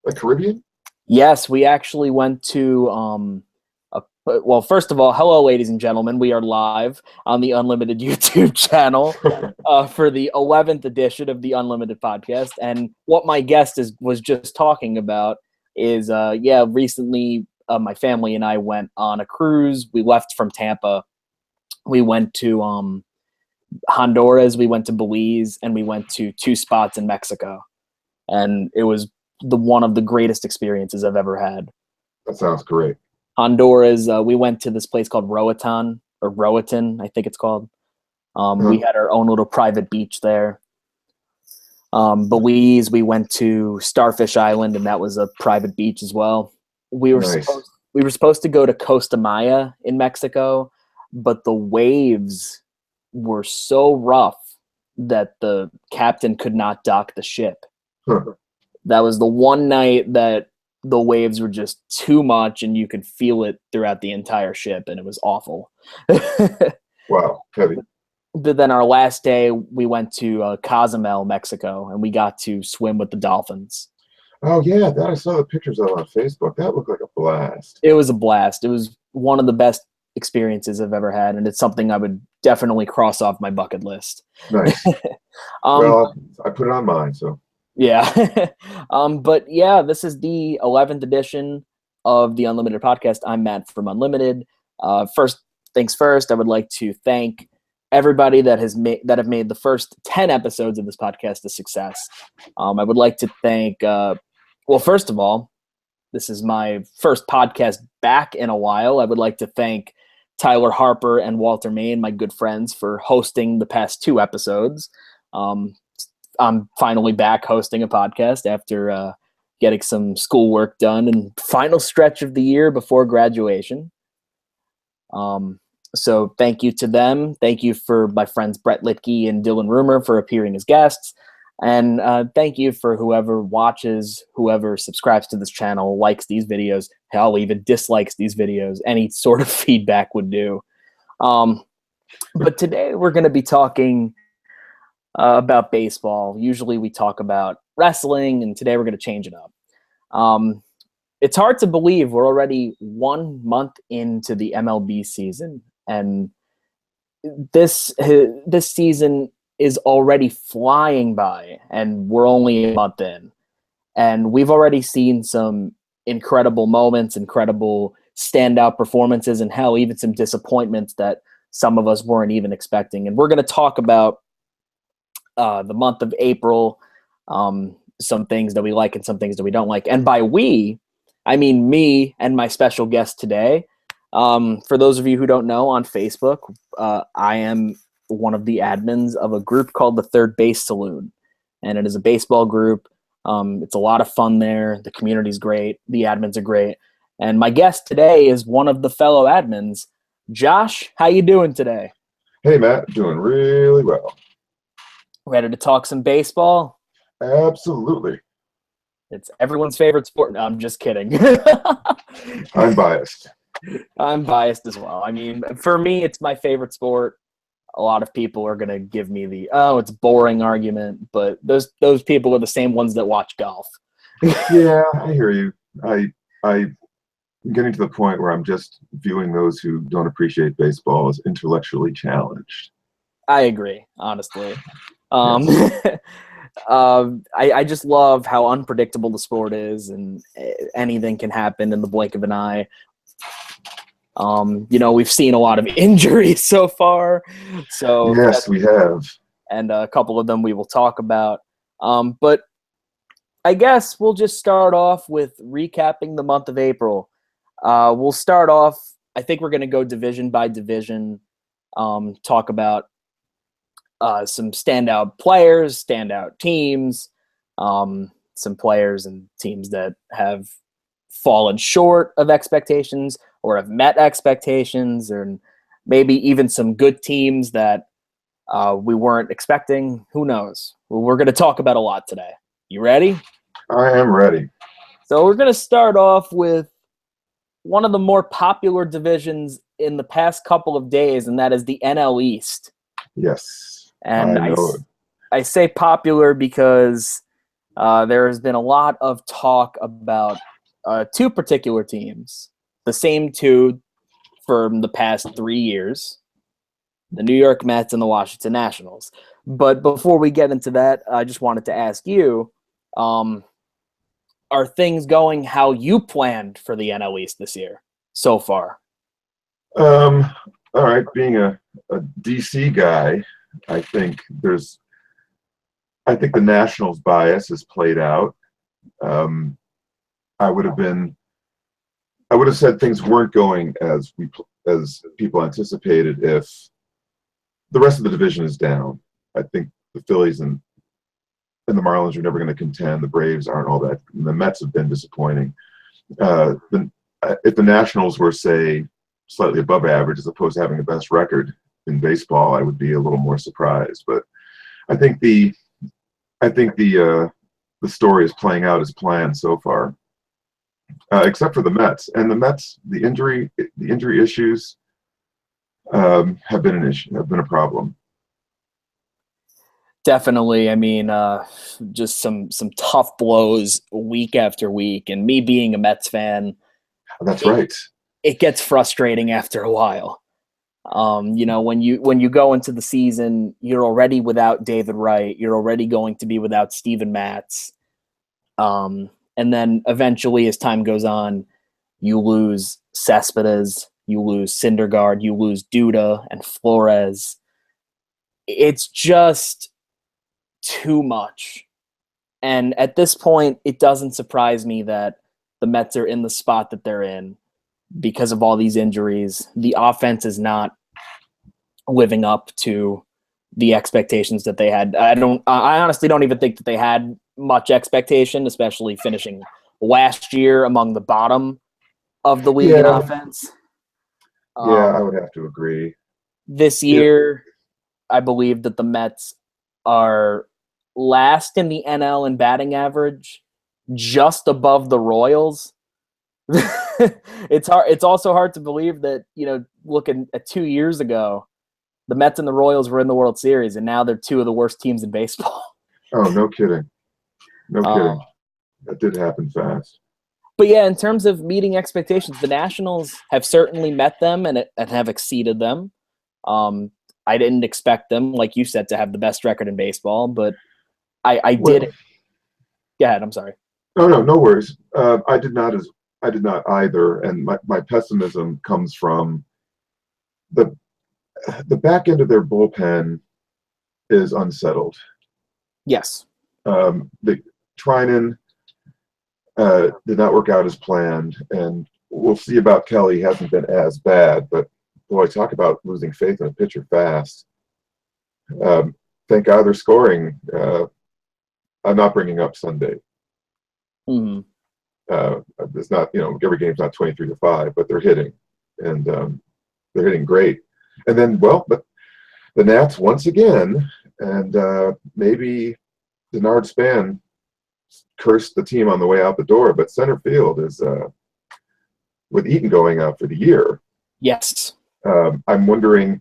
The Caribbean? Yes, we actually went to well, first of all, hello, ladies and gentlemen. We are live on the Unlimited YouTube channel for the 11th edition of the Unlimited podcast. And what my guest was just talking about is, recently my family and I went on a cruise. We left from Tampa. We went to Honduras, we went to Belize, and we went to 2 spots in Mexico. And it was one of the greatest experiences I've ever had. That sounds great. Honduras, we went to this place called Roatan, I think it's called. We had our own little private beach there. Belize, we went to Starfish Island, and that was a private beach as well. We were supposed to go to Costa Maya in Mexico, but the waves were so rough that the captain could not dock the ship. That was the one night that the waves were just too much, and you could feel it throughout the entire ship, and it was awful. Wow, heavy. But then our last day, we went to Cozumel, Mexico, and we got to swim with the dolphins. Oh, yeah, I saw the pictures of it on Facebook. That looked like a blast. It was a blast. It was one of the best experiences I've ever had, and it's something I would definitely cross off my bucket list. Nice. Well, I put it on mine, so. Yeah. But yeah, this is the 11th edition of the Unlimited podcast. I'm Matt from Unlimited. First things first, I would like to thank everybody that have made the first 10 episodes of this podcast a success. I would like to thank, first of all, this is my first podcast back in a while. I would like to thank Tyler Harper and Walter Main, my good friends, for hosting the past 2 episodes. I'm finally back hosting a podcast after getting some schoolwork done and final stretch of the year before graduation. So thank you to them. Thank you for my friends Brett Litke and Dylan Rumor for appearing as guests. And thank you for whoever watches, whoever subscribes to this channel, likes these videos, hell, even dislikes these videos. Any sort of feedback would do. But today we're going to be talking about baseball. Usually we talk about wrestling, and today we're going to change it up. It's hard to believe we're already 1 month into the MLB season, and this season is already flying by, and we're only a month in. And we've already seen some incredible moments, incredible standout performances, and hell, even some disappointments that some of us weren't even expecting. And we're going to talk about the month of April, some things that we like and some things that we don't like. And by we, I mean me and my special guest today. For those of you who don't know, on Facebook, I am one of the admins of a group called the Third Base Saloon. And it is a baseball group. It's a lot of fun there. The community's great. The admins are great. And my guest today is one of the fellow admins. Josh, how you doing today? Hey, Matt, doing really well. Ready to talk some baseball? Absolutely. It's everyone's favorite sport. No, I'm just kidding. I'm biased. I'm biased as well. I mean, for me, it's my favorite sport. A lot of people are going to give me the, it's boring argument, but those people are the same ones that watch golf. Yeah, I hear you. I'm getting to the point where I'm just viewing those who don't appreciate baseball as intellectually challenged. I agree, honestly. I just love how unpredictable the sport is, and anything can happen in the blink of an eye. We've seen a lot of injuries so far. So yes, we have. And a couple of them we will talk about. But I guess we'll just start off with recapping the month of April. We'll start off, I think we're going to go division by division, talk about some standout players, standout teams, some players and teams that have fallen short of expectations or have met expectations, or maybe even some good teams that we weren't expecting. Who knows? Well, we're going to talk about a lot today. You ready? I am ready. So we're going to start off with one of the more popular divisions in the past couple of days, and that is the NL East. Yes. And I know it. I say popular because there has been a lot of talk about two particular teams, the same two for the past 3 years, the New York Mets and the Washington Nationals. But before we get into that, I just wanted to ask you, are things going how you planned for the NL East this year so far? All right, being a DC guy, I think the Nationals bias is played out. I would have said things weren't going as people anticipated if the rest of the division is down. I think the Phillies and the Marlins are never going to contend. The Braves aren't all that. And the Mets have been disappointing. If the Nationals were, say, slightly above average as opposed to having the best record in baseball, I would be a little more surprised. But I think the story is playing out as planned so far, except for the Mets. And the Mets, the injury issues have been an issue, have been a problem. Definitely. I mean, just some tough blows week after week. And me being a Mets fan, that's right. It gets frustrating after a while. When you go into the season, you're already without David Wright. You're already going to be without Steven Matz. And then eventually, as time goes on, you lose Cespedes, you lose Syndergaard, you lose Duda and Flores. It's just too much. And at this point, it doesn't surprise me that the Mets are in the spot that they're in because of all these injuries. The offense is not living up to the expectations that they had. I honestly don't even think that they had much expectation, especially finishing last year among the bottom of the league in offense. I would have to agree. This year, I believe that the Mets are last in the NL in batting average, just above the Royals. It's hard. It's also hard to believe that, looking at 2 years ago, the Mets and the Royals were in the World Series, and now they're two of the worst teams in baseball. Oh, no kidding. No kidding. That did happen fast. But yeah, in terms of meeting expectations, the Nationals have certainly met them and have exceeded them. I didn't expect them, like you said, to have the best record in baseball, but I did. Go ahead. I'm sorry. No worries. I did not either, and my pessimism comes from the back end of their bullpen is unsettled. Yes. The Trinan did not work out as planned, and we'll see about Kelly. He hasn't been as bad, but boy, talk about losing faith in a pitcher fast. Thank God they're scoring. I'm not bringing up Sunday. Mm-hmm. It's not, every game's not 23-5, but they're hitting, and they're hitting great. And then, but the Nats once again, and maybe Denard Span cursed the team on the way out the door, but center field is with Eaton going out for the year. Yes. I'm hoping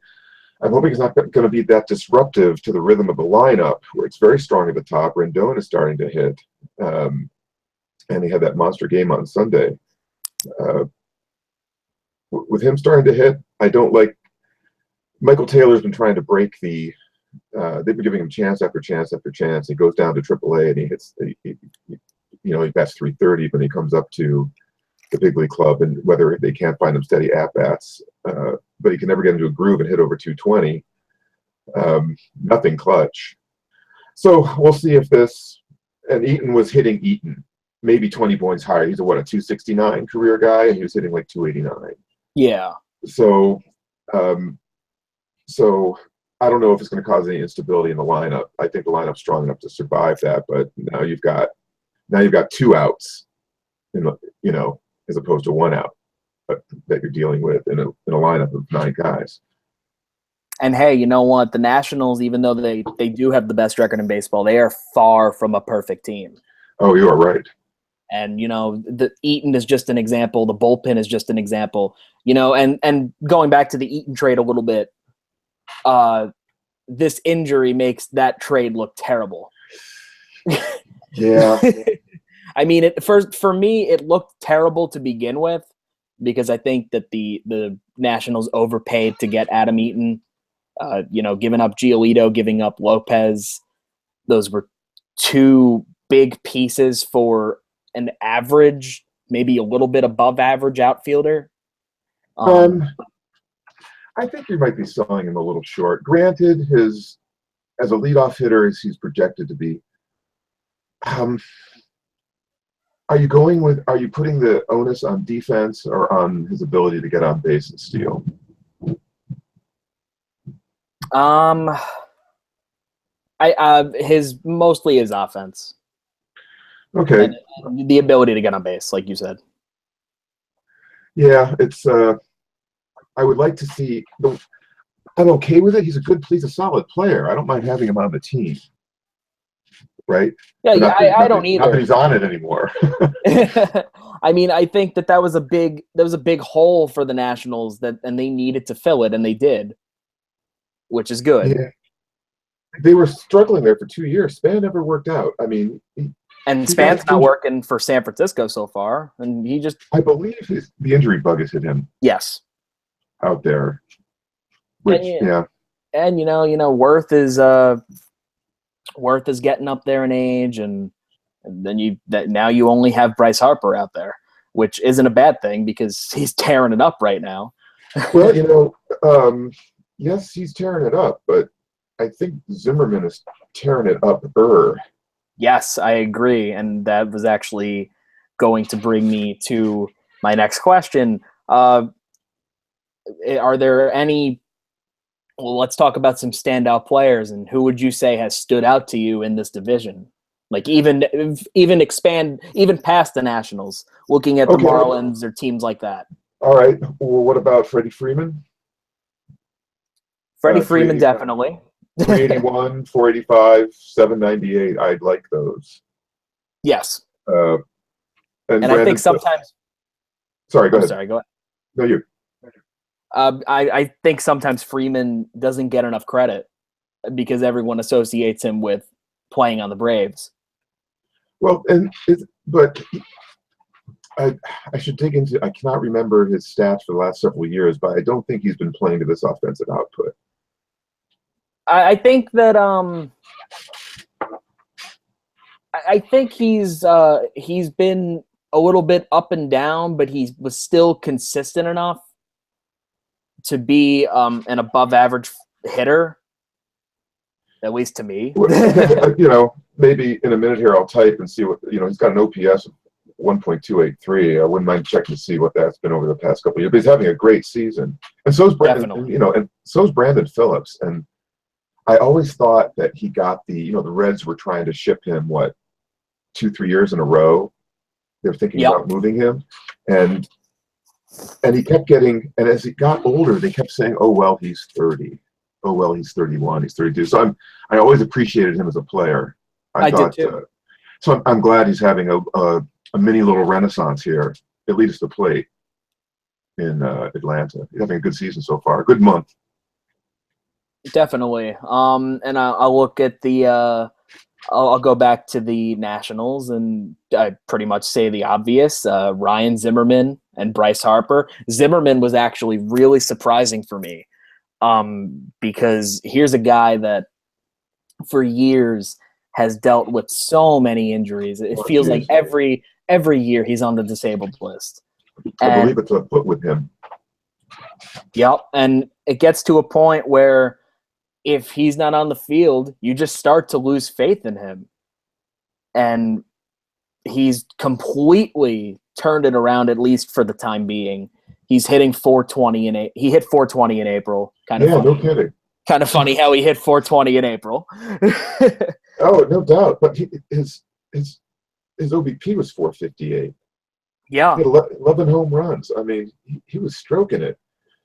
it's not going to be that disruptive to the rhythm of the lineup, where it's very strong at the top. Rendon is starting to hit, and he had that monster game on Sunday. With him starting to hit, I don't like. Michael Taylor's been trying to break the. They've been giving him chance after chance after chance. He goes down to AAA and he hits. He bats 330, but he comes up to the big league club, and whether they can't find him steady at bats, but he can never get into a groove and hit over 220. Nothing clutch. So we'll see if this. And Eaton was hitting Eaton maybe 20 points higher. He's a 269 career guy, and he was hitting like 289. Yeah. So I don't know if it's going to cause any instability in the lineup. I think the lineup's strong enough to survive that, but now you've got 2 outs, as opposed to 1 out that you're dealing with in a lineup of 9 guys. And hey, you know what? The Nationals, even though they do have the best record in baseball, they are far from a perfect team. Oh, you are right. And, the Eaton is just an example. The bullpen is just an example. And going back to the Eaton trade a little bit, this injury makes that trade look terrible. Yeah. I mean, for me, it looked terrible to begin with because I think that the Nationals overpaid to get Adam Eaton. Giving up Giolito, giving up Lopez. Those were two big pieces for an average, maybe a little bit above average outfielder. I think you might be selling him a little short. Granted, as a leadoff hitter, as he's projected to be, are you putting the onus on defense or on his ability to get on base and steal? Mostly his offense. Okay. And the ability to get on base, like you said. Yeah, it's I would like to see I'm okay with it. He's a solid player. I don't mind having him on the team. Right? Yeah, I don't either. Not that he's on it anymore. I mean, I think that was a big hole for the Nationals and they needed to fill it, and they did, which is good. Yeah. They were struggling there for 2 years. Span never worked out. I mean, Span's not working for San Francisco so far, and I believe the injury bug has hit him. Yes. Out there. Which, yeah. And Worth is getting up there in age, and then now you only have Bryce Harper out there, which isn't a bad thing because he's tearing it up right now. Well, yes, he's tearing it up, but I think Zimmerman is tearing it up. Yes, I agree, and that was actually going to bring me to my next question. Are there any? Well, let's talk about some standout players, and who would you say has stood out to you in this division? Like even past the Nationals, looking at the Marlins or teams like that. All right. Well, what about Freddie Freeman? Freddie Freeman, definitely. 381, 485, 798. I'd like those. Yes. And I think sometimes. Sorry, go ahead. Sorry, go ahead. No, you. I think sometimes Freeman doesn't get enough credit because everyone associates him with playing on the Braves. Well, but I should dig into. I cannot remember his stats for the last several years, but I don't think he's been playing to this offensive output. I think that I think he's been a little bit up and down, but he was still consistent enough to be an above average hitter, at least to me. Maybe in a minute here I'll type and see what he's got an OPS of 1.283. I wouldn't mind checking to see what that's been over the past couple of years. But he's having a great season, and so's Brandon. And so's Brandon Phillips. And I always thought that he got the Reds were trying to ship him 2-3 years in a row. They were thinking about moving him, and he kept getting. And as he got older, they kept saying, "Oh well, he's 30. Oh well, he's 31. He's 32." So I always appreciated him as a player. I thought, did too. So I'm glad he's having a mini little renaissance here, at least the plate in Atlanta. He's having a good season so far. A good month. Definitely. And I'll look at the. I'll go back to the Nationals, and I pretty much say the obvious: Ryan Zimmerman and Bryce Harper. Zimmerman was actually really surprising for me, because here's a guy that for years has dealt with so many injuries. It feels like every year he's on the disabled list. I believe it's a foot with him. Yep, and it gets to a point where if he's not on the field, you just start to lose faith in him. And he's completely turned it around, at least for the time being. He's hitting 420 he hit 420 in April. Kind of funny. No kidding. Kind of funny how he hit 420 in April. Oh, no doubt. But his OBP was 458. Yeah. He had 11 home runs. I mean, he was stroking it.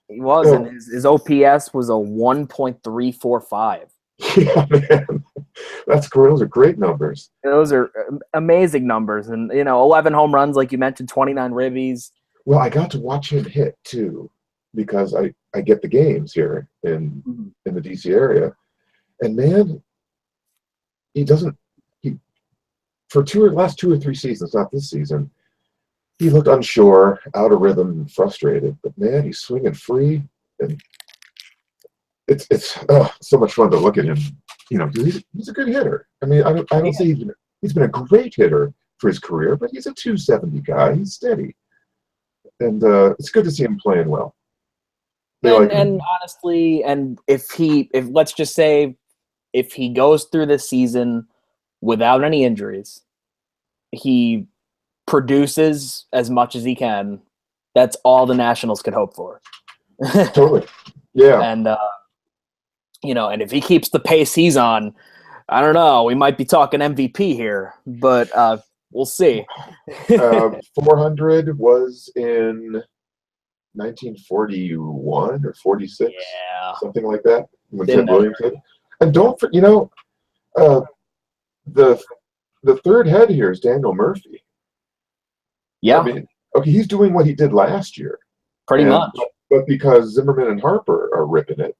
He was, and his OPS was a 1.345. Yeah, man. Those are great numbers. Those are amazing numbers. And, 11 home runs, like you mentioned, 29 ribbies. Well, I got to watch him hit, too, because I get the games here in the D.C. area. And, man, for last 2 or 3 seasons, not this season, he looked unsure, out of rhythm, and frustrated. But man, he's swinging free, and it's so much fun to look at him. You know, he's a good hitter. I mean, I don't say he's been a great hitter for his career, but he's a 270 guy. He's steady, and it's good to see him playing well. And honestly, and if let's just say if he goes through this season without any injuries, he produces as much as he can. That's all the Nationals could hope for. Totally, yeah. And and if he keeps the pace he's on, I don't know, we might be talking MVP here, but we'll see. 400 was in 1941 or 46, something like that, when Ted Williams hit. And the third head here is Daniel Murphy. Yeah. I mean, okay, he's doing what he did last year. Pretty much. But because Zimmerman and Harper are ripping it.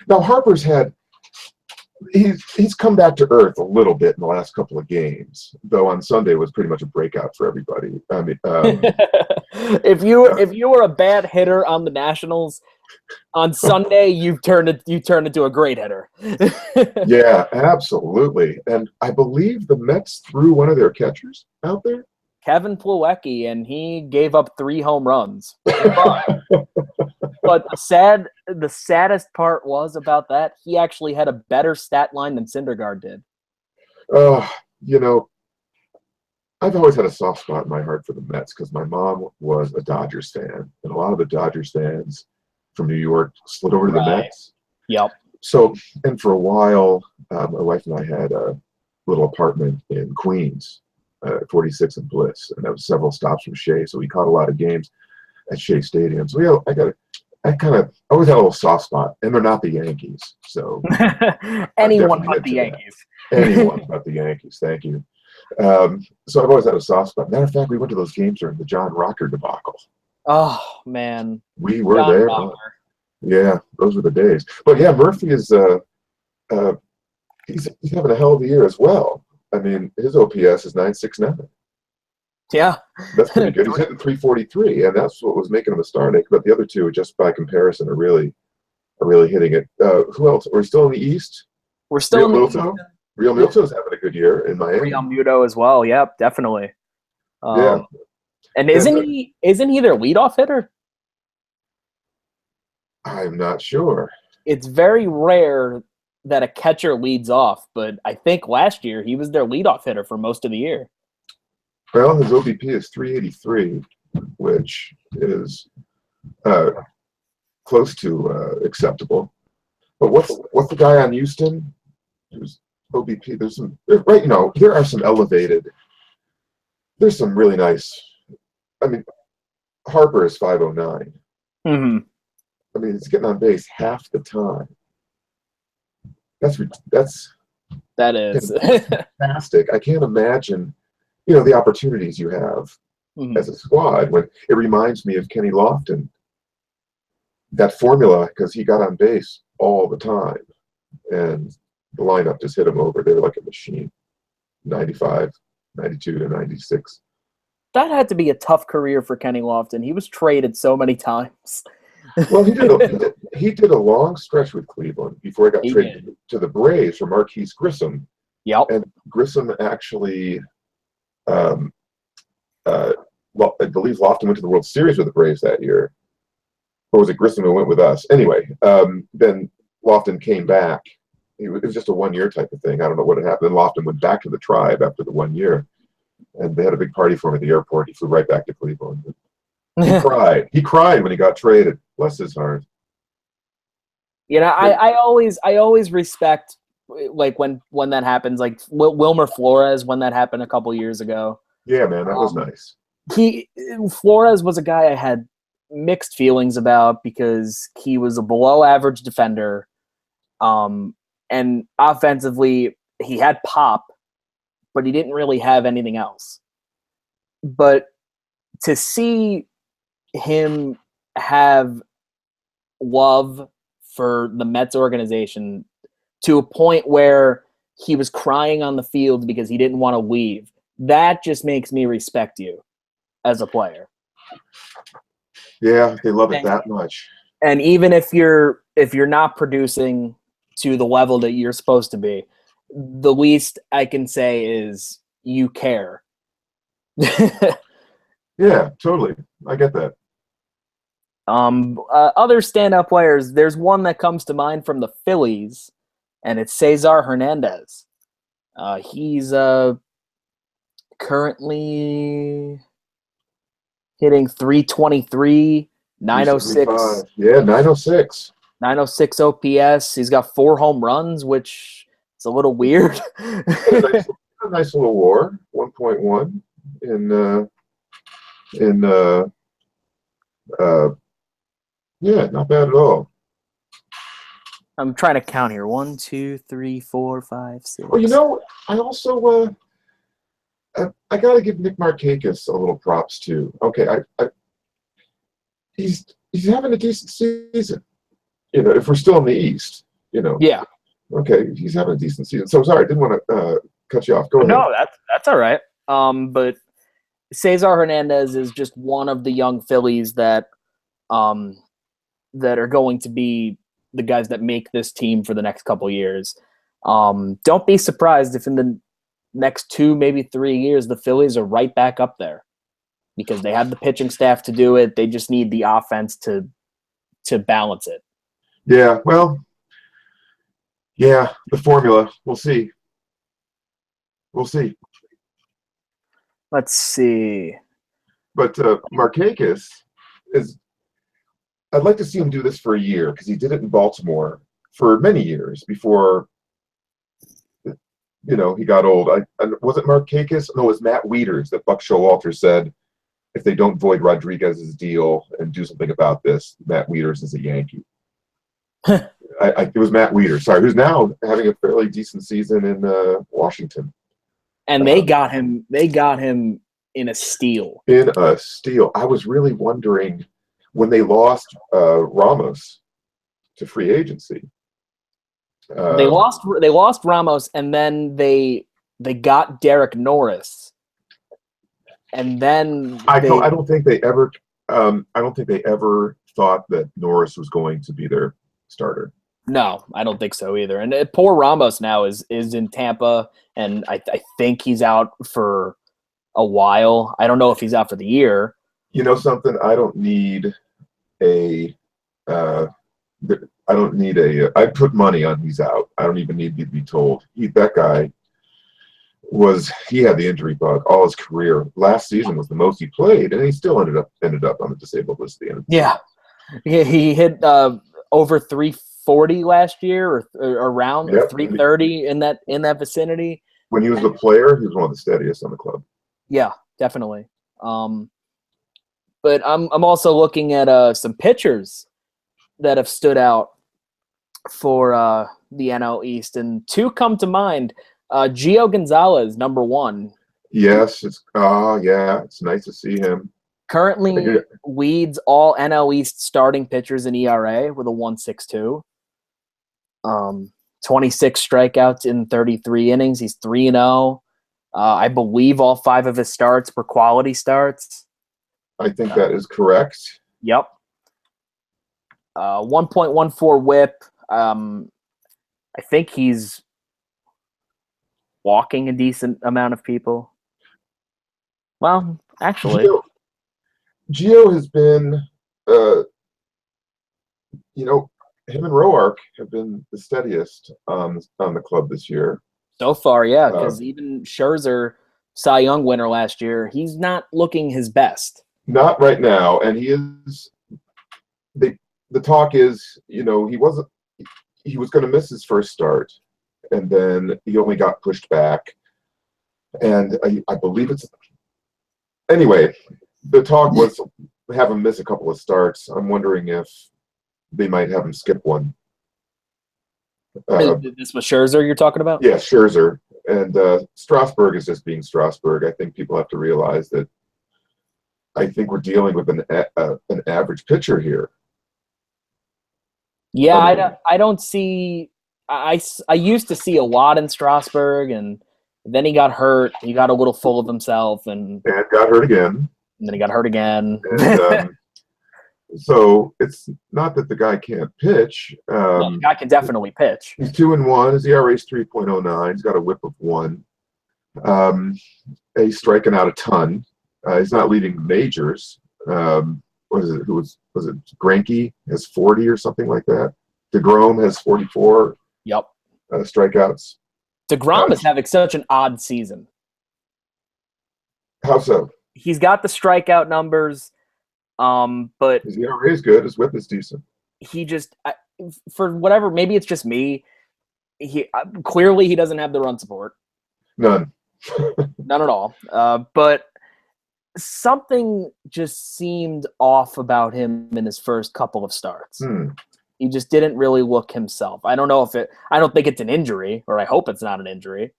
Now, Harper's he's come back to earth a little bit in the last couple of games, though on Sunday was pretty much a breakout for everybody. I mean, if you were a bad hitter on the Nationals, on Sunday you turned into a great hitter. Yeah, absolutely. And I believe the Mets threw one of their catchers out there, Kevin Plawecki, and he gave up 3 home runs. But the saddest part was about that, he actually had a better stat line than Syndergaard did. I've always had a soft spot in my heart for the Mets because my mom was a Dodgers fan, and a lot of the Dodgers fans from New York slid over to the Mets. Yep. So, and for a while, my wife and I had a little apartment in Queens, 46 and Bliss, and that was several stops from Shea, so we caught a lot of games at Shea Stadium. So I always had a little soft spot, and they're not the Yankees, so anyone but the Yankees. Anyone but the Yankees. Thank you. So I've always had a soft spot. Matter of fact, we went to those games during the John Rocker debacle. Oh man, we were John there. Yeah, those were the days. But yeah, Murphy is he's having a hell of a year as well. I mean, his OPS is 969. Yeah, that's pretty good. He's hitting 343, and that's what was making him a star. But the other two, just by comparison, are really hitting it. Who else? Are we still in the East? We're still in the East. Real Muto's having a good year in Miami. Real Muto as well. Yep, definitely. Yeah. And isn't he their leadoff hitter? I'm not sure. It's very rare that a catcher leads off, but I think last year he was their leadoff hitter for most of the year. Well, his OBP is 383, which is close to acceptable. But what's the guy on Houston? Who's OBP? There are some elevated. There's some really nice. I mean, Harper is 509. Mm-hmm. I mean, he's getting on base half the time. That is fantastic. I can't imagine, the opportunities you have as a squad. When it reminds me of Kenny Lofton, that formula, because he got on base all the time, and the lineup just hit him over. They were like a machine. 95, 92 to 96. That had to be a tough career for Kenny Lofton. He was traded so many times. Well, he did a long stretch with Cleveland before he got traded to the Braves for Marquise Grissom. Yep. And Grissom actually, I believe Lofton went to the World Series with the Braves that year. Or was it Grissom who went with us? Anyway, then Lofton came back. It was just a 1-year type of thing. I don't know what had happened. Then Lofton went back to the Tribe after the 1 year. And they had a big party for him at the airport. He flew right back to Cleveland. He cried. He cried when he got traded. Bless his heart. I always respect, like, when that happens. Like Wilmer Flores, when that happened a couple years ago. Yeah, man, that was nice. Flores was a guy I had mixed feelings about because he was a below average defender, and offensively he had pop, but he didn't really have anything else. But to see him have love for the Mets organization to a point where he was crying on the field because he didn't want to leave, that just makes me respect you as a player. Yeah, they love it that much. And even if you're not producing to the level that you're supposed to be, the least I can say is you care. Yeah, totally. I get that. Other standout players, there's one that comes to mind from the Phillies, and it's Cesar Hernandez. He's currently hitting 323, 906. Yeah, 906. 906 OPS. He's got 4 home runs, which is a little weird. A nice little WAR, 1.1 yeah, not bad at all. I'm trying to count here. 1, 2, 3, 4, 5, 6. Well, I also I got to give Nick Markakis a little props too. Okay, he's having a decent season. If we're still in the East, Yeah. Okay, he's having a decent season. So sorry, I didn't want to cut you off. Go ahead. No, that's all right. But Cesar Hernandez is just one of the young Phillies that are going to be the guys that make this team for the next couple years. Don't be surprised if in the next 2, maybe 3 years, the Phillies are right back up there because they have the pitching staff to do it. They just need the offense to balance it. Yeah, well, yeah, the formula. We'll see. We'll see. Let's see. But Markakis is. I'd like to see him do this for a year because he did it in Baltimore for many years before. He got old. Was it Markakis? No, it was Matt Wieters that Buck Showalter said, if they don't void Rodriguez's deal and do something about this, Matt Wieters is a Yankee. It was Matt Wieters, sorry, who's now having a fairly decent season in Washington. And they got him. They got him in a steal. I was really wondering when they lost Ramos to free agency. They lost Ramos, and then they got Derek Norris, and then I don't think they ever thought that Norris was going to be their starter. No, I don't think so either. And poor Ramos now is in Tampa, and I think he's out for a while. I don't know if he's out for the year. You know something? I don't need a. I put money on he's out. I don't even need to be told. That guy he had the injury bug all his career. Last season was the most he played, and he still ended up on the disabled list at the end of the season. Yeah, he hit over 340 last year, or around 330 in that vicinity. When he was a player, he was one of the steadiest on the club. Yeah, definitely. But I'm also looking at some pitchers that have stood out for the NL East, and 2 come to mind. Gio Gonzalez, number 1. Yes, it's nice to see him. Currently leads all NL East starting pitchers in ERA with a 1.62. 26 strikeouts in 33 innings. He's 3-0. I believe all 5 of his starts were quality starts. I think that is correct. Yep. 1.14 whip. I think he's walking a decent amount of people. Well, actually, Gio has been, him and Roark have been the steadiest on the club this year. So far, yeah, because even Scherzer, Cy Young winner last year, he's not looking his best. Not right now, and he is. The talk is, he was going to miss his first start, and then he only got pushed back, and I believe it's. Anyway, the talk was have him miss a couple of starts. I'm wondering if they might have him skip one. This was Scherzer you're talking about? Yeah, Scherzer. And Strasburg is just being Strasburg. I think people have to realize that I think we're dealing with an average pitcher here. Yeah, I don't see. I used to see a lot in Strasburg, and Then he got hurt. He got a little full of himself, and got hurt again. then he got hurt again. And so it's not that the guy can't pitch. No, the guy can definitely pitch. He's 2-1. His ERA is 3.09. He's got a WHIP of 1. He's striking out a ton. He's not leading majors. What is it? Who was it? Greinke has 40 or something like that. DeGrom has 44. Yep. Strikeouts. DeGrom is having such an odd season. How so? He's got the strikeout numbers, but his ERA is good. His WHIP is decent. He just, for whatever, maybe it's just me. Clearly he doesn't have the run support. None. None at all. But something just seemed off about him in his first couple of starts. He just didn't really look himself. I don't think it's an injury, or I hope it's not an injury.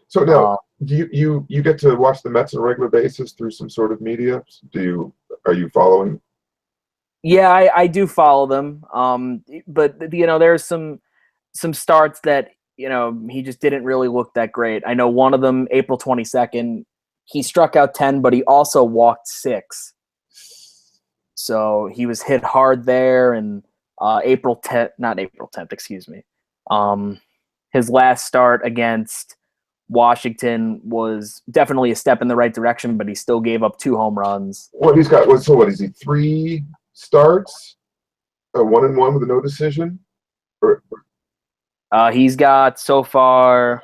So now, do you get to watch the Mets on a regular basis through some sort of media? Are you following? Yeah, I do follow them. But there's some starts that he just didn't really look that great. I know one of them, April 22nd, he struck out 10, but he also walked 6. So he was hit hard there. And April 10th, excuse me. His last start against Washington was definitely a step in the right direction, but he still gave up 2 home runs. What he's got? What is he? 3 starts, 1-1 with a no decision. He's got so far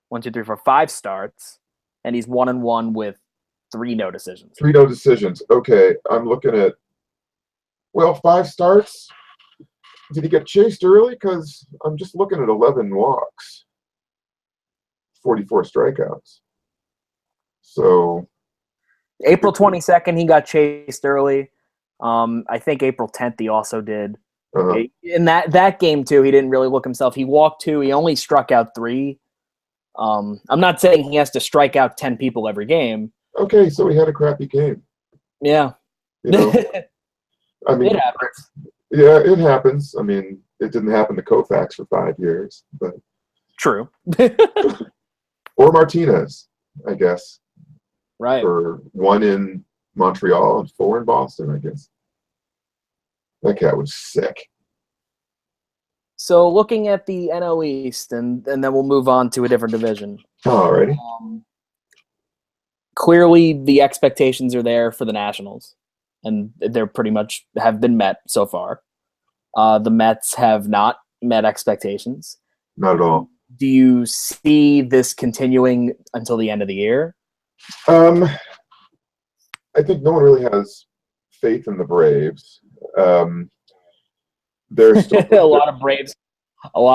1, 2, 3, 4, 5 starts, and he's 1-1 with 3 no decisions. 3 no decisions. Okay, I'm looking at 5 starts. Did he get chased early? Because I'm just looking at 11 walks, 44 strikeouts. So April 22nd, he got chased early. I think April 10th, he also did. In that game, too, he didn't really look himself. He walked 2. He only struck out 3. I'm not saying he has to strike out 10 people every game. Okay, so he had a crappy game. Yeah. I mean, it happens. Yeah, it happens. I mean, it didn't happen to Koufax for 5 years, but true. Or Martinez, I guess. Right. For 1 in Montreal and 4 in Boston, I guess. That cat was sick. So looking at the NL East, and then we'll move on to a different division. Alrighty. Clearly, the expectations are there for the Nationals, and they're pretty much have been met so far. The Mets have not met expectations. Not at all. Do you see this continuing until the end of the year? I think no one really has faith in the Braves. There's still a lot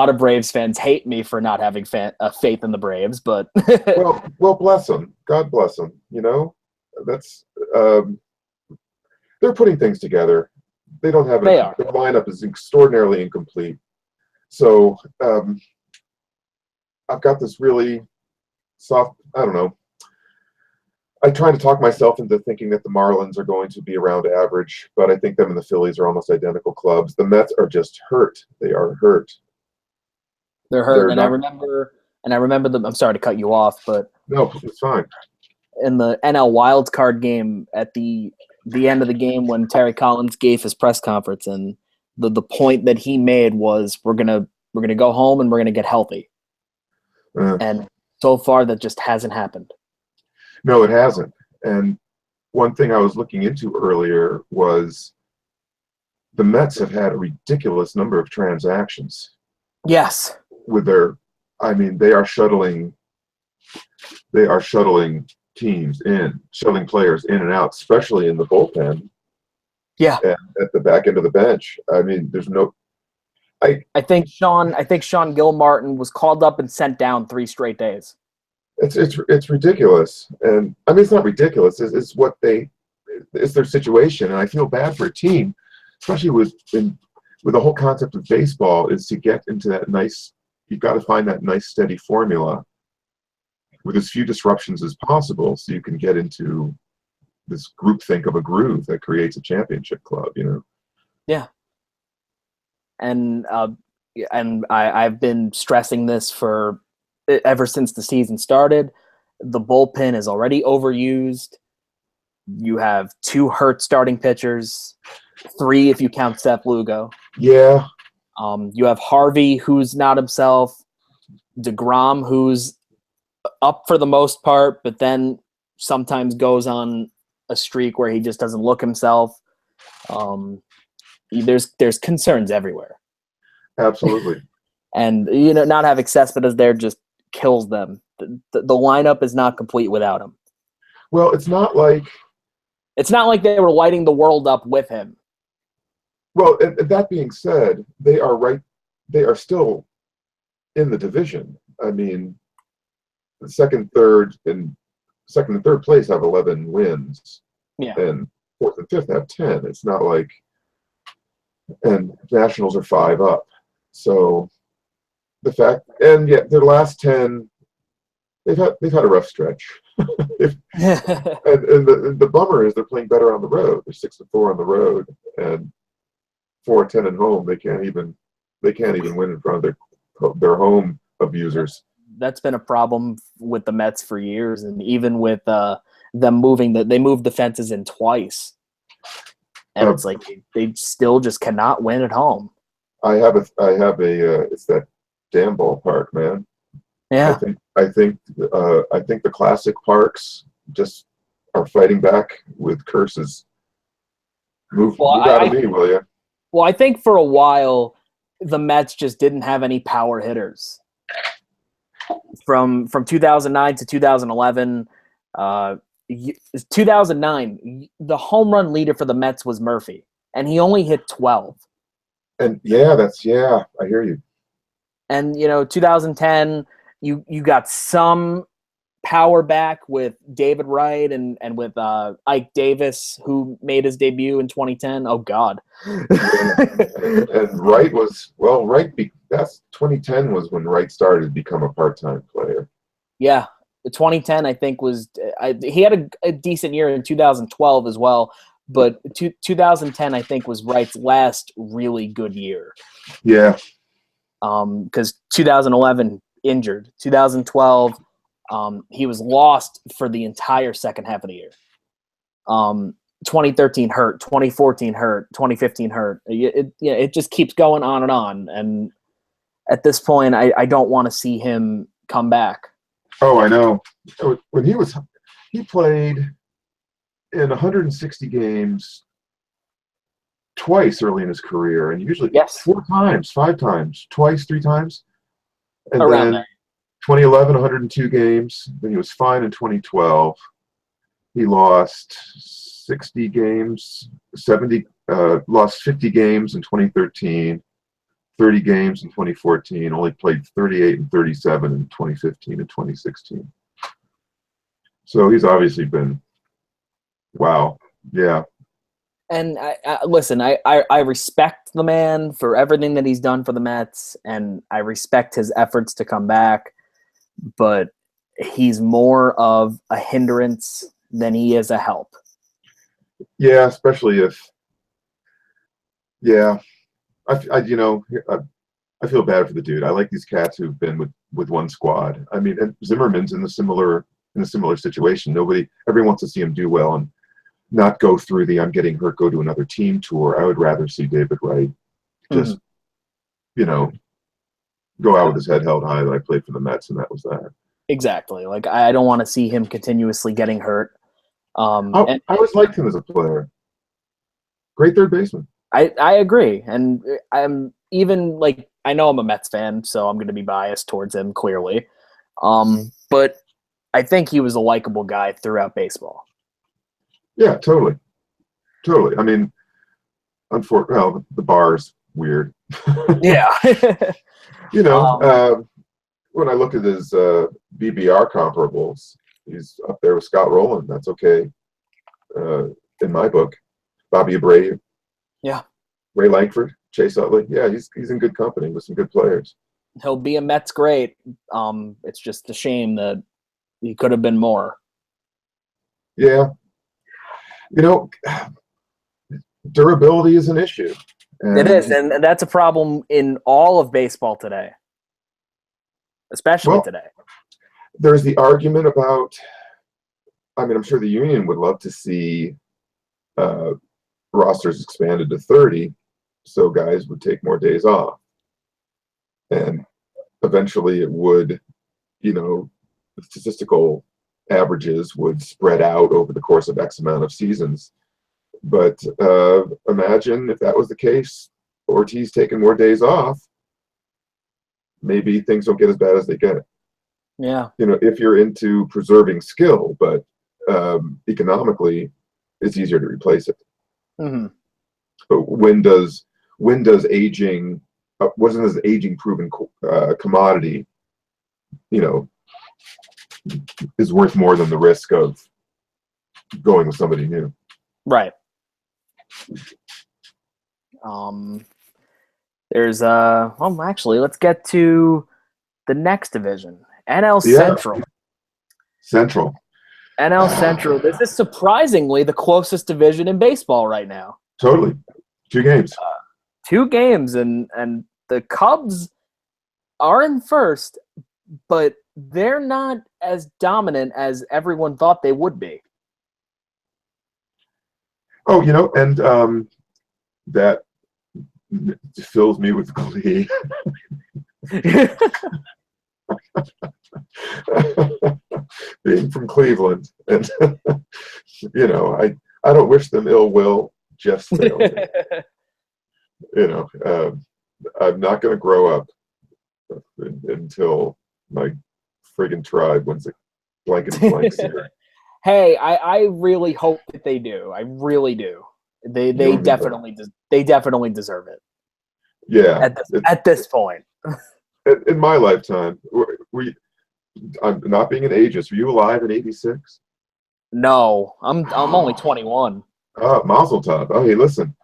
of Braves fans hate me for not having faith in the Braves, but well, bless them. God bless them. That's they're putting things together. They don't have their lineup is extraordinarily incomplete. So I've got this really soft. I don't know. I try to talk myself into thinking that the Marlins are going to be around average, but I think them and the Phillies are almost identical clubs. The Mets are just hurt. They are hurt. They're hurt. I remember them. I'm sorry to cut you off, but no, it's fine. In the NL wild card game, at the end of the game, when Terry Collins gave his press conference, and the point that he made was, we're gonna go home and we're gonna get healthy. And so far, that just hasn't happened. No, it hasn't. And one thing I was looking into earlier was the Mets have had a ridiculous number of transactions. Yes. With they are shuttling teams in, shuttling players in and out, especially in the bullpen. Yeah. And at the back end of the bench. I mean, there's no. I think Sean Gilmartin was called up and sent down 3 straight days. It's ridiculous, and I mean, it's not ridiculous. It's their situation, and I feel bad for a team, especially with the whole concept of baseball is to get into that nice. You've got to find that nice steady formula with as few disruptions as possible, so you can get into this groupthink of a groove that creates a championship club. Yeah. And I've been stressing this ever since the season started. The bullpen is already overused. You have 2 hurt starting pitchers, 3 if you count Seth Lugo. Yeah. You have Harvey, who's not himself. DeGrom, who's up for the most part, but then sometimes goes on a streak where he just doesn't look himself. There's concerns everywhere. Absolutely. And, not having Cespedes there just kills them. The lineup is not complete without him. Well, it's not like they were lighting the world up with him. Well, and that being said, they are still in the division. I mean, the second and third place have 11 wins. Yeah. And fourth and fifth have 10. It's not like, and Nationals are 5 up. So the fact, and yet their last 10, they've had a rough stretch. and the bummer is they're playing better on the road. They're 6-4 on the road, and 4-10 at home. They can't even win in front of their home abusers. That's been a problem with the Mets for years, and even with them moving they moved the fences in twice, and it's like they still just cannot win at home. I have a it's that damn ballpark, man. Yeah. I think the classic parks just are fighting back with curses. Move out of me, will you? Well, I think for a while the Mets just didn't have any power hitters. From 2009 to 2011, 2009, the home run leader for the Mets was Murphy, and he only hit 12. And I hear you. And 2010, you got some power back with David Wright and with Ike Davis, who made his debut in 2010. Oh God. and Wright was that's 2010 was when Wright started to become a part-time player. Yeah. 2010, I think, he had a decent year in 2012 as well, but 2010, I think, was Wright's last really good year. Yeah. Because 2011 injured, 2012 he was lost for the entire second half of the year. 2013 hurt, 2014 hurt, 2015 hurt. It just keeps going on and on. And at this point, I don't want to see him come back. Oh, I know. When he played in 160 games twice early in his career, and usually 4 times, 5 times, twice, 3 times. And around then there. 2011, 102 games. Then he was fine in 2012. He lost 60 games, lost 50 games in 2013, 30 games in 2014, only played 38 and 37 in 2015 and 2016. So he's obviously been, wow, yeah. And listen, I respect the man for everything that he's done for the Mets, and I respect his efforts to come back, but he's more of a hindrance than he is a help. Yeah, especially if, I feel bad for the dude. I like these cats who've been with one squad. I mean, and Zimmerman's in a similar situation. Everyone wants to see him do well and not go through the I'm getting hurt, go to another team tour. I would rather see David Wright just, go out with his head held high that I played for the Mets, and that was that. Exactly. Like, I don't want to see him continuously getting hurt. I always liked him as a player. Great third baseman. I agree. And I'm even, like, I know I'm a Mets fan, so I'm going to be biased towards him, clearly. But I think he was a likable guy throughout baseball. Yeah, totally. I mean, unfortunately, the bar's weird. Yeah. When I look at his BBR comparables, he's up there with Scott Rowland. That's okay, in my book. Bobby Abreu. Yeah. Ray Langford, Chase Utley. Yeah, he's in good company with some good players. He'll be a Mets great. It's just a shame that he could have been more. Yeah. Durability is an issue. It is, and that's a problem in all of baseball today, especially today. there's the argument about. I mean, I'm sure the union would love to see rosters expanded to 30, so guys would take more days off, and eventually it would, the statistical averages would spread out over the course of X amount of seasons. But imagine if that was the case, Ortiz taking more days off, maybe things don't get as bad as they get. Yeah. If you're into preserving skill, but economically, it's easier to replace it. Mm-hmm. But when does aging, wasn't as aging proven commodity, is worth more than the risk of going with somebody new. Right. There's well, actually, let's get to the next division, NL Central. Central. NL Central. This is surprisingly the closest division in baseball right now. Totally. 2 games. 2 games, and the Cubs are in first, but they're not as dominant as everyone thought they would be. Oh, and that fills me with glee. Being from Cleveland, and I don't wish them ill will, just fail. I'm not going to grow up until my friggin' tribe wins a blanket blanks here. Hey, I really hope that they do. I really do. They definitely deserve it. Yeah. At this point. In my lifetime, I'm not being an ageist. Were you alive in '86? No, I'm only 21. Mazel tov. Oh, hey, listen,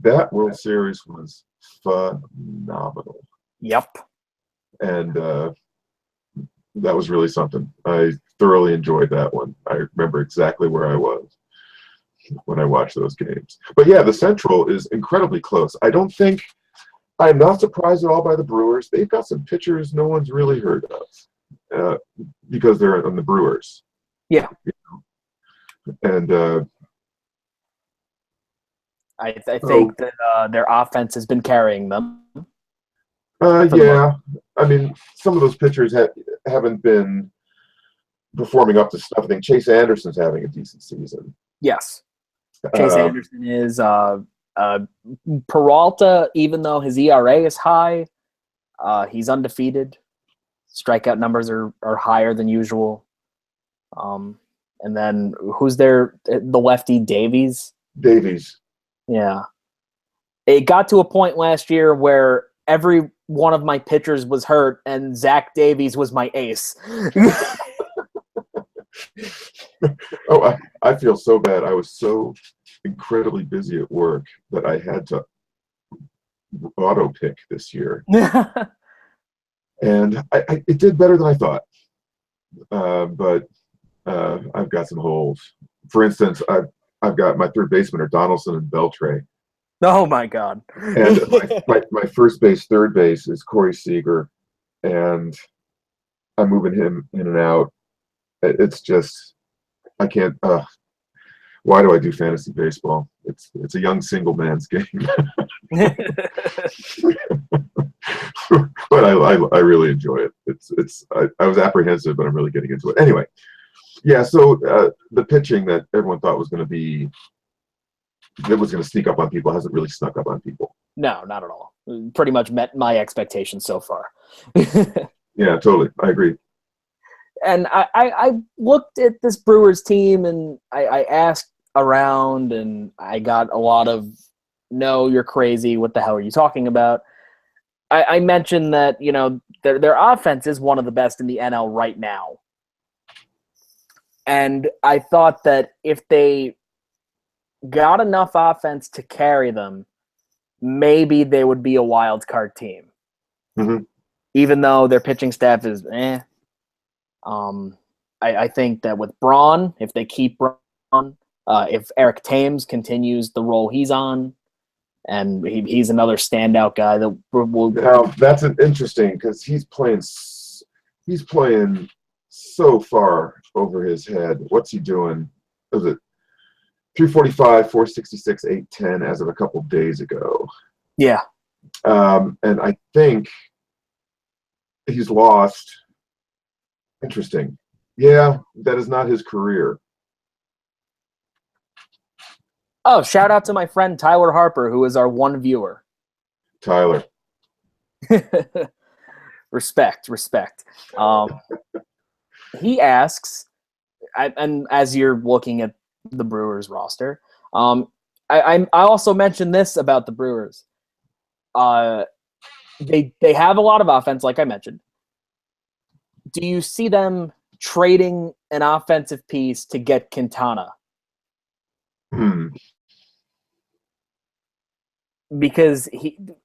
that World Series was phenomenal. Yep. And that was really something. I thoroughly enjoyed that one. I remember exactly where I was when I watched those games. But yeah, the Central is incredibly close. I'm not surprised at all by the Brewers. They've got some pitchers no one's really heard of because they're on the Brewers. Yeah. And I think that their offense has been carrying them. Yeah. I mean, some of those pitchers haven't been performing up to stuff. I think Chase Anderson's having a decent season. Yes. Chase Anderson is Peralta, even though his ERA is high, he's undefeated. Strikeout numbers are higher than usual. And then who's there? The lefty Davies. Yeah. It got to a point last year where every one of my pitchers was hurt, and Zach Davies was my ace. Oh, I feel so bad. I was so incredibly busy at work that I had to auto pick this year. And it did better than I thought. But I've got some holes. For instance, I've got my third baseman are Donaldson and Beltre. Oh my God! And my first base, third base is Corey Seager, and I'm moving him in and out. It's just I can't. Why do I do fantasy baseball? It's a young single man's game. But I really enjoy it. I was apprehensive, but I'm really getting into it. Anyway, yeah. So the pitching that everyone thought was going to sneak up on people hasn't really snuck up on people. No, not at all. Pretty much met my expectations so far. Yeah, totally. I agree. And I looked at this Brewers team, and I asked around, and I got a lot of, no, you're crazy. What the hell are you talking about? I mentioned that, their offense is one of the best in the NL right now. And I thought that if they got enough offense to carry them, maybe they would be a wild card team. Mm-hmm. Even though their pitching staff is I think that with Braun, if they keep Braun, if Eric Thames continues the role he's on, and he's another standout guy that will. Now that's an interesting because he's playing so far over his head. What's he doing? Was it 345, 466, 810 as of a couple days ago? Yeah. And I think he's lost. Interesting. Yeah, that is not his career. Oh, shout out to my friend Tyler Harper, who is our one viewer. Tyler. Respect. He asks, and as you're looking at the Brewers roster, I also mentioned this about the Brewers. They have a lot of offense, like I mentioned. Do you see them trading an offensive piece to get Quintana? Because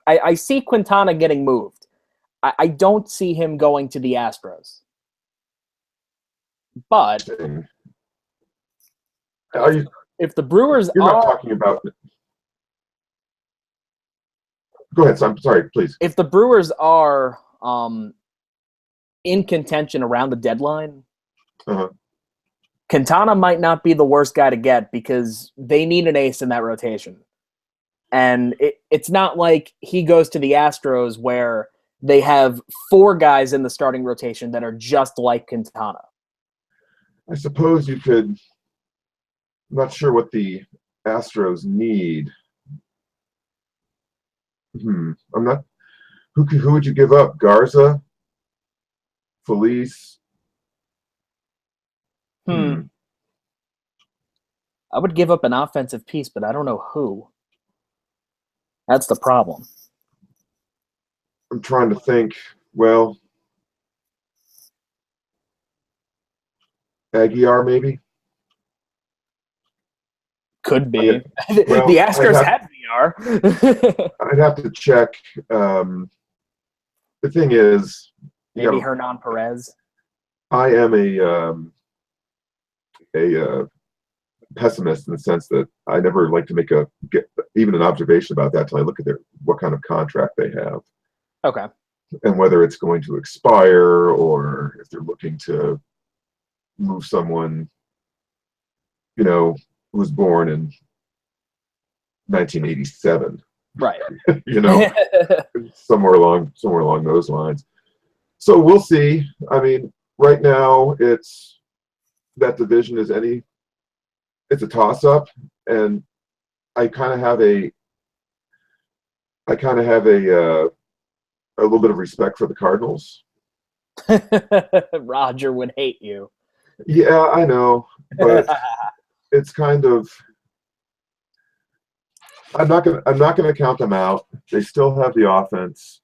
I see Quintana getting moved. I don't see him going to the Astros. But if the Brewers you're not talking about. Go ahead. I'm sorry, please. If the Brewers are in contention around the deadline, Quintana might not be the worst guy to get because they need an ace in that rotation. And it's not like he goes to the Astros where they have 4 guys in the starting rotation that are just like Quintana. I suppose you could. I'm not sure what the Astros need. I'm not. Who would you give up? Garza? Felice? I would give up an offensive piece, but I don't know who. That's the problem. I'm trying to think. Well, Aguiar maybe? Could be. Well, the Astros have VR. I'd have to check. The thing is, maybe Hernan Perez. I am a pessimist in the sense that I never like to get even an observation about that till I look at what kind of contract they have. Okay. And whether it's going to expire or if they're looking to move someone, who was born in 1987. Right. somewhere along those lines. So we'll see. I mean, right now that division it's a toss-up, and I kind of have a little bit of respect for the Cardinals. Roger would hate you. Yeah, I know, but it's kind of. I'm not gonna count them out. They still have the offense.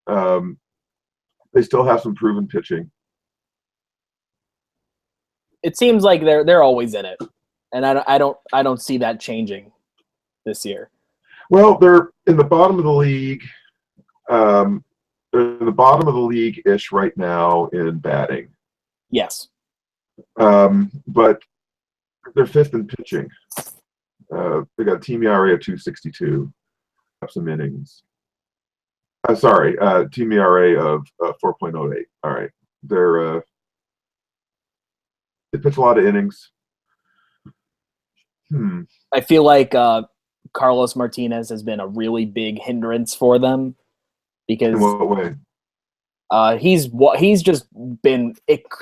They still have some proven pitching. It seems like they're always in it, and I don't see that changing this year. Well, they're in the bottom of the league. They're in the bottom of the league-ish right now in batting. Yes. But they're 5th in pitching. They got a team ERA of 2.62. Have some innings. Team ERA of 4.08. All right, they pitch a lot of innings. I feel like Carlos Martinez has been a really big hindrance for them because in what way? He's just been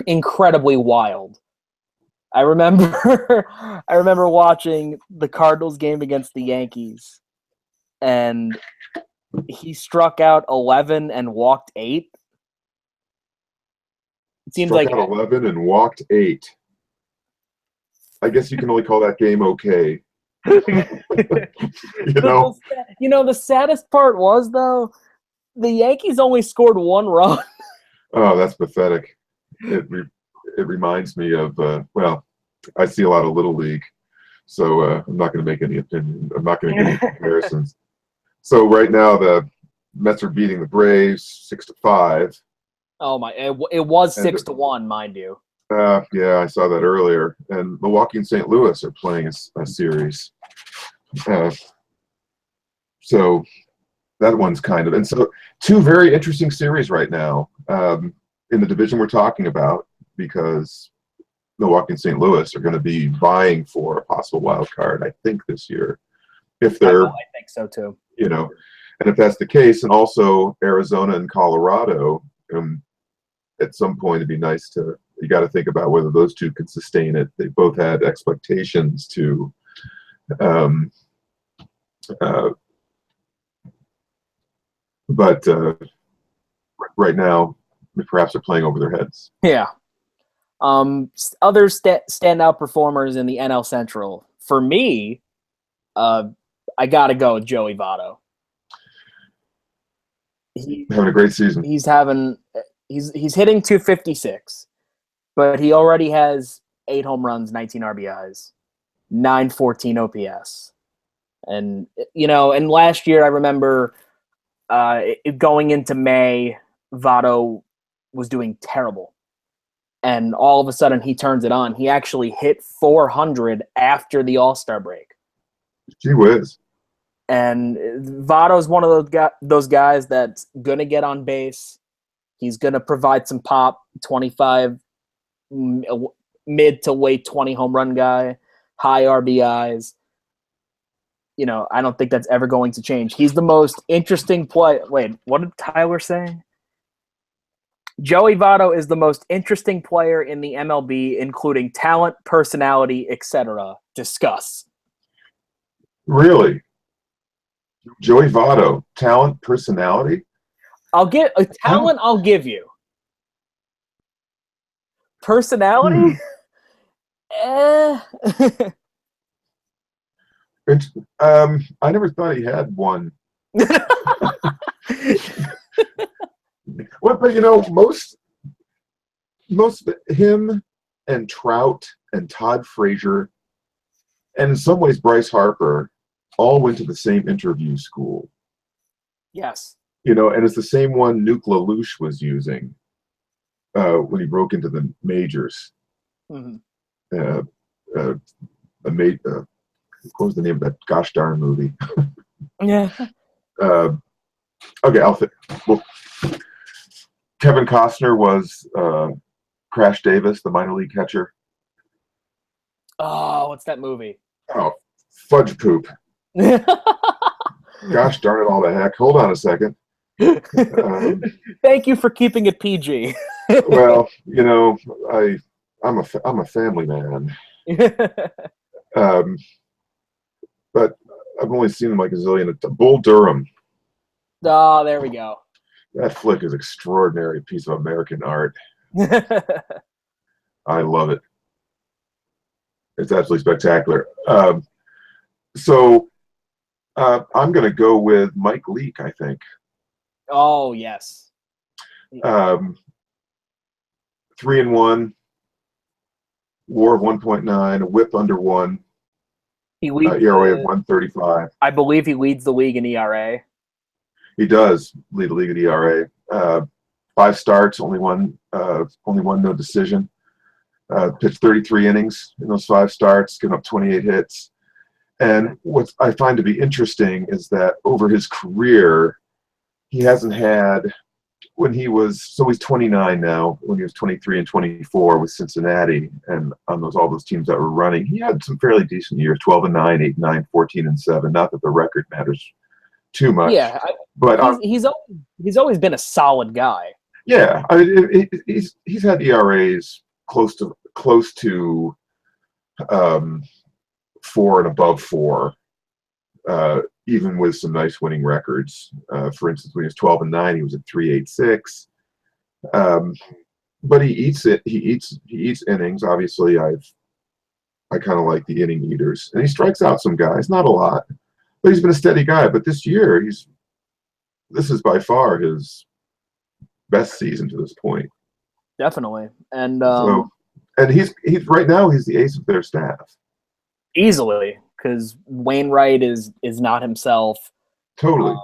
incredibly wild. I remember watching the Cardinals game against the Yankees, and he struck out 11 and walked 8. It seems struck out 11 and walked 8. I guess you can only call that game okay. The saddest part was, though, the Yankees only scored 1 run. Oh, that's pathetic. It reminds me of I see a lot of Little League, so I'm not going to make any opinion. I'm not going to make any comparisons. So right now the Mets are beating the Braves 6-5. Oh my! It was 6-1, mind you. Yeah, I saw that earlier. And Milwaukee and St. Louis are playing a series. So that one's kind of, and so 2 very interesting series right now in the division we're talking about. because Milwaukee and St. Louis are going to be vying for a possible wild card, I think, this year. If they're, I think so too. You know, and if that's the case, and also Arizona and Colorado, at some point it'd be nice to. You got to think about whether those two can sustain it. They both had expectations to. But right now, perhaps they're playing over their heads. Yeah. Other standout performers in the NL Central. For me, I got to go with Joey Votto. Having a great season. He's hitting 256, but he already has 8 home runs, 19 RBIs, 914 OPS. And, and last year I remember going into May, Votto was doing terrible. And all of a sudden he turns it on. He actually hit 400 after the All-Star break. Gee whiz. And Votto's one of those guys that's going to get on base. He's going to provide some pop, 25, mid to late 20 home run guy, high RBIs. I don't think that's ever going to change. He's the most interesting play. Wait, what did Tyler say? Joey Votto is the most interesting player in the MLB, including talent, personality, etc. Discuss. Really? Joey Votto, talent, personality? I'll give talent. I'll give you personality. I never thought he had one. Well, but most him and Trout and Todd Frazier, and in some ways Bryce Harper, all went to the same interview school. Yes. And it's the same one Nuke LaLoosh was using when he broke into the majors. Mm-hmm. What was the name of that gosh darn movie? Yeah. Okay, well, Kevin Costner was Crash Davis, the minor league catcher. Oh, what's that movie? Oh, Fudge Poop. Gosh darn it all the heck. Hold on a second. Thank you for keeping it PG. Well, I'm a family man. But I've only seen him like a zillion. Bull Durham. Oh, there we go. That flick is an extraordinary piece of American art. I love it. It's absolutely spectacular. So I'm going to go with Mike Leake, I think. Oh, yes. 3-1, WAR of 1.9, a WHIP under 1, he leads ERA of 1.35. I believe he leads the league in ERA. He does lead the league at ERA. 5 starts, only one no decision. Pitched 33 innings in those 5 starts, given up 28 hits. And what I find to be interesting is that over his career, he hasn't had, he's 29 now, when he was 23 and 24 with Cincinnati and on all those teams that were running, he had some fairly decent years, 12-9, 8-9, 14-7. Not that the record matters too much. Yeah, but he's always been a solid guy. Yeah, he's had ERAs close to 4 and above 4, even with some nice winning records. For instance, when he was 12-9, he was at 3.86. But he eats it. He eats innings. Obviously, I kind of like the inning eaters, and he strikes out some guys, not a lot, but he's been a steady guy. But this year, this is by far his best season to this point. Definitely, and he's right now he's the ace of their staff. Easily, because Wainwright is not himself. Totally.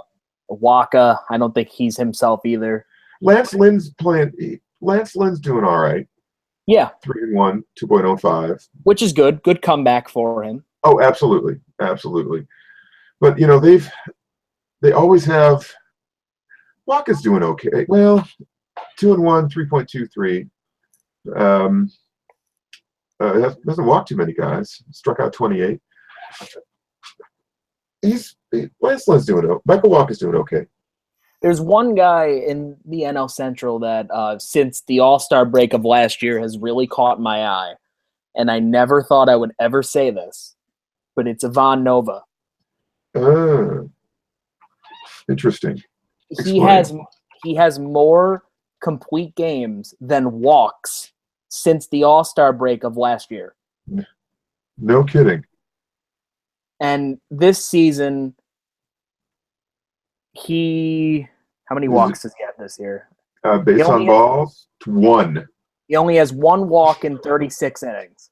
Waka, I don't think he's himself either. Lance Lynn's doing all right. Yeah. 3-1, 2.05. Which is good. Good comeback for him. Oh, absolutely. Absolutely. But, they always have – Waka's doing okay. Well, 2-1, 3.23. Um, doesn't walk too many guys. Struck out 28. Lance Lynn's doing it. Michael Walker's doing okay. There's one guy in the NL Central that since the All-Star break of last year has really caught my eye, and I never thought I would ever say this, but it's Ivan Nova. Interesting. He has more complete games than walks since the All-Star break of last year. No kidding. And this season, how many walks does he have this year? Base on balls, 1. He only has 1 walk in 36 innings.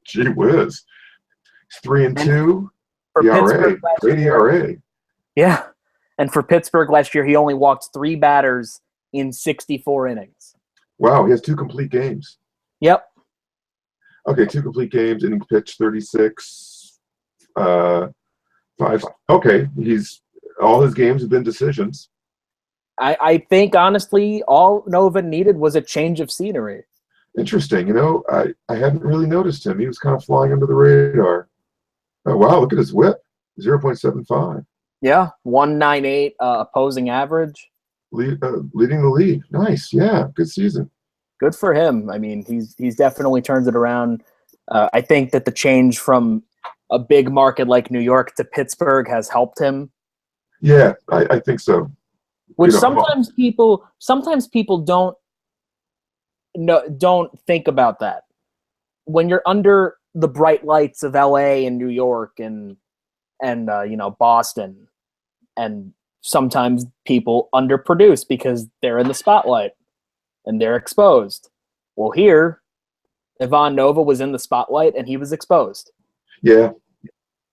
Gee whiz. 3-2. For ERA. Great ERA. Yeah. And for Pittsburgh last year, he only walked 3 batters in 64 innings. Wow, he has 2 complete games. Yep. Okay, 2 complete games, innings pitched 36. 5. Okay, all his games have been decisions. I think, honestly, all Nova needed was a change of scenery. Interesting. I hadn't really noticed him. He was kind of flying under the radar. Oh, wow, look at his whip. 0.75. Yeah, 198 opposing average. Leading the league. Nice. Yeah, good season. Good for him. I mean, he's definitely turned it around. I think that the change from a big market like New York to Pittsburgh has helped him. Yeah, I think so. Which sometimes people don't think about that. When you're under the bright lights of LA and New York and Boston, and sometimes people underproduce because they're in the spotlight and they're exposed. Well, here, Ivan Nova was in the spotlight and he was exposed. Yeah.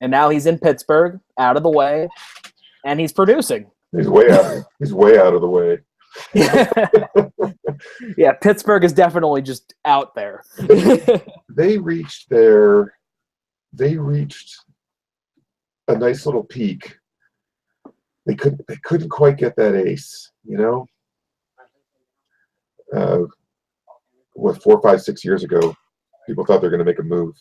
And now he's in Pittsburgh, out of the way, and he's producing. He's way out. He's way out of the way. Yeah, Pittsburgh is definitely just out there. They reached a nice little peak. They couldn't quite get that ace, 4, 5, 6 years ago, people thought they were going to make a move.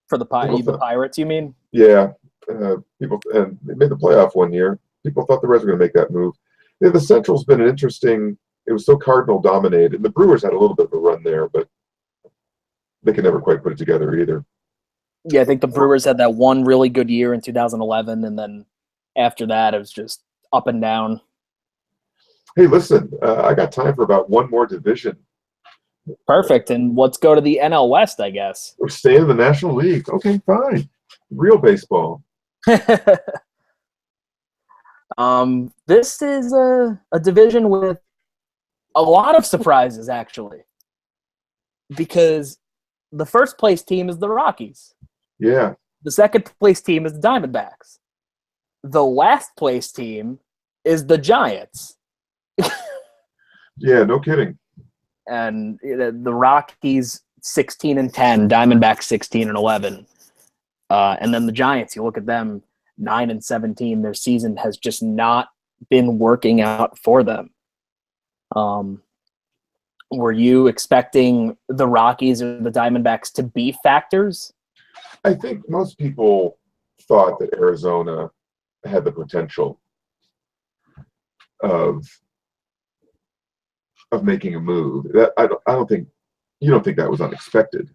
For the Pirates, you mean? Yeah, they made the playoff one year. People thought the Reds were going to make that move. Yeah, the Central's been an interesting. It was so Cardinal dominated, and the Brewers had a little bit of a run there, but they could never quite put it together either. Yeah, I think the Brewers had that one really good year in 2011, and then after that, it was just up and down. Hey, listen, I got time for about one more division. Perfect, and let's go to the NL West, I guess. We're staying in the National League. Okay, fine. Real baseball. This is a division with a lot of surprises, actually, because the first place team is the Rockies. Yeah. The second place team is the Diamondbacks. The last place team is the Giants. Yeah, no kidding. And the Rockies 16-10, Diamondbacks 16-11, and then the Giants. You look at them, 9-17. Their season has just not been working out for them. Were you expecting the Rockies or the Diamondbacks to be factors? I think most people thought that Arizona had the potential of making a move. I don't think you don't think that was unexpected.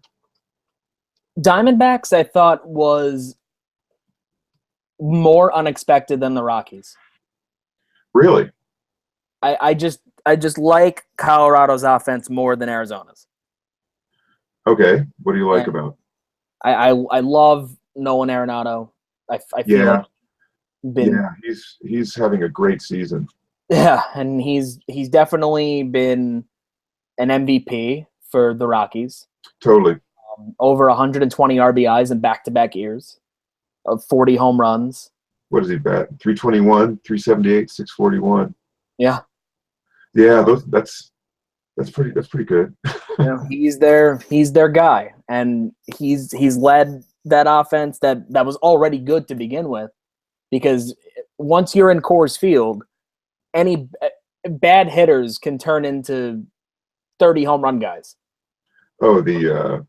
Diamondbacks, I thought, was more unexpected than the Rockies. Really? I just like Colorado's offense more than Arizona's. Okay. What do you like about? I love Nolan Arenado. I feel he's having a great season. Yeah, and he's definitely been an MVP for the Rockies. Totally. Over 120 RBIs in back-to-back years, of 40 home runs. What does he bat? 321, 378, 641. Yeah. Yeah, that's pretty good. He's their guy, and he's led that offense that was already good to begin with, because once you're in Coors Field, any bad hitters can turn into 30 home run guys. Oh, the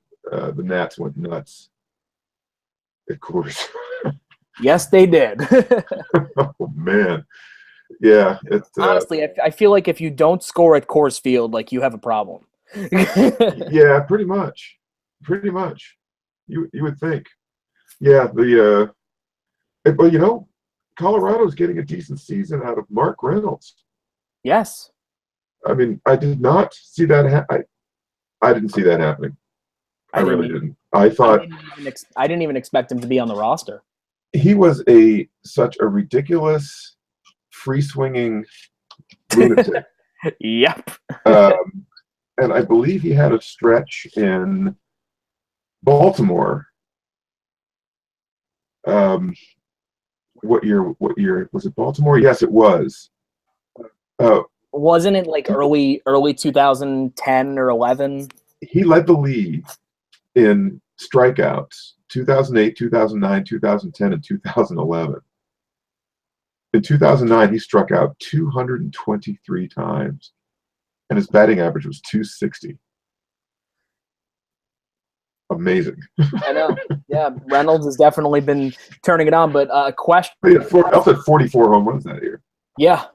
Nats went nuts, of course. Yes, they did. Oh man, yeah. Honestly, I feel like if you don't score at Coors Field, like you have a problem. Yeah, pretty much, pretty much. You would think. Yeah, but Colorado's getting a decent season out of Mark Reynolds. Yes. I mean, I did not see that. I didn't see that happening. I I didn't really even, didn't. I thought I didn't even expect him to be on the roster. he was such a ridiculous, free swinging lunatic. Yep. Um, and I believe he had a stretch in Baltimore. Um, what year? What year was it? Baltimore? Yes, it was. Uh, Wasn't it like early 2010 or 11? he led the league in strikeouts 2008, 2009, 2010, and 2011. In 2009, he struck out 223 times, and his batting average was 260. Amazing. I know. Yeah, Reynolds has definitely been turning it on. But question. He had also had 44 home runs that year. Yeah.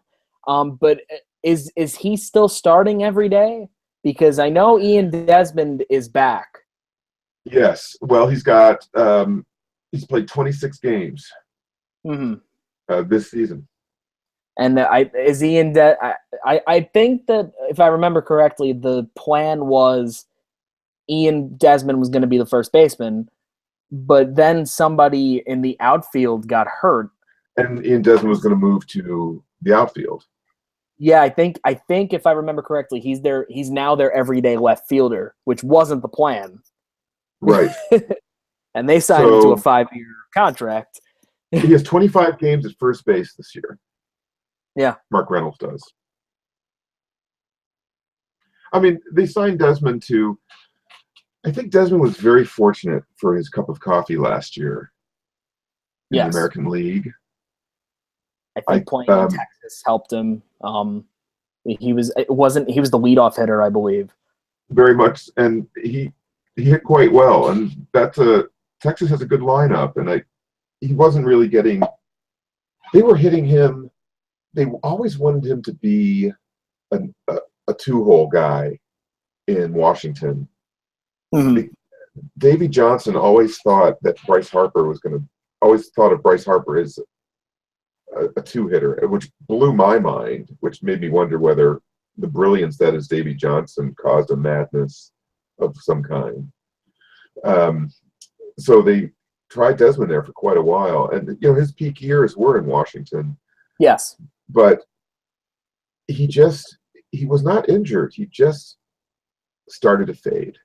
But is he still starting every day? Because I know Ian Desmond is back. Yes. Well, he's played 26 games this season. And I think that if I remember correctly, the plan was Ian Desmond was going to be the first baseman, but then somebody in the outfield got hurt, and Ian Desmond was going to move to the outfield. Yeah, I think if I remember correctly, he's now their everyday left fielder, which wasn't the plan. Right. And they signed him to a 5-year contract. He has 25 games at first base this year. Yeah. Mark Reynolds does. I mean, they signed Desmond to I think Desmond was very fortunate for his cup of coffee last year in the American League. I think playing in Texas helped him. He was the leadoff hitter, I believe. Very much, and he hit quite well. And Texas has a good lineup, and he wasn't really getting. They were hitting him. They always wanted him to be a two-hole guy in Washington. Mm-hmm. Davey Johnson always thought that Bryce Harper always thought of Bryce Harper as a two-hitter, which blew my mind, which made me wonder whether the brilliance that is Davey Johnson caused a madness of some kind. So they tried Desmond there for quite a while, and his peak years were in Washington. Yes, but he was not injured. He just started to fade,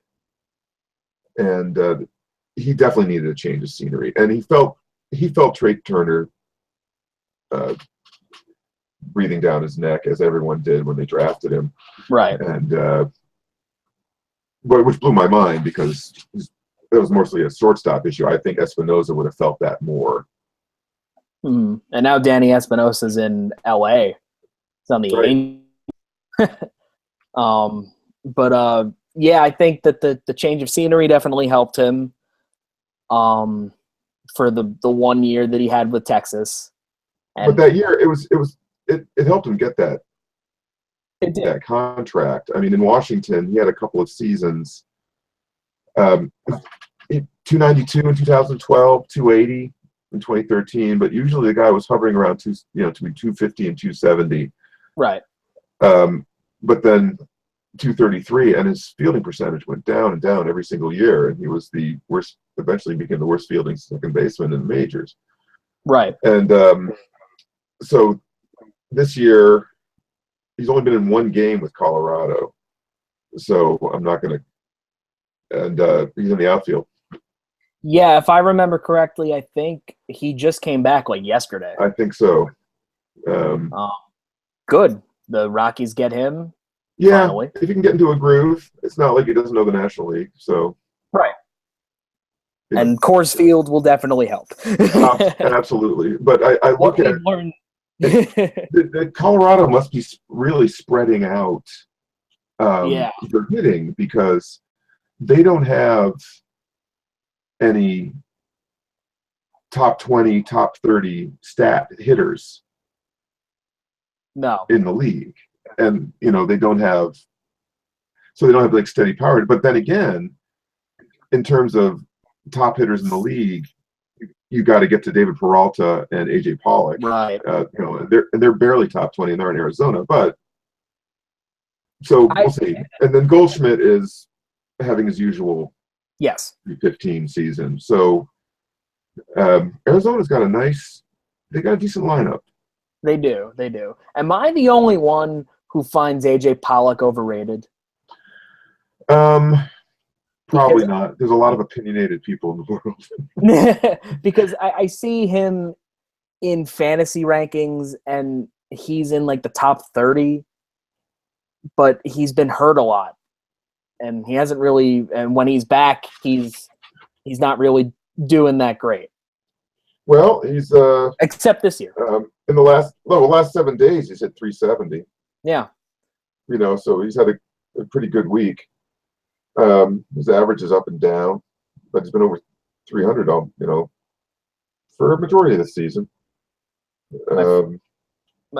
and he definitely needed a change of scenery. And he felt Trey Turner breathing down his neck, as everyone did when they drafted him. Right. And which blew my mind, because that was mostly a shortstop issue. I think Espinosa would have felt that more. Mm-hmm. And now Danny Espinosa's in L.A. It's on the right. But yeah, I think that the change of scenery definitely helped him. For the 1 year that he had with Texas. But that year, it helped him get that contract. I mean, in Washington, he had a couple of seasons. 292 in 2012, 280 in 2013, but usually the guy was hovering around between 250 and 270. Right. But then 233, and his fielding percentage went down and down every single year, and he was the worst. Eventually became the worst fielding second baseman in the majors. Right. And so this year, he's only been in one game with Colorado, so I'm not going to. And he's in the outfield. Yeah, if I remember correctly, I think he just came back like yesterday. I think so. Good. The Rockies get him. Yeah, finally. If he can get into a groove, it's not like he doesn't know the National League. So right. And Coors Field will definitely help. Absolutely. But I look at the Colorado must be really spreading out their hitting, because they don't have any top 20, top 30 stat hitters No. in the league. And, they don't have like steady power. But then again, in terms of top hitters in the league, you got to get to David Peralta and AJ Pollock. Right. They're barely top 20 and they're in Arizona. But so we'll see. And then Goldschmidt is having his usual Yes 15 season. So Arizona's got they got a decent lineup. They do. Am I the only one who finds AJ Pollock overrated? Probably not. There's a lot of opinionated people in the world. Because I see him in fantasy rankings and he's in like the top 30, but he's been hurt a lot. And he hasn't really, and when he's back, he's not really doing that great. Well, he's except this year. In the last 7 days, he's hit 370. Yeah. So he's had a pretty good week. His average is up and down, but he's been over 300 for a majority of the season.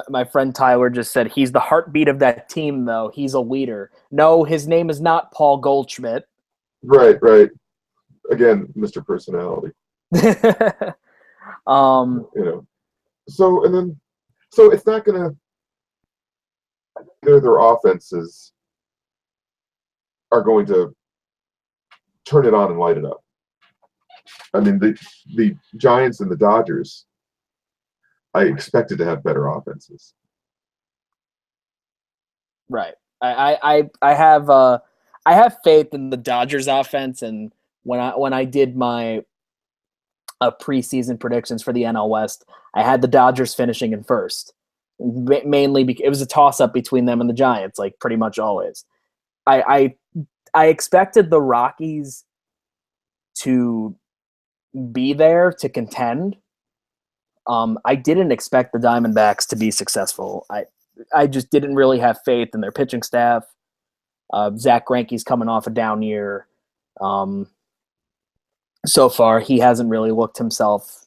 My friend Tyler just said he's the heartbeat of that team, though. He's a leader. No, his name is not Paul Goldschmidt. Right. Again, Mr. Personality. So it's not gonna. Their offenses are going to turn it on and light it up. I mean, the Giants and the Dodgers, I expected to have better offenses. Right. I have faith in the Dodgers offense, and when I did my preseason predictions for the NL West, I had the Dodgers finishing in first, mainly because it was a toss-up between them and the Giants, like pretty much always. I expected the Rockies to be there to contend. I didn't expect the Diamondbacks to be successful. I just didn't really have faith in their pitching staff. Zach Greinke's coming off a down year. So far, he hasn't really looked himself.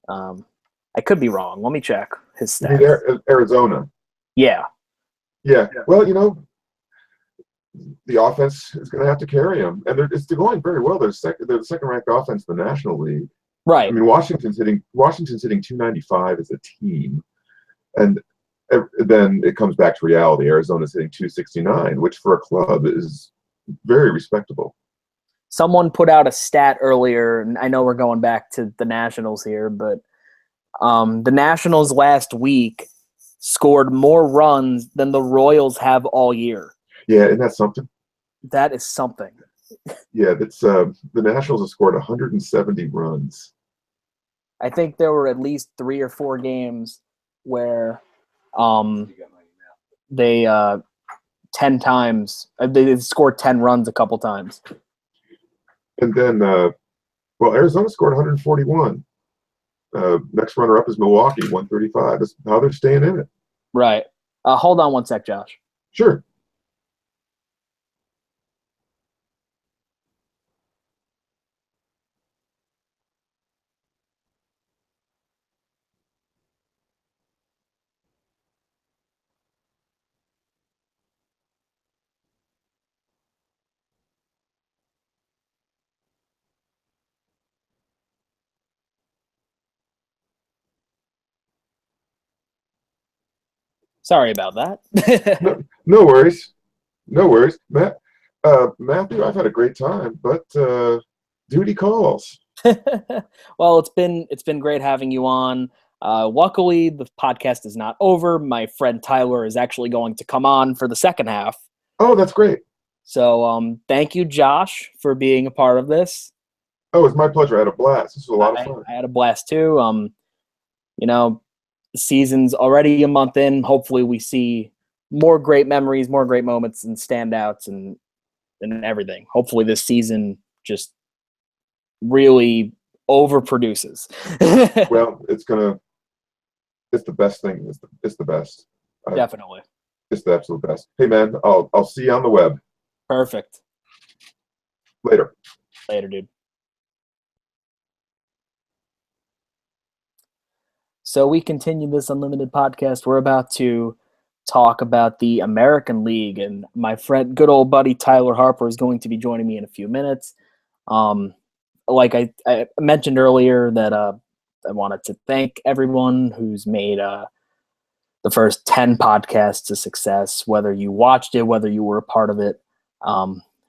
I could be wrong. Let me check his stats. Arizona. Yeah. Well, the offense is going to have to carry them, and it's going very well. They're the second-ranked offense in the National League. Right. I mean, Washington's hitting 295 as a team, and then it comes back to reality. Arizona's hitting 269, which for a club is very respectable. Someone put out a stat earlier, and I know we're going back to the Nationals here, but the Nationals last week scored more runs than the Royals have all year. Yeah, isn't that something? That is something. Yeah, that's the Nationals have scored 170 runs. I think there were at least 3 or 4 games where they 10 times they scored 10 runs a couple times. And then Arizona scored 141. Next runner up is Milwaukee, 135. That's how they're staying in it. Right. Hold on one sec, Josh. Sure. Sorry about that. No worries. Matthew, I've had a great time, but duty calls. Well, it's been great having you on. Luckily, the podcast is not over. My friend Tyler is actually going to come on for the second half. Oh, that's great. So thank you, Josh, for being a part of this. Oh, it's my pleasure. I had a blast. This was a lot of fun. I had a blast too. The season's already a month in. Hopefully we see more great memories, more great moments and standouts and everything. Hopefully this season just really overproduces. Well, it's the best thing. It's the best. Definitely. It's the absolute best. Hey man, I'll see you on the web. Perfect. Later. Later, dude. So we continue this unlimited podcast. We're about to talk about the American League, and my friend, good old buddy Tyler Harper, is going to be joining me in a few minutes. Like I mentioned earlier, that I wanted to thank everyone who's made the first 10 podcasts a success, whether you watched it, whether you were a part of it,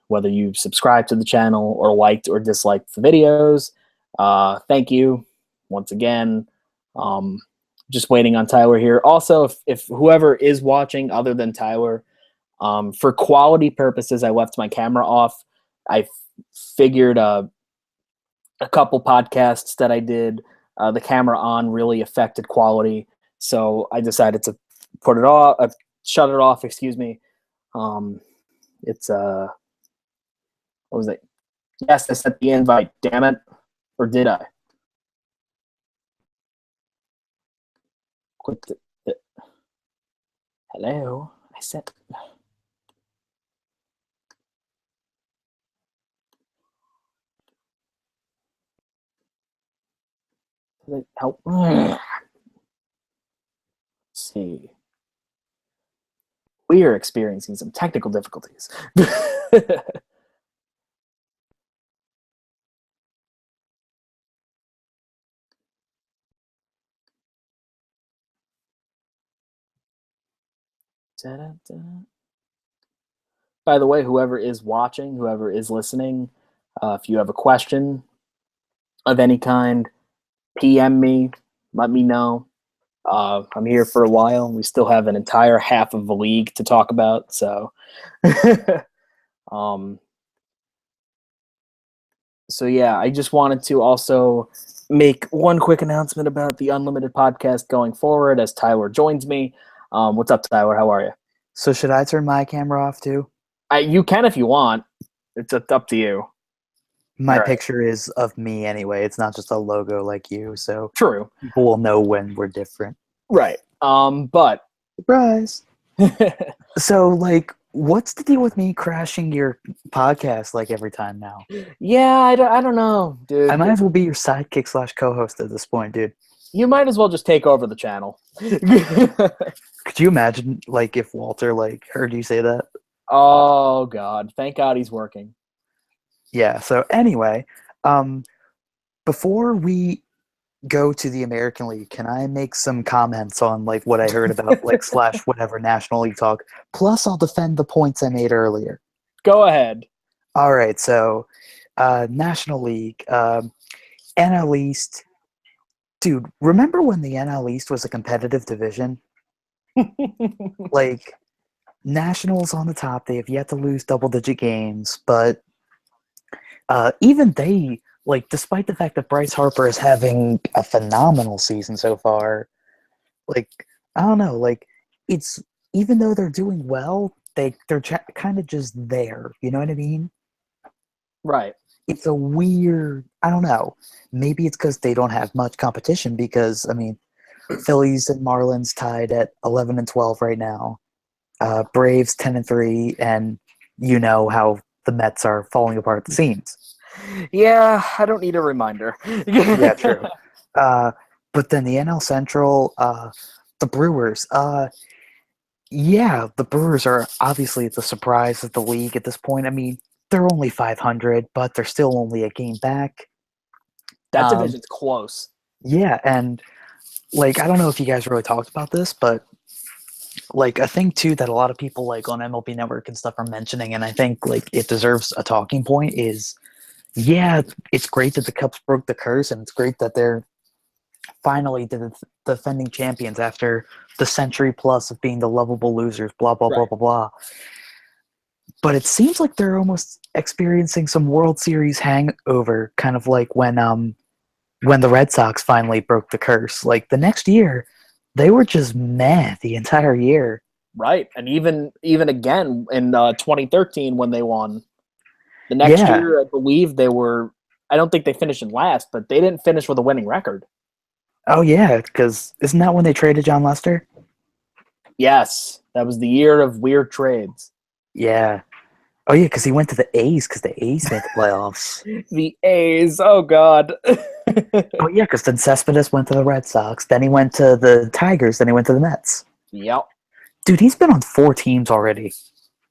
whether you subscribed to the channel or liked or disliked the videos. Thank you once again. Just waiting on Tyler here. Also, if whoever is watching other than Tyler, for quality purposes, I left my camera off. I figured a couple podcasts that I did, the camera on really affected quality. So I decided to put it off, shut it off, excuse me. It's, what was it? Yes, I sent the invite, damn it. Or did I? Quit the hello? I said... Help. Let's see. We are experiencing some technical difficulties. Da-da-da. By the way, whoever is watching, whoever is listening, if you have a question of any kind, PM me, let me know. I'm here for a while. We still have an entire half of the league to talk about, so so yeah, I just wanted to also make one quick announcement about the Unlimited podcast going forward as Tyler joins me. What's up, Tyler? How are you? So should I turn my camera off too? You can if you want. It's up to you. My Right. picture is of me anyway. It's not just a logo like you, so True. people will know when we're different. Right. But Surprise. So, like, what's the deal with me crashing your podcast like every time now? yeah, I don't know, dude. I might as well be your sidekick / co-host at this point, dude. You might as well just take over the channel. Could you imagine, like, if Walter, like, heard you say that? Oh, God. Thank God he's working. Yeah, so anyway, before we go to the American League, can I make some comments on, like, what I heard about, like, / whatever National League talk? Plus, I'll defend the points I made earlier. Go ahead. All right, so National League, NL East. Dude, remember when the NL East was a competitive division? Like, Nationals on the top, they have yet to lose double-digit games, but even they, like, despite the fact that Bryce Harper is having a phenomenal season so far, like, I don't know, like, it's, even though they're doing well, they're kind of just there, you know what I mean? Right. It's a weird, I don't know, maybe it's because they don't have much competition because, I mean, Phillies and Marlins tied at 11 and 12 right now. Braves 10 and 3, and you know how the Mets are falling apart at the seams. Yeah, I don't need a reminder. Yeah, true. But then the NL Central, the Brewers. Yeah, the Brewers are obviously the surprise of the league at this point. I mean, they're only 500, but they're still only a game back. That division's close. Yeah, and, like, I don't know if you guys really talked about this, but, like, a thing too that a lot of people, like, on MLB Network and stuff are mentioning, and I think, like, it deserves a talking point is, yeah, it's great that the Cubs broke the curse, and it's great that they're finally the defending champions after the century plus of being the lovable losers, blah, blah, blah, Right. blah, blah. But it seems like they're almost experiencing some World Series hangover, kind of like when the Red Sox finally broke the curse. Like, the next year, they were just meh the entire year. Right. And even again in 2013 when they won. The next Yeah. year, I believe they were, I don't think they finished in last, but they didn't finish with a winning record. Oh, yeah, because isn't that when they traded John Lester? Yes. That was the year of weird trades. Yeah. Oh yeah, because he went to the A's because the A's made the playoffs. The A's. Oh God. Oh yeah, because then Cespedes went to the Red Sox. Then he went to the Tigers. Then he went to the Mets. Yep. Dude, he's been on 4 teams already.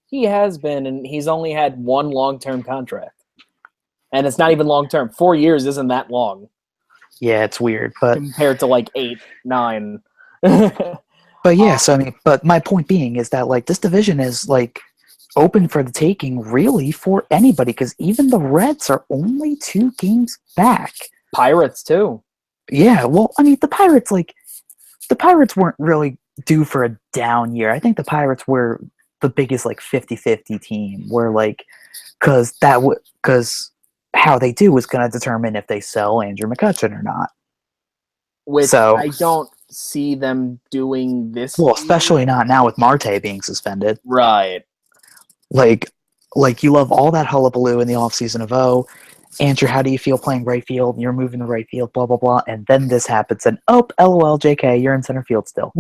He has been, and he's only had one long-term contract. And it's not even long-term. 4 years isn't that long Yeah, it's weird, but compared to like 8, 9. but yeah. So I mean, but my point being is that like this division is like open for the taking, really, for anybody. Because even the Reds are only 2 games back. Pirates too. Yeah, well, I mean, the Pirates weren't really due for a down year. I think the Pirates were the biggest like 50-50 team where like because how they do is going to determine if they sell Andrew McCutcheon or not. Which So, I don't see them doing this. well, especially not now with Marte being suspended. Right. Like you love all that hullabaloo in the offseason of, oh, Andrew, how do you feel playing right field? You're moving to right field, blah, blah, blah. And then this happens, and, oh, LOL, JK, you're in center field still.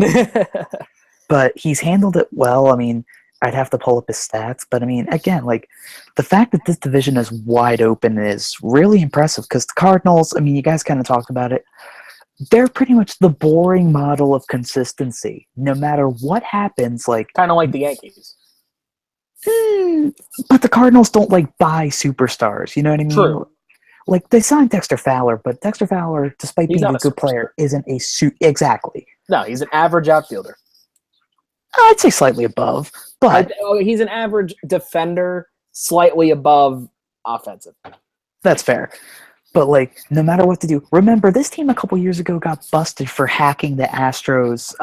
But he's handled it well. I mean, I'd have to pull up his stats. But, I mean, again, like, the fact that this division is wide open is really impressive because the Cardinals, I mean, you guys kind of talked about it. They're pretty much the boring model of consistency. No matter what happens, like... Kind of like the Yankees. But the Cardinals don't like buy superstars. You know what I mean? True. Like they signed Dexter Fowler, but Dexter Fowler, despite He's being a not a good superstar. player, isn't a exactly. No, he's an average outfielder. I'd say slightly above, but He's an average defender, slightly above offensive. that's fair. But like, no matter what to do, remember this team a couple years ago got busted for hacking the Astros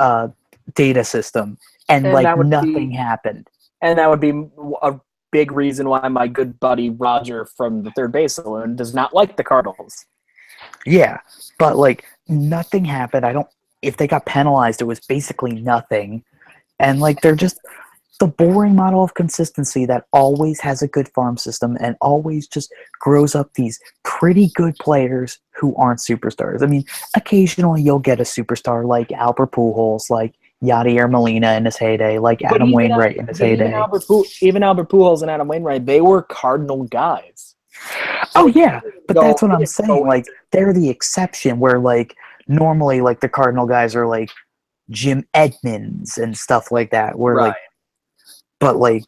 data system, and And like that would nothing be- happened. And that would be a big reason why my good buddy Roger from the Third Base Saloon does not like the Cardinals. Yeah, but like nothing happened. If they got penalized, it was basically nothing. And like they're just the boring model of consistency that always has a good farm system and always just grows up these pretty good players who aren't superstars. I mean, occasionally you'll get a superstar like Albert Pujols, like Yadier Molina in his heyday, like But Adam even Wainwright in his heyday. Even Albert Pujols and Adam Wainwright, they were Cardinal guys. Oh yeah, but Go- that's what I'm go saying. Like they're the exception where like normally like the Cardinal guys are like Jim Edmonds and stuff like that. Where Right. like, but like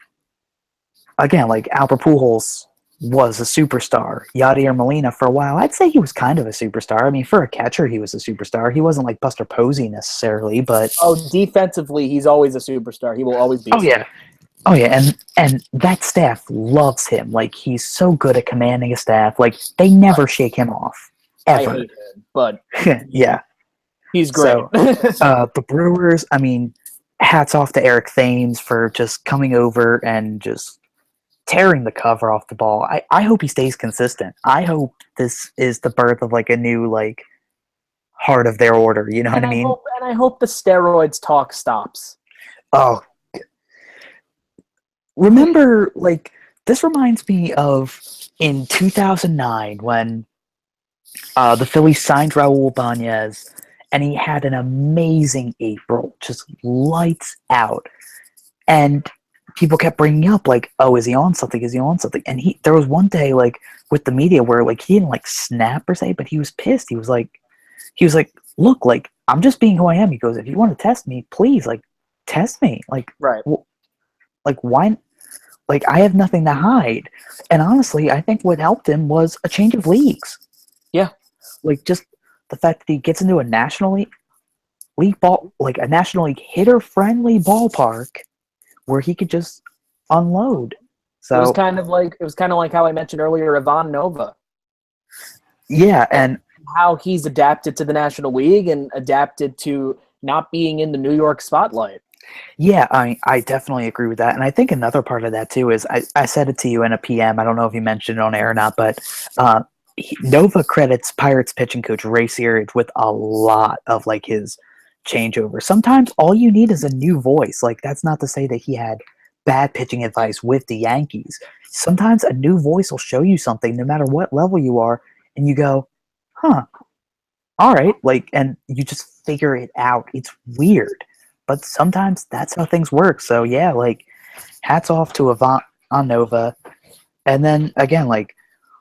again, like Albert Pujols was a superstar. Yadier Molina for a while, I'd say he was kind of a superstar. I mean, for a catcher, he was a superstar. He wasn't like Buster Posey necessarily, but Defensively, he's always a superstar. He will always be. Oh yeah, and that staff loves him. Like he's so good at commanding a staff. Like they never shake him off I ever. hate him, but Yeah. he's great. The Brewers, I mean, hats off to Eric Thames for just coming over and just tearing the cover off the ball. I hope he stays consistent. I hope this is the birth of like a new like heart of their order. You know what I mean? I hope the steroids talk stops. Oh, remember, like this reminds me of in 2009 when the Phillies signed Raul Ibanez, and he had an amazing April, just lights out. And people kept bringing up like, "Oh, is he on something? Is he on something?" And there was one day like with the media where like he didn't like snap per se, but he was pissed. He was like, "Look, like I'm just being who I am." He goes, "If you want to test me, please, like test me." Like, Right. like why? Like I have nothing to hide. And honestly, I think what helped him was a change of leagues. Yeah. Like just the fact that he gets into a national league ball, like a national league hitter friendly ballpark where he could just unload. So It was kind of like how I mentioned earlier, Ivan Nova, yeah, and how he's adapted to the National League and adapted to not being in the New York spotlight. yeah, I definitely agree with that. And I think another part of that too is I said it to you in a PM. I don't know if you mentioned it on air or not, but Nova credits Pirates pitching coach Ray Searage with a lot of like his changeover. Sometimes all you need is a new voice. Like that's not to say that he had bad pitching advice with the Yankees. Sometimes a new voice will show you something no matter what level you are, and you go, huh, all right, like, and you just figure it out. It's weird, but sometimes that's how things work. So yeah, like hats off to on Nova. And then again, like,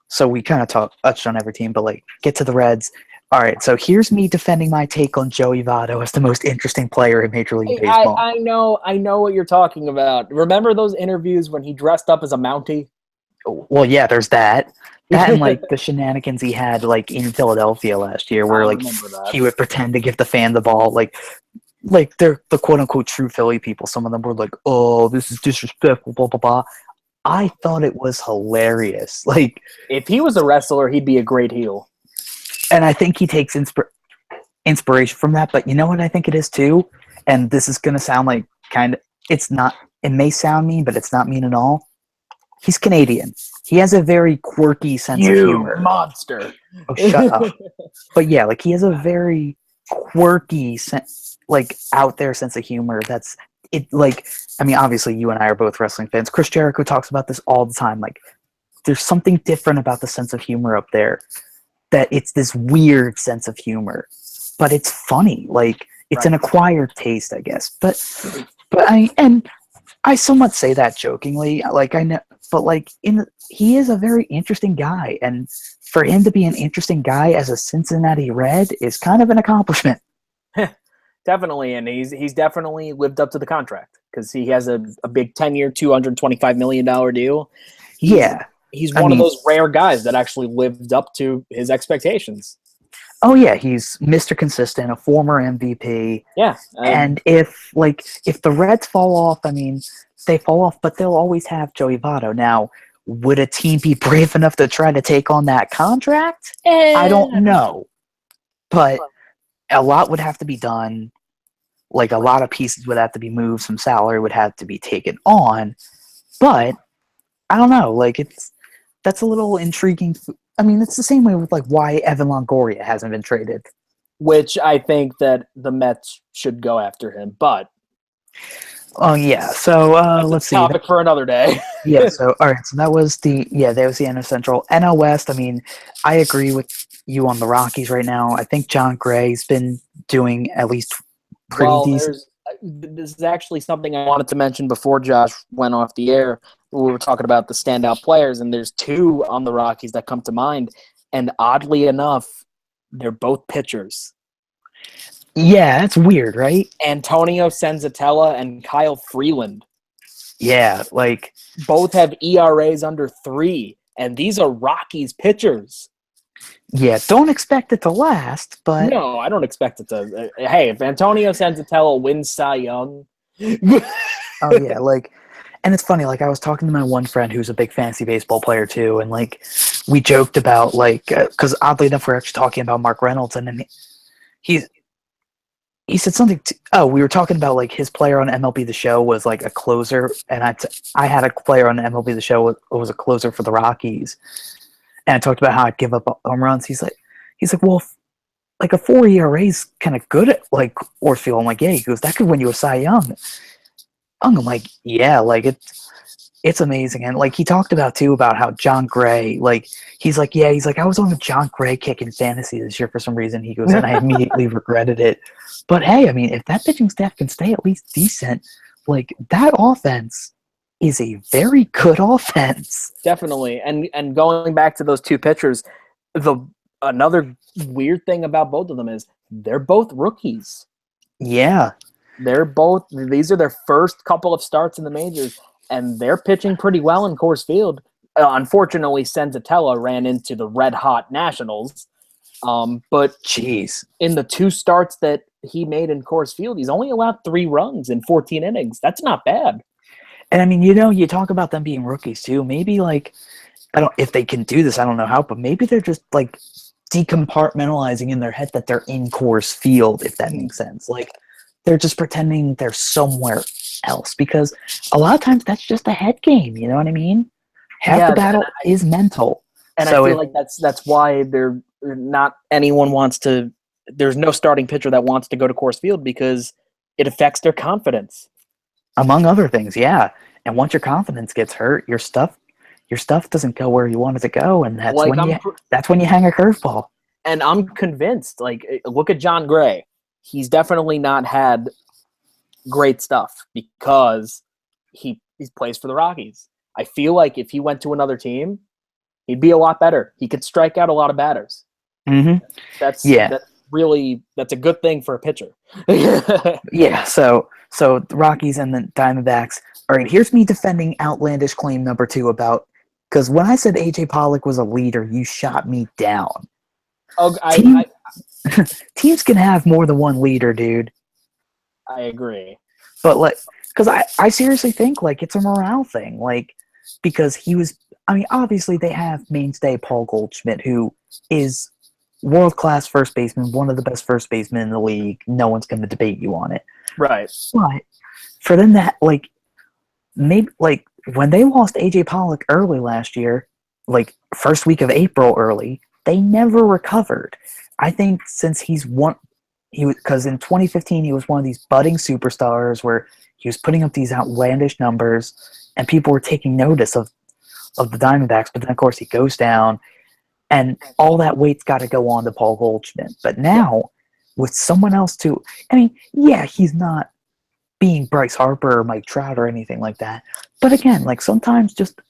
so we kind of touched on every team, but like, get to the Reds. All right, so here's me defending my take on Joey Votto as the most interesting player in Major League Baseball. I know what you're talking about. Remember those interviews when he dressed up as a Mountie? Well, yeah, there's that. That and like the shenanigans he had like in Philadelphia last year, where like he would pretend to give the fan the ball, like they're the quote unquote true Philly people. Some of them were like, "Oh, this is disrespectful," blah blah blah. I thought it was hilarious. Like, if he was a wrestler, he'd be a great heel. And I think he takes inspiration from that. But you know what I think it is too? And this is going to sound like it's not, it may sound mean, but it's not mean at all. He's Canadian. He has a very quirky sense of humor. Monster. Oh, shut up. But yeah, like he has a very quirky, like out there sense of humor. That's it. Like, I mean, obviously you and I are both wrestling fans. Chris Jericho talks about this all the time. Like, there's something different about the sense of humor up there. That it's this weird sense of humor, but it's funny. Like, it's an acquired taste, I guess. But I somewhat say that jokingly. Like, I know, but like he is a very interesting guy, and for him to be an interesting guy as a Cincinnati Red is kind of an accomplishment. Definitely, and he's definitely lived up to the contract because he has a big 10-year, $225 million deal. He's one of those rare guys that actually lived up to his expectations. Oh yeah, he's Mr. Consistent, a former MVP. Yeah, and if the Reds fall off, I mean, they fall off, but they'll always have Joey Votto. Now, would a team be brave enough to try to take on that contract? I don't know, but a lot would have to be done. Like, a lot of pieces would have to be moved. Some salary would have to be taken on, but I don't know. Like, that's a little intriguing. I mean, it's the same way with like why Evan Longoria hasn't been traded. Which I think that the Mets should go after him, but oh yeah. So let's see. Topic for another day. Yeah. So all right. So that was the NL Central. NL West. I mean, I agree with you on the Rockies right now. I think John Gray's been doing at least pretty decent. This is actually something I wanted to mention before Josh went off the air. We were talking about the standout players, and there's two on the Rockies that come to mind. And oddly enough, they're both pitchers. Yeah, that's weird, right? Antonio Senzatella and Kyle Freeland. Yeah, like both have ERAs under 3, and these are Rockies pitchers. Yeah, don't expect it to last, but no, I don't expect it to. Hey, if Antonio Senzatella wins Cy Young, oh yeah, like, and it's funny. Like, I was talking to my one friend who's a big fantasy baseball player too, and like, we joked about like, because oddly enough, we're actually talking about Mark Reynolds, and then he said something. We were talking about like his player on MLB The Show was like a closer, and I had a player on MLB The Show who was a closer for the Rockies. And I talked about how I'd give up home runs. He's like, well, like a 4 ERA is kind of good at like Orfield. I'm like, yeah. He goes, that could win you a Cy Young. I'm like, yeah, like it's amazing. And like he talked about too about how John Gray, like he's like, I was on a John Gray kick in fantasy this year for some reason. He goes, and I immediately regretted it. But hey, I mean, if that pitching staff can stay at least decent, like that offense is a very good offense. Definitely. And going back to those two pitchers, another weird thing about both of them is they're both rookies. Yeah. These are their first couple of starts in the majors, and they're pitching pretty well in Coors Field. Unfortunately, Senzatella ran into the red-hot Nationals. But jeez, in the 2 starts that he made in Coors Field, he's only allowed 3 runs in 14 innings. That's not bad. And I mean, you talk about them being rookies too. Maybe like, if they can do this, I don't know how, but maybe they're just like decompartmentalizing in their head that they're in Coors Field, if that makes sense. Like they're just pretending they're somewhere else, because a lot of times that's just a head game. You know what I mean? Half the battle is mental. And so I feel like that's why they're not anyone wants to. There's no starting pitcher that wants to go to Coors Field because it affects their confidence. Among other things, yeah. And once your confidence gets hurt, your stuff doesn't go where you want it to go, and that's when you hang a curveball. And I'm convinced. Like, look at John Gray. He's definitely not had great stuff because he plays for the Rockies. I feel like if he went to another team, he'd be a lot better. He could strike out a lot of batters. Mm-hmm. That's Yeah. that's a good thing for a pitcher. Yeah. So the Rockies and the Diamondbacks. All right. Here's me defending outlandish claim number 2 about because when I said AJ Pollock was a leader, you shot me down. Oh, Teams can have more than one leader, dude. I agree. But like, because I seriously think like it's a morale thing. Like, because he was. I mean, obviously they have mainstay Paul Goldschmidt, who is world-class first baseman, one of the best first basemen in the league. No one's going to debate you on it. Right. But for them that like maybe like when they lost AJ Pollock early last year, like first week of April early, they never recovered. I think since he was because in 2015 he was one of these budding superstars where he was putting up these outlandish numbers and people were taking notice of the Diamondbacks, but then of course he goes down and all that weight's got to go on to Paul Goldschmidt. But now with someone else too, I mean, yeah, he's not being Bryce Harper or Mike Trout or anything like that. But again, like sometimes just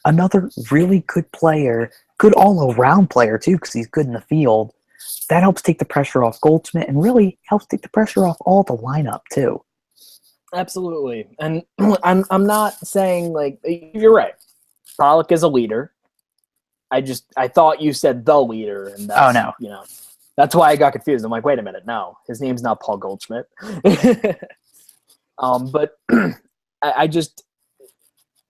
another really good player, good all-around player too, because he's good in the field, that helps take the pressure off Goldschmidt and really helps take the pressure off all the lineup too. Absolutely. And I'm not saying like you're right. Pollock is a leader. I thought you said the leader, and that's, no, that's why I got confused. I'm like, wait a minute, no, his name's not Paul Goldschmidt. But I just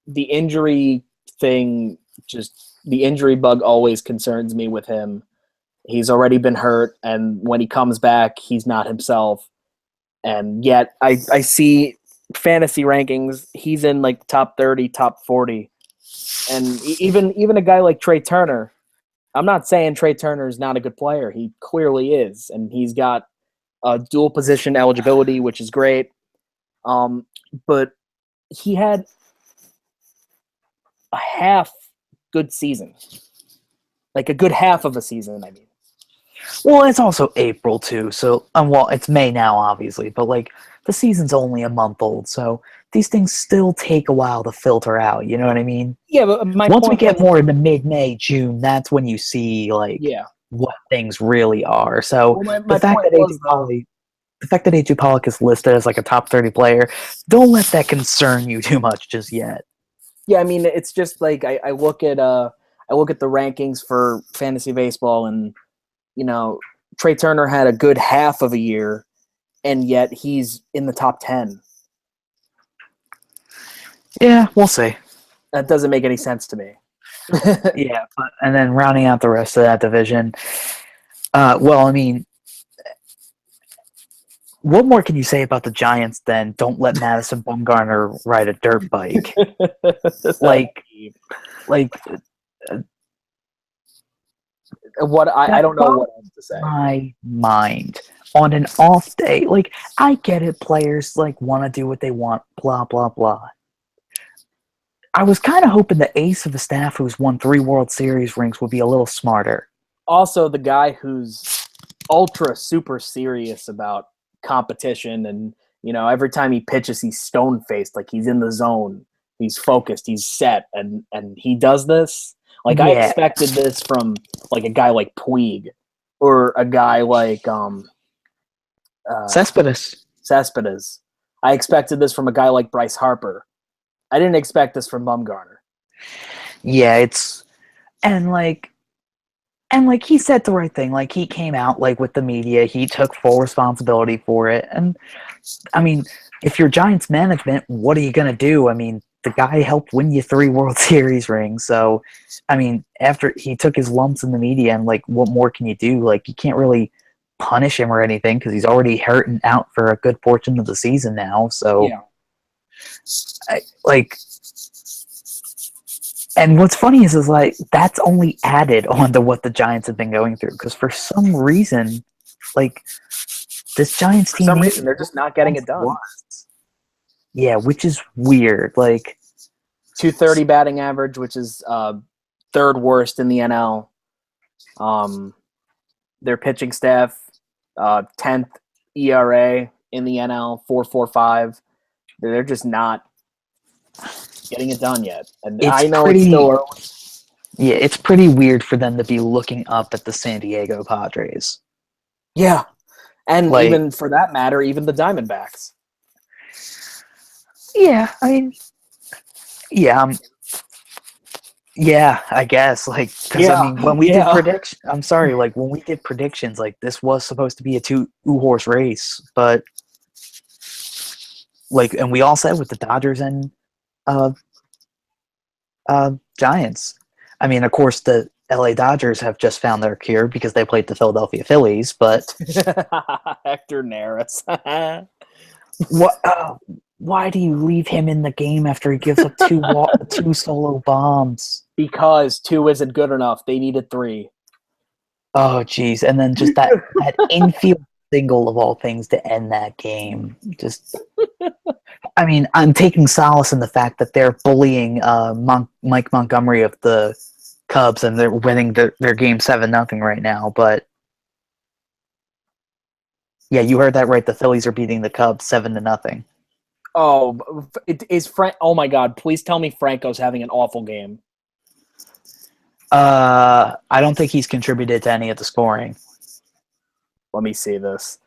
the injury thing, just the injury bug always concerns me with him. He's already been hurt, and when he comes back, he's not himself. And yet, I see fantasy rankings. He's in like top 30, top 40. And even a guy like Trey Turner, I'm not saying Trey Turner is not a good player. He clearly is, and he's got dual position eligibility, which is great. But he had a half good season, like a good half of a season. I mean, well, it's also April too, so well, it's May now, obviously, but like the season's only a month old, so these things still take a while to filter out. You know what I mean? yeah. But once we get more into mid-May, June, that's when you see like what things really are. So the fact that AJ Pollock is listed as like a top 30 player, don't let that concern you too much just yet. Yeah, I mean, it's just like I look at the rankings for fantasy baseball, and Trey Turner had a good half of a year, and yet he's in the top 10. Yeah, we'll see. That doesn't make any sense to me. Yeah, and then rounding out the rest of that division, well, I mean, what more can you say about the Giants than don't let Madison Bumgarner ride a dirt bike? like what I don't know what else to say. My mind on an off day, like I get it, players like want to do what they want, blah blah blah. I was kind of hoping the ace of the staff who's won 3 World Series rings would be a little smarter. Also, the guy who's ultra super serious about competition, and every time he pitches, he's stone faced, like he's in the zone, he's focused, he's set, and he does this. Like I expected this from like a guy like Puig, or a guy like Cespedes. I expected this from a guy like Bryce Harper. I didn't expect this from Bumgarner. Yeah, and he said the right thing. Like he came out like with the media, he took full responsibility for it. And I mean, if you're Giants management, what are you gonna do? I mean, the guy helped win you 3 World Series rings. So, I mean, after he took his lumps in the media, and like, what more can you do? Like, you can't really punish him or anything because he's already hurt and out for a good portion of the season now. So, yeah. And what's funny is like that's only added on to what the Giants have been going through, because for some reason, like this Giants team, they're just not getting it done. Yeah, which is weird. Like 230 batting average, which is third worst in the NL. Their pitching staff, 10th ERA in the NL, 4.45. They're just not. getting it done yet. And It's I know pretty- it's still early. Yeah, it's pretty weird for them to be looking up at the San Diego Padres. Yeah. And Like- even for that matter, even the Diamondbacks. Yeah, I mean, yeah, yeah, I guess. Like, because Yeah, I mean, when we did yeah. predictions, I'm sorry, like when we did predictions, like this was supposed to be a two-horse race, but like, and we all said with the Dodgers and uh, Giants. I mean, of course, the LA Dodgers have just found their cure because they played the Philadelphia Phillies, but Hector Neris. what? Why do you leave him in the game after he gives up two solo bombs? Because 2 isn't good enough. They needed 3. Oh, jeez. And then just that infield single of all things to end that game. Just, I mean, I'm taking solace in the fact that they're bullying Mike Montgomery of the Cubs and they're winning their game 7-0 right now. But yeah, you heard that right. The Phillies are beating the Cubs 7-0. Oh, it is Frank. Oh my God! Please tell me Franco's having an awful game. I don't think he's contributed to any of the scoring. Let me see this.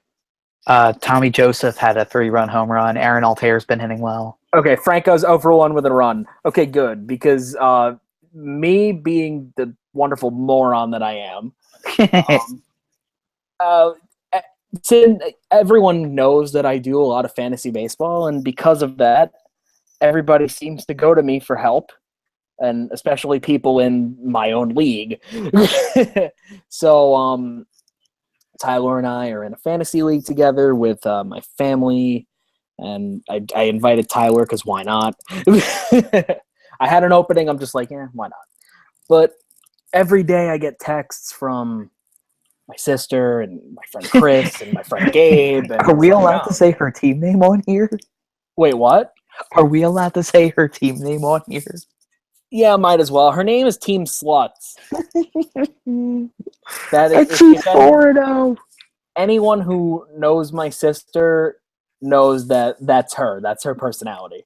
Tommy Joseph had a 3-run home run. Aaron Altair's been hitting well. Okay, Franco's over 1 with a run. Okay, good, because me being the wonderful moron that I am, since everyone knows that I do a lot of fantasy baseball, and because of that, everybody seems to go to me for help, and especially people in my own league. So, Tyler and I are in a fantasy league together with my family, and I invited Tyler because why not? I had an opening. I'm just like, why not? But every day I get texts from my sister and my friend Chris and my friend Gabe. And Are we allowed to say her team name on here? Wait, what? Are we allowed to say her team name on here? Yeah, might as well. Her name is Team Sluts. That is Team 4-0. Anyone who knows my sister knows that that's her. That's her personality.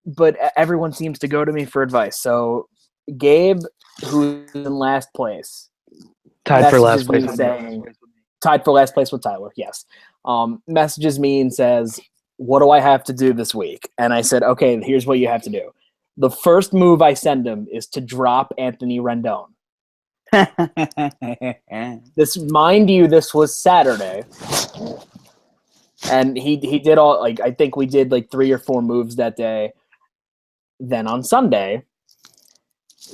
But everyone seems to go to me for advice. So Gabe, who's in last place, Tied for last place. Tied for last place with Tyler. Yes. Messages me and says, "What do I have to do this week?" And I said, "Okay, here's what you have to do." The first move I send him is to drop Anthony Rendon. This, mind you, this was Saturday, and he did all, like, I think we did like 3 or 4 moves that day. Then on Sunday,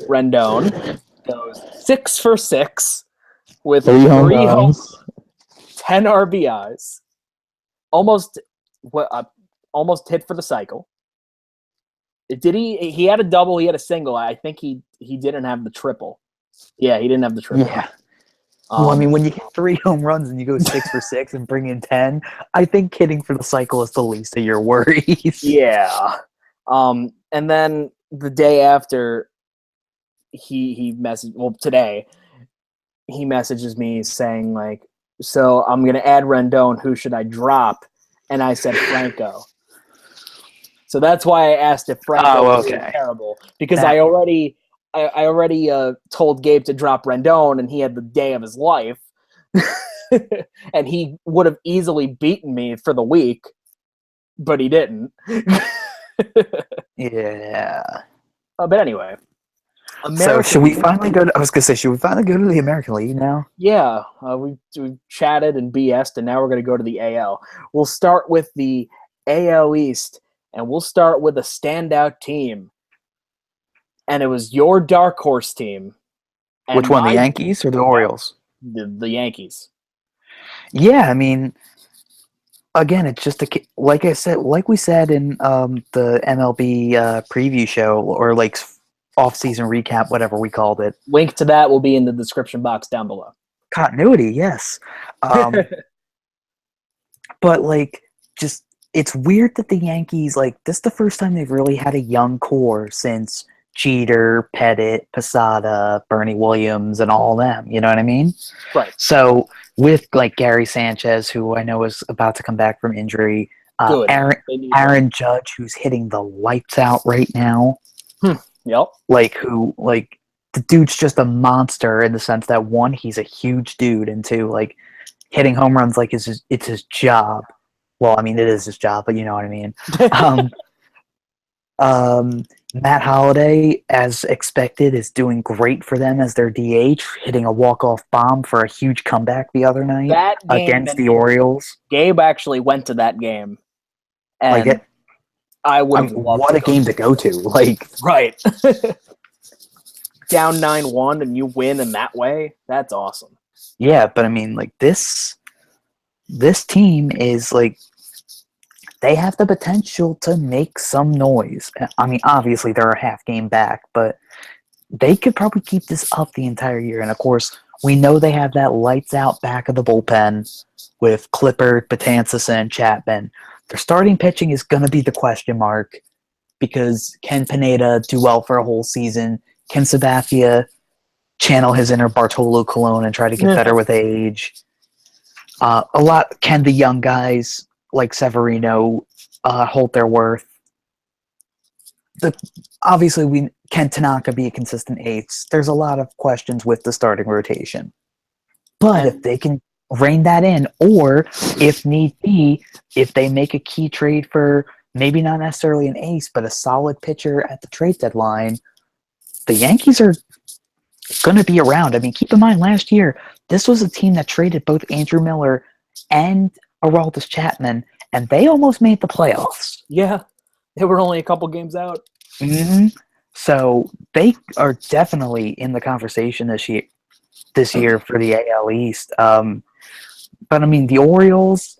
Rendon goes 6 for 6 with 3 home runs, 10 RBIs, almost hit for the cycle. Did he had a double, he had a single. I think he didn't have the triple. Yeah, he didn't have the triple. Yeah. Well, I mean, when you hit 3 home runs and you go 6 for 6 and bring in 10, I think hitting for the cycle is the least of your worries. Yeah. And then the day after, he messaged. Well, today he messages me saying like, "So I'm gonna add Rendon. Who should I drop?" And I said Franco. So that's why I asked if Franco was terrible, because I already told Gabe to drop Rendon, and he had the day of his life, and he would have easily beaten me for the week, but he didn't. Yeah. But anyway, so should we finally go to? I was gonna say, should we finally go to the American League now? Yeah, we chatted and BS'd, and now we're gonna go to the AL. We'll start with the AL East, and we'll start with a standout team. And it was your dark horse team. Which one, the Yankees or the Orioles? The Yankees. Yeah, I mean, again, it's just like I said, like we said in the MLB preview show, or like off-season recap, whatever we called it. Link to that will be in the description box down below. Continuity, yes. But like, just it's weird that the Yankees, like, this is the first time they've really had a young core since Jeter, Pettit, Posada, Bernie Williams, and all of them. You know what I mean? Right. So with like Gary Sanchez, who I know is about to come back from injury, Good. Aaron They need Aaron Judge, who's hitting the lights out right now. Yep. The dude's just a monster in the sense that one, he's a huge dude, and two, like hitting home runs like it's his job. Well, I mean, it is his job, but you know what I mean. Matt Holliday, as expected, is doing great for them as their DH, hitting a walk-off bomb for a huge comeback the other night That game against the Orioles. Gabe actually went to that game, and Like, I would have loved what a game to go to! Like, right. Down 9-1 and you win in that way. That's awesome. yeah, but I mean, like this team is like they have the potential to make some noise. I mean, obviously they're a half game back, but they could probably keep this up the entire year. And of course, we know they have that lights out back of the bullpen with Clippard, Betances, and Chapman. Their starting pitching is going to be the question mark because can Pineda do well for a whole season? Can Sabathia channel his inner Bartolo Colon and try to get better with age? Can the young guys like Severino hold their worth? Obviously, can Tanaka be a consistent ace? There's a lot of questions with the starting rotation. But if they can rein that in, or if need be, if they make a key trade for maybe not necessarily an ace, but a solid pitcher at the trade deadline, the Yankees are going to be around. I mean, keep in mind, last year, this was a team that traded both Andrew Miller and Aroldis Chapman, and they almost made the playoffs. Yeah, they were only a couple games out. Mm-hmm. So they are definitely in the conversation this year for the AL East. But I mean, the Orioles,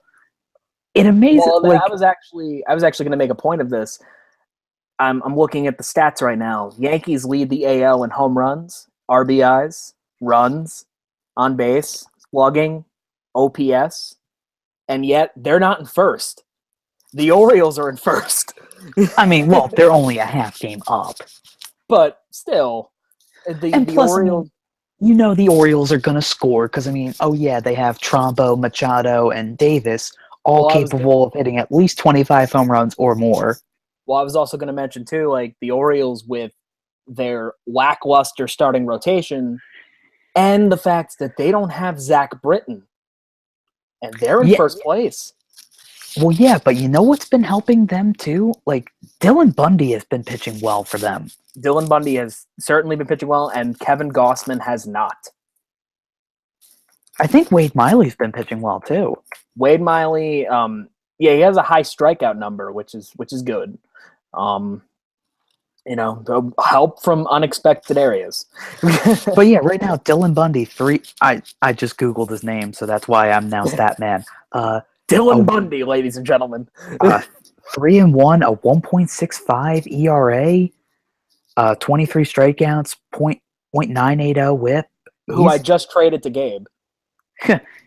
it amazes. Well, I was actually going to make a point of this. I'm looking at the stats right now. Yankees lead the AL in home runs, RBIs, runs, on base, slugging, OPS, and yet they're not in first. The Orioles are in first. I mean, well, they're only a half game up. But still, the plus, Orioles... I mean, the Orioles are going to score because, I mean, they have Trombo, Machado, and Davis, all capable of hitting at least 25 home runs or more. Well, I was also going to mention, too, like, the Orioles with their lackluster starting rotation and the fact that they don't have Zach Britton. And they're in first place. Well, yeah, but you know what's been helping them, too? Like, Dylan Bundy has been pitching well for them. Dylan Bundy has certainly been pitching well, and Kevin Gossman has not. I think Wade Miley's been pitching well, too. Wade Miley, he has a high strikeout number, which is good. Help from unexpected areas. But yeah, right now, Dylan Bundy, I just Googled his name, so that's why I'm now stat man. Dylan Bundy, ladies and gentlemen. 3-1, a 1.65 ERA, 23 strikeouts, .980 WHIP. Who I just traded to Gabe.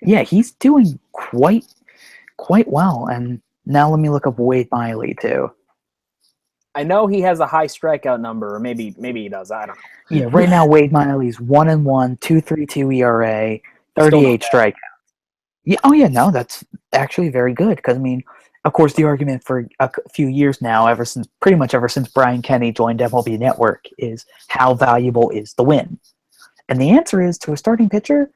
Yeah, he's doing quite well. And now let me look up Wade Miley too. I know he has a high strikeout number, or maybe he does. I don't know. Yeah, right now Wade Miley's 1-1, 2.32 ERA, 38 strikeouts. Yeah, no, that's actually very good because I mean, of course, the argument for a few years now, pretty much ever since Brian Kenny joined MLB Network, is how valuable is the win? And the answer is, to a starting pitcher,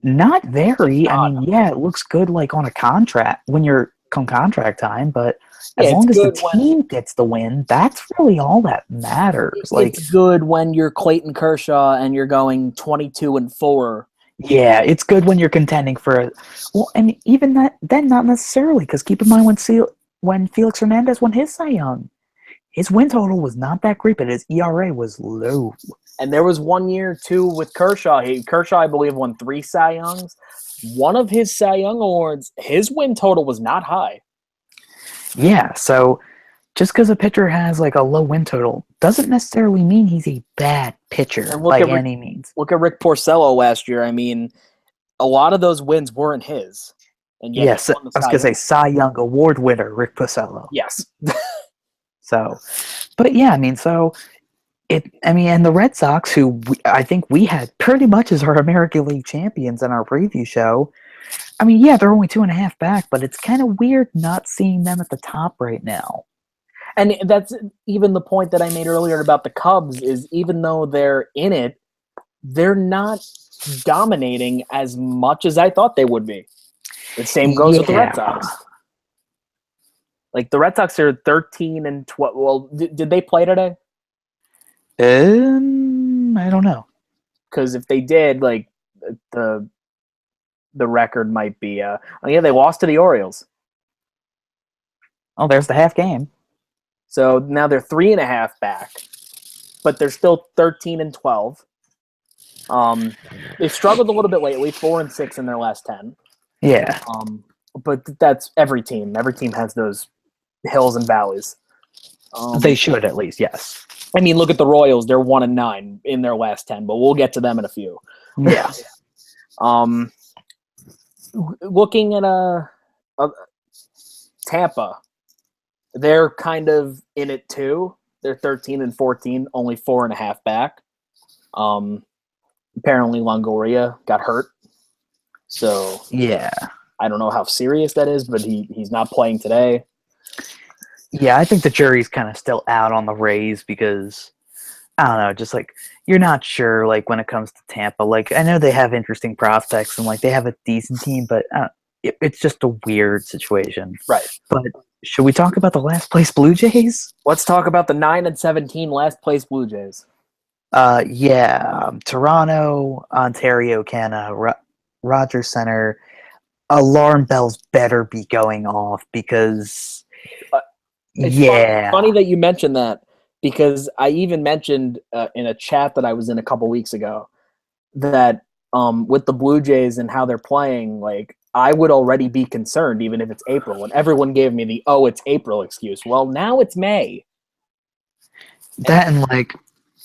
not very. I mean, yeah, it looks good like on a contract when you're come contract time, but as long as the team gets the win, that's really all that matters. It's good when you're Clayton Kershaw and you're going 22-4. Yeah, it's good when you're contending for and even then not necessarily, because keep in mind when Felix Hernandez won his Cy Young, his win total was not that great, but his ERA was low. And there was 1 year too with Kershaw. Kershaw, I believe, won 3 Cy Youngs. One of his Cy Young awards, his win total was not high. Yeah, so just because a pitcher has like a low win total doesn't necessarily mean he's a bad pitcher by any means. Look at Rick Porcello last year. I mean, a lot of those wins weren't his. And yet yes, I was going to say Cy Young Award winner Rick Porcello. Yes. So, but yeah, I mean, and the Red Sox, who I think we had pretty much as our American League champions in our preview show, I mean, yeah, they're only 2.5 back, but it's kind of weird not seeing them at the top right now. And that's even the point that I made earlier about the Cubs is even though they're in it, they're not dominating as much as I thought they would be. The same goes with the Red Sox. Like the Red Sox are 13 and 12. Well, did they play today? I don't know. Because if they did, like the record might be. Oh yeah, they lost to the Orioles. Oh, there's the half game. So now they're 3.5 back, but they're still 13 and 12. They've struggled a little bit lately, 4 and 6 in their last 10. Yeah. But that's every team. Every team has those hills and valleys. They should at least, yes. I mean, look at the Royals. They're 1 and 9 in their last 10, but we'll get to them in a few. Yeah. Looking at Tampa, they're kind of in it too. They're 13 and 14, only 4.5 back. Apparently Longoria got hurt. So yeah. I don't know how serious that is, but he's not playing today. Yeah, I think the jury's kind of still out on the Rays because, I don't know, just like, you're not sure, like, when it comes to Tampa. Like, I know they have interesting prospects and, like, they have a decent team, but it's just a weird situation. Right. But should we talk about the last place Blue Jays? Let's talk about the 9 and 17 last place Blue Jays. Toronto, Ontario, Canada, Rogers Center. Alarm bells better be going off because, it's funny that you mentioned that because I even mentioned in a chat that I was in a couple weeks ago that with the Blue Jays and how they're playing, like I would already be concerned even if it's April. And everyone gave me the it's April excuse. Well, now it's May. That and like.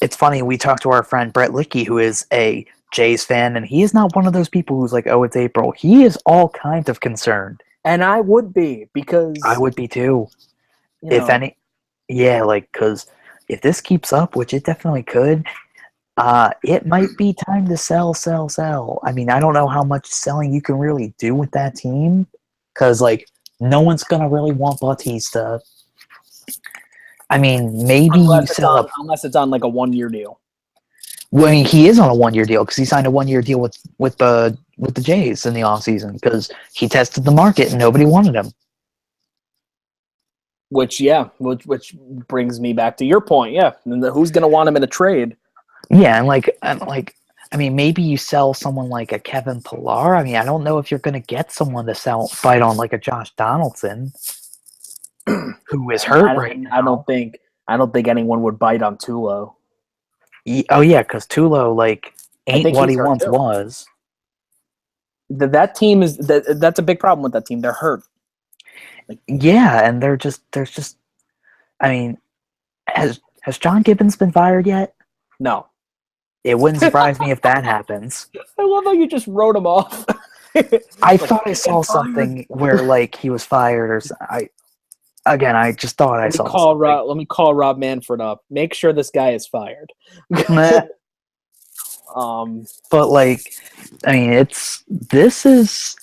It's funny, we talked to our friend Brett Lickey, who is a Jays fan, and he is not one of those people who's like, oh, it's April. He is all kinds of concerned. And I would be, because... I would be too. Because if this keeps up, which it definitely could, it might be time to sell. I mean, I don't know how much selling you can really do with that team, because, like, no one's going to really want Bautista. I mean, maybe unless it's on like a 1-year deal. Well, I mean, he is on a 1-year deal because he signed a 1-year deal with the Jays in the offseason because he tested the market and nobody wanted him. Which brings me back to your point. Yeah, who's going to want him in a trade? Yeah, and I mean, maybe you sell someone like a Kevin Pillar. I mean, I don't know if you're going to get someone to fight on like a Josh Donaldson. Who is hurt right now. I don't think anyone would bite on Tulo. Oh yeah, because Tulo ain't what he once was. That team is that's a big problem with that team. They're hurt. Yeah, and there's just I mean, has John Gibbons been fired yet? No. It wouldn't surprise me if that happens. I love how you just wrote him off. I thought I saw something where he was fired or I just thought I saw something. Let me call Rob Manfred up. Make sure this guy is fired. But I mean, this is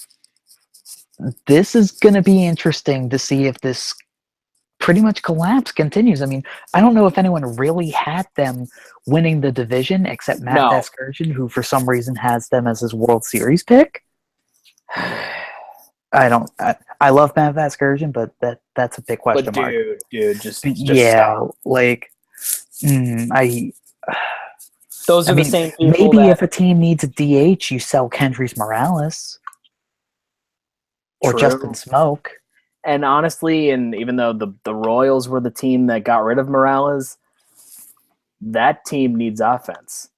gonna be interesting to see if this pretty much collapse continues. I mean, I don't know if anyone really had them winning the division except Matt Vasgersian, who for some reason has them as his World Series pick. I love Matt Vasgersian, but that's a big question mark. Dude, just yeah, stop. Those are the same people. Maybe if a team needs a DH, you sell Kendrys Morales or Justin Smoke. And honestly, and even though the Royals were the team that got rid of Morales, that team needs offense.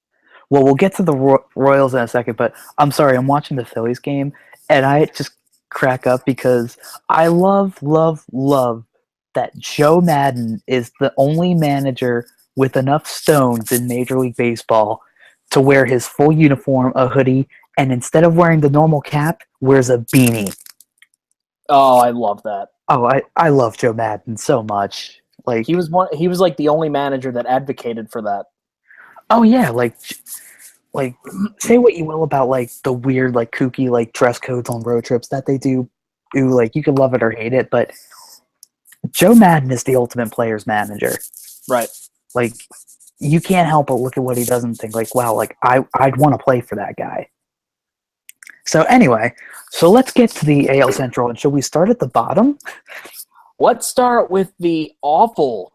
Well, we'll get to the Royals in a second, but I'm sorry, I'm watching the Phillies game, and I just crack up because I love that Joe Madden is the only manager with enough stones in Major League Baseball to wear his full uniform, a hoodie, and instead of wearing the normal cap, wears a beanie. Oh, I love that. Oh, I love Joe Madden so much. He was like the only manager that advocated for that. Oh yeah, like, say what you will about like the weird, like kooky, like dress codes on road trips that they do. Like you can love it or hate it, but Joe Madden is the ultimate player's manager. Right. Like, you can't help but look at what he does and think like, wow, like I'd want to play for that guy. So anyway, so let's get to the AL Central, and should we start at the bottom? Let's start with the awful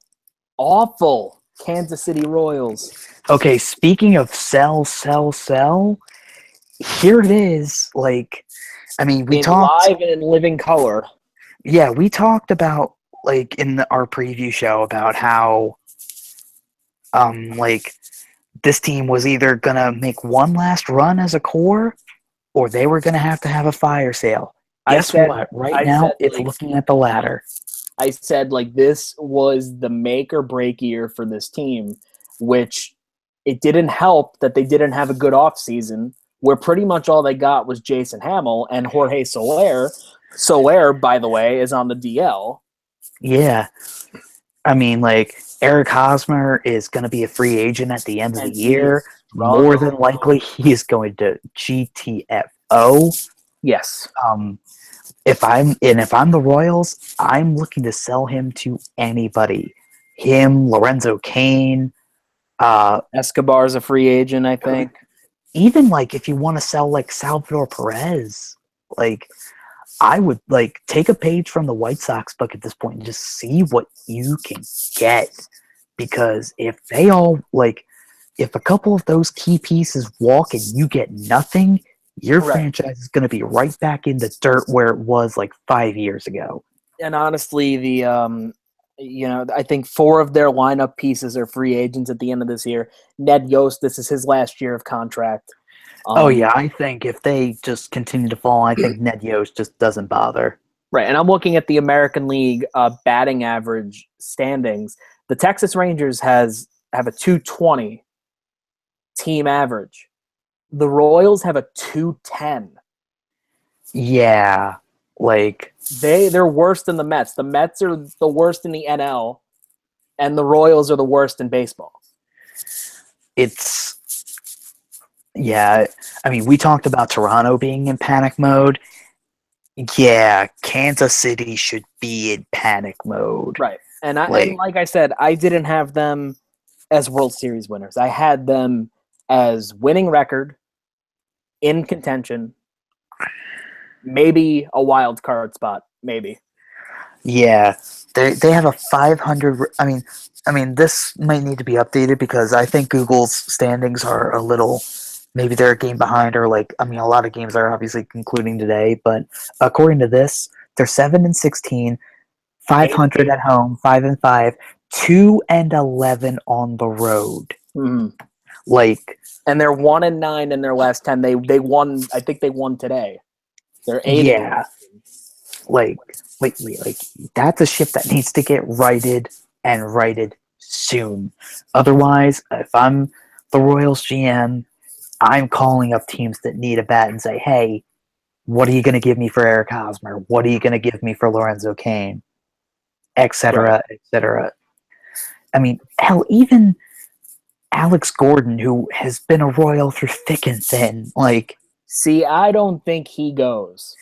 Kansas City Royals. Okay, speaking of sell, here it is. Like, I mean, we in talked live and in living color. Yeah, we talked about like in our preview show about how like this team was either gonna make one last run as a core or they were gonna have to have a fire sale. Guess what? Right now it's looking at the latter. I said like this was the make or break year for this team, which it didn't help that they didn't have a good offseason where pretty much all they got was Jason Hamill and Jorge Soler. Soler, by the way, is on the DL. Yeah. I mean, like, Eric Hosmer is going to be a free agent at the end of the year. More than likely, he is going to GTFO. Yes. If I'm the Royals, I'm looking to sell him to anybody. Him, Lorenzo Cain. Escobar's a free agent, I think. Even, like, if you want to sell, like, Salvador Perez, like, I would, like, take a page from the White Sox book at this point and just see what you can get. Because if they all, like, if a couple of those key pieces walk and you get nothing, your franchise is going to be right back in the dirt where it was, like, 5 years ago. And honestly, the I think 4 of their lineup pieces are free agents at the end of this year. Ned Yost, this is his last year of contract. Oh, yeah, I think if they just continue to fall, I think Ned Yost just doesn't bother. Right, and I'm looking at the American League batting average standings. The Texas Rangers have a 220 team average. The Royals have a 210. Yeah, like they're worse than the Mets. The Mets are the worst in the NL, and the Royals are the worst in baseball. Yeah, I mean, we talked about Toronto being in panic mode. Yeah, Kansas City should be in panic mode. Right. And like I said, I didn't have them as World Series winners. I had them as winning record, in contention, maybe a wild card spot, maybe. Yeah, they have a 500. I mean, this might need to be updated because I think Google's standings are a little. Maybe they're a game behind, or like a lot of games are obviously concluding today. But according to this, they're 7-16, 500 at home, 5-5, 2-11 on the road. Mm-hmm. Like, and they're 1-9 in their last 10. They won. I think they won today. They're 8. Yeah, like that's a ship that needs to get righted and righted soon. Otherwise, if I'm the Royals GM, I'm calling up teams that need a bat and say, hey, what are you going to give me for Eric Hosmer? What are you going to give me for Lorenzo Cain? Et cetera, et cetera. I mean, hell, even Alex Gordon, who has been a Royal through thick and thin, like... See, I don't think he goes.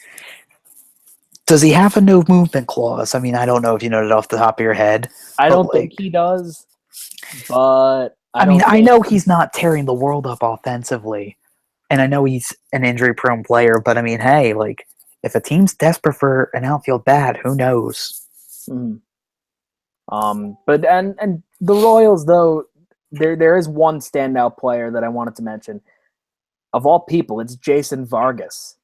Does he have a no movement clause? I mean, I don't know if you know it off the top of your head. I don't think he does, but... I know he's not tearing the world up offensively, and I know he's an injury-prone player, but I mean, hey, like, if a team's desperate for an outfield bat, who knows? Mm. But and the Royals, though, there is one standout player that I wanted to mention. Of all people, it's Jason Vargas.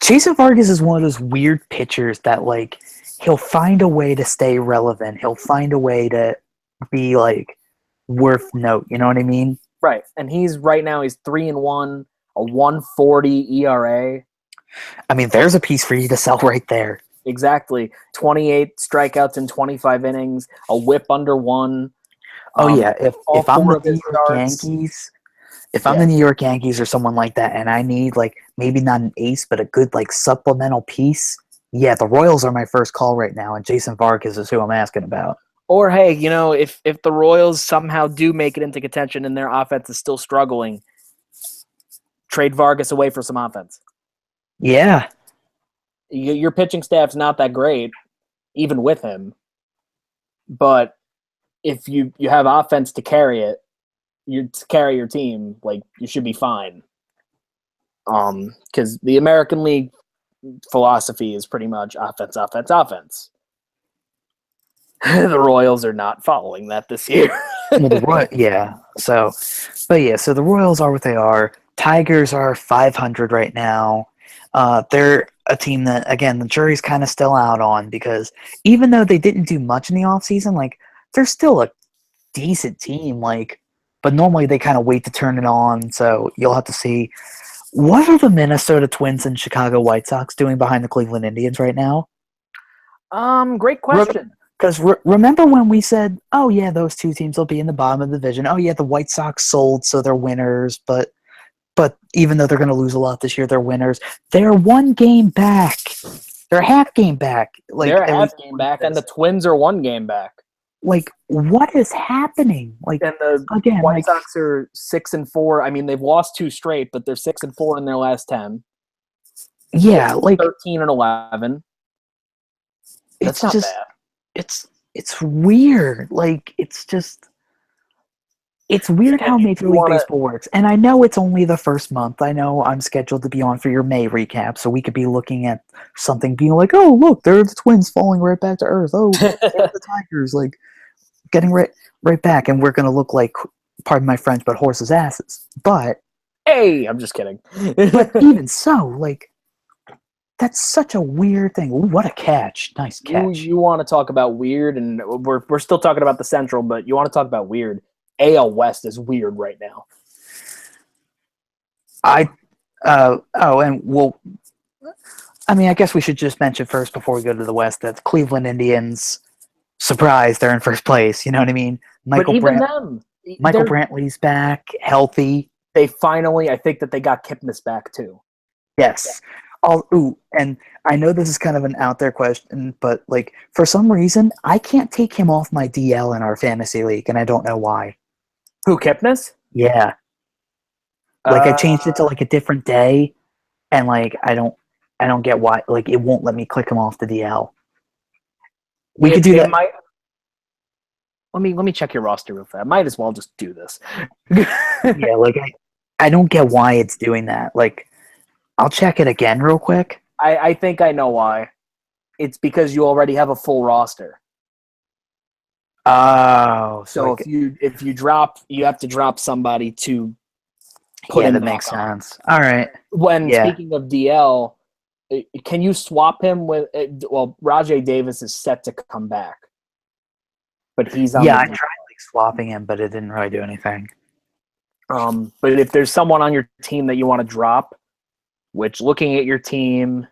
Jason Vargas is one of those weird pitchers that, like, he'll find a way to stay relevant. He'll find a way to be, like, worth note, you know what I mean? Right. And he's 3-1, a 1.40 ERA. I mean, there's a piece for you to sell right there. Exactly. 28 strikeouts in 25 innings, a whip under 1. Oh yeah, if I'm the New York Yankees, I'm the New York Yankees or someone like that, and I need, like, maybe not an ace, but a good, like, supplemental piece, yeah, the Royals are my first call right now, and Jason Vargas is who I'm asking about. Or hey, if the Royals somehow do make it into contention and their offense is still struggling, trade Vargas away for some offense. Yeah. Your pitching staff's not that great, even with him. But if you have offense to carry it, to carry your team, like, you should be fine. Because the American League philosophy is pretty much offense, offense, offense. The Royals are not following that this year. Yeah. So the Royals are what they are. Tigers are 500 right now. They're a team that, again, the jury's kind of still out on, because even though they didn't do much in the offseason, like, they're still a decent team. Like, but normally they kind of wait to turn it on. So you'll have to see. What are the Minnesota Twins and Chicago White Sox doing behind the Cleveland Indians right now? Great question. Because remember when we said, oh, yeah, those two teams will be in the bottom of the division. Oh, yeah, the White Sox sold, so they're winners. But even though they're going to lose a lot this year, they're winners. They're 1 game back. They're a half game back. Like, they're a half game back, and the Twins are 1 game back. Like, what is happening? Like, and the White Sox are 6-4. I mean, they've lost 2 straight, but they're 6-4 in their last 10. Yeah, like 13-11. That's not bad. It's weird. Like, it's weird how Major League Baseball works. And I know it's only the first month. I know I'm scheduled to be on for your May recap, so we could be looking at something being like, oh, look, there are the Twins falling right back to earth. Oh, there's the Tigers, like, getting right back, and we're going to look like, pardon my French, but horses' asses. But hey, I'm just kidding. But even so, like, that's such a weird thing. Ooh, what a catch. Nice catch. You want to talk about weird, and we're still talking about the Central, but you want to talk about weird. AL West is weird right now. I guess we should just mention first before we go to the West that the Cleveland Indians, surprise, they're in first place. You know what I mean? Michael Brantley's back, healthy. They finally, I think that they got Kipnis back too. Yes. And I know this is kind of an out there question, but, like, for some reason, I can't take him off my DL in our fantasy league, and I don't know why. Who, Kipnis? Yeah. Like, I changed it to, like, a different day, and, like, I don't get why. Like, it won't let me click him off the DL. We could do that. Let me check your roster real fast. I might as well just do this. Yeah, like, I don't get why it's doing that. Like, I'll check it again real quick. I think I know why. It's because you already have a full roster. Oh, so if you drop, you have to drop somebody to put in. That makes sense. All right. Speaking of DL, can you swap him with? Well, Rajay Davis is set to come back, but he's on. Yeah, I tried like swapping him, but it didn't really do anything. But if there's someone on your team that you want to drop, which, looking at your team,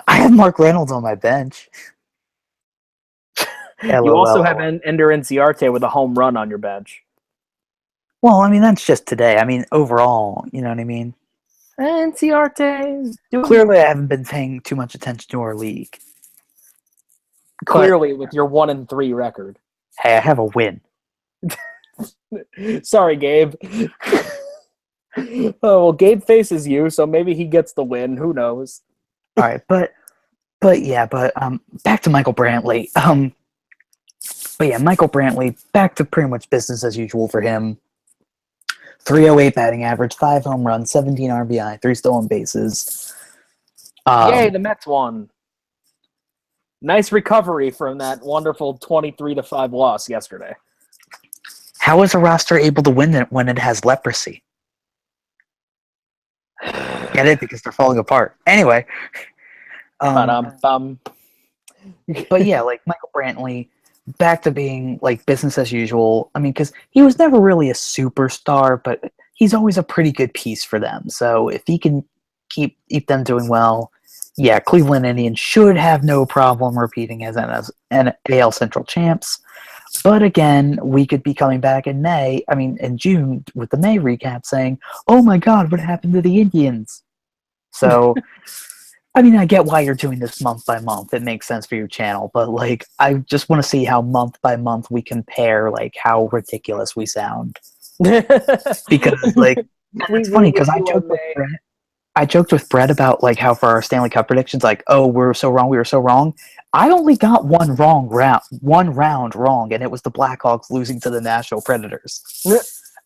I have Mark Reynolds on my bench. You also have Ender Inciarte with a home run on your bench. Well, I mean, that's just today. I mean, overall, you know what I mean? Inciarte. Clearly, I haven't been paying too much attention to our league. Clearly, with your 1-3 record. Hey, I have a win. Sorry, Gabe. Oh, well, Gabe faces you, so maybe he gets the win. Who knows? All right, but back to Michael Brantley. Michael Brantley, back to pretty much business as usual for him. 308 batting average, 5 home runs, 17 RBI, 3 stolen bases. Yay, the Mets won. Nice recovery from that wonderful 23-5 loss yesterday. How is a roster able to win it when it has leprosy? Get it? Because they're falling apart. Anyway. But yeah, like Michael Brantley, back to being like business as usual. I mean, because he was never really a superstar, but he's always a pretty good piece for them. So if he can keep them doing well, yeah, Cleveland Indians should have no problem repeating as an AL Central champs. But again, we could be coming back in June with the May recap saying, oh my God, what happened to the Indians? So, I mean, I get why you're doing this month by month. It makes sense for your channel, but like, I just want to see how month by month we compare, like how ridiculous we sound. Because like, it's funny because I joked with Brett about like how for our Stanley Cup predictions, like, oh, we were so wrong. I only got one round wrong, and it was the Blackhawks losing to the Nashville Predators.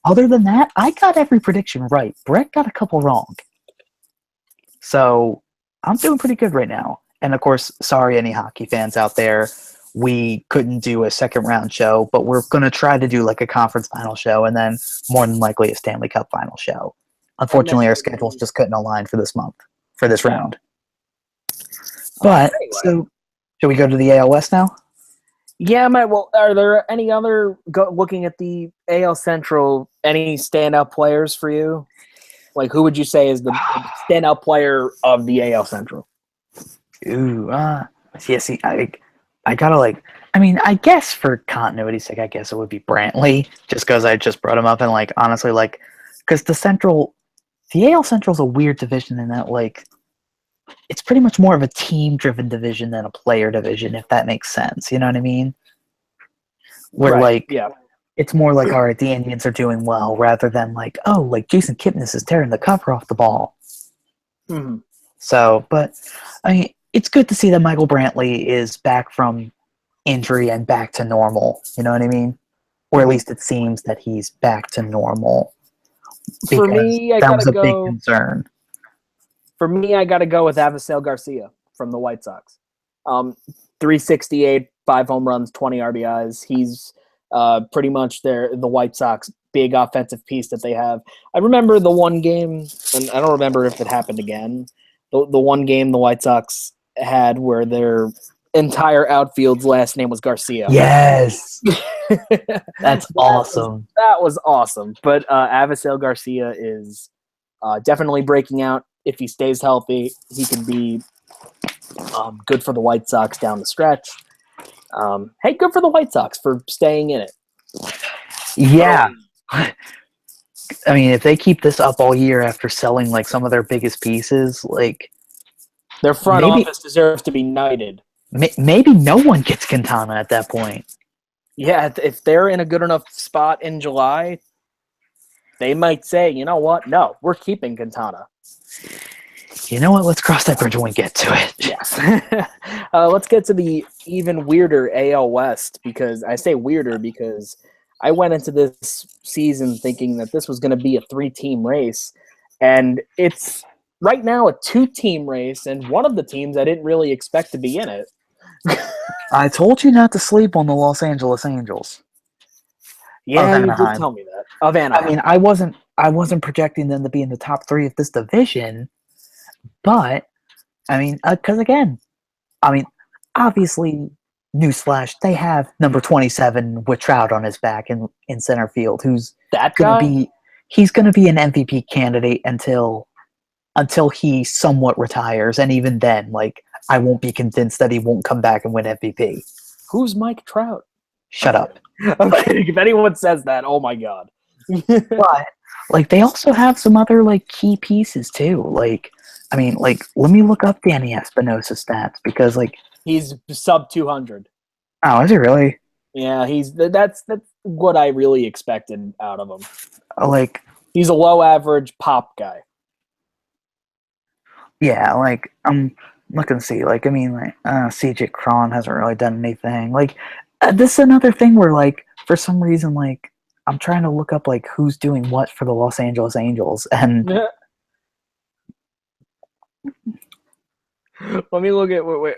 Other than that, I got every prediction right. Brett got a couple wrong. So I'm doing pretty good right now. And of course, sorry any hockey fans out there, we couldn't do a second round show, but we're going to try to do like a conference final show and then more than likely a Stanley Cup final show. Unfortunately, our schedules just couldn't align for this month, for this round. But, anyway. So, should we go to the AL West now? Yeah, Matt. Well, are there any other, looking at the AL Central, any standout players for you? Like, who would you say is the standout player of the AL Central? Ooh, yeah, see, I gotta like, I mean, I guess for continuity's sake, I guess it would be Brantley, just because I just brought him up, and like, honestly, like, because the AL Central is a weird division in that, like, it's pretty much more of a team-driven division than a player division, if that makes sense. You know what I mean? Where, Right, yeah. It's more like, all right, the Indians are doing well, rather than like, oh, like Jason Kipnis is tearing the cover off the ball. Mm-hmm. So, but, I mean, it's good to see that Michael Brantley is back from injury and back to normal. You know what I mean? Or at least it seems that he's back to normal. For me, that was a big concern. For me, I got to go with Avisail Garcia from the White Sox. 368, 5 home runs, 20 RBIs. He's pretty much the White Sox big offensive piece that they have. I remember the one game, and I don't remember if it happened again, the one game the White Sox had where their entire outfield's last name was Garcia. Yes! That's awesome. That was awesome. But Avisail Garcia is definitely breaking out. If he stays healthy, he can be good for the White Sox down the stretch. Hey, good for the White Sox for staying in it. Yeah. I mean, if they keep this up all year after selling like some of their biggest pieces, like their front office deserves to be knighted. Maybe no one gets Quintana at that point. Yeah, if they're in a good enough spot in July, they might say, you know what? No, we're keeping Quintana. You know what? Let's cross that bridge when we get to it. Yes. Let's get to the even weirder AL West, because I say weirder because I went into this season thinking that this was going to be a 3-team race, and it's right now a 2-team race, and one of the teams I didn't really expect to be in it. I told you not to sleep on the Los Angeles Angels. Yeah, you did tell me that. Of Anaheim. I mean, I wasn't projecting them to be in the top 3 of this division, but I mean, because again, I mean, obviously, newsflash, they have number 27 with Trout on his back in center field, who's he's going to be an MVP candidate until he somewhat retires, and even then, like, I won't be convinced that he won't come back and win MVP. Who's Mike Trout? Shut up. I'm kidding. If anyone says that, oh my god. But like, they also have some other like key pieces too. Like, I mean, like, let me look up Danny Espinosa's stats, because like he's sub 200. Oh, is he really? Yeah, that's what I really expected out of him. Like, he's a low average pop guy. Yeah, like, I'm looking to see, like, I mean, like, CJ Cron hasn't really done anything. Like, this is another thing where, like, for some reason, like, I'm trying to look up, like, who's doing what for the Los Angeles Angels, and... Let me look at... Wait.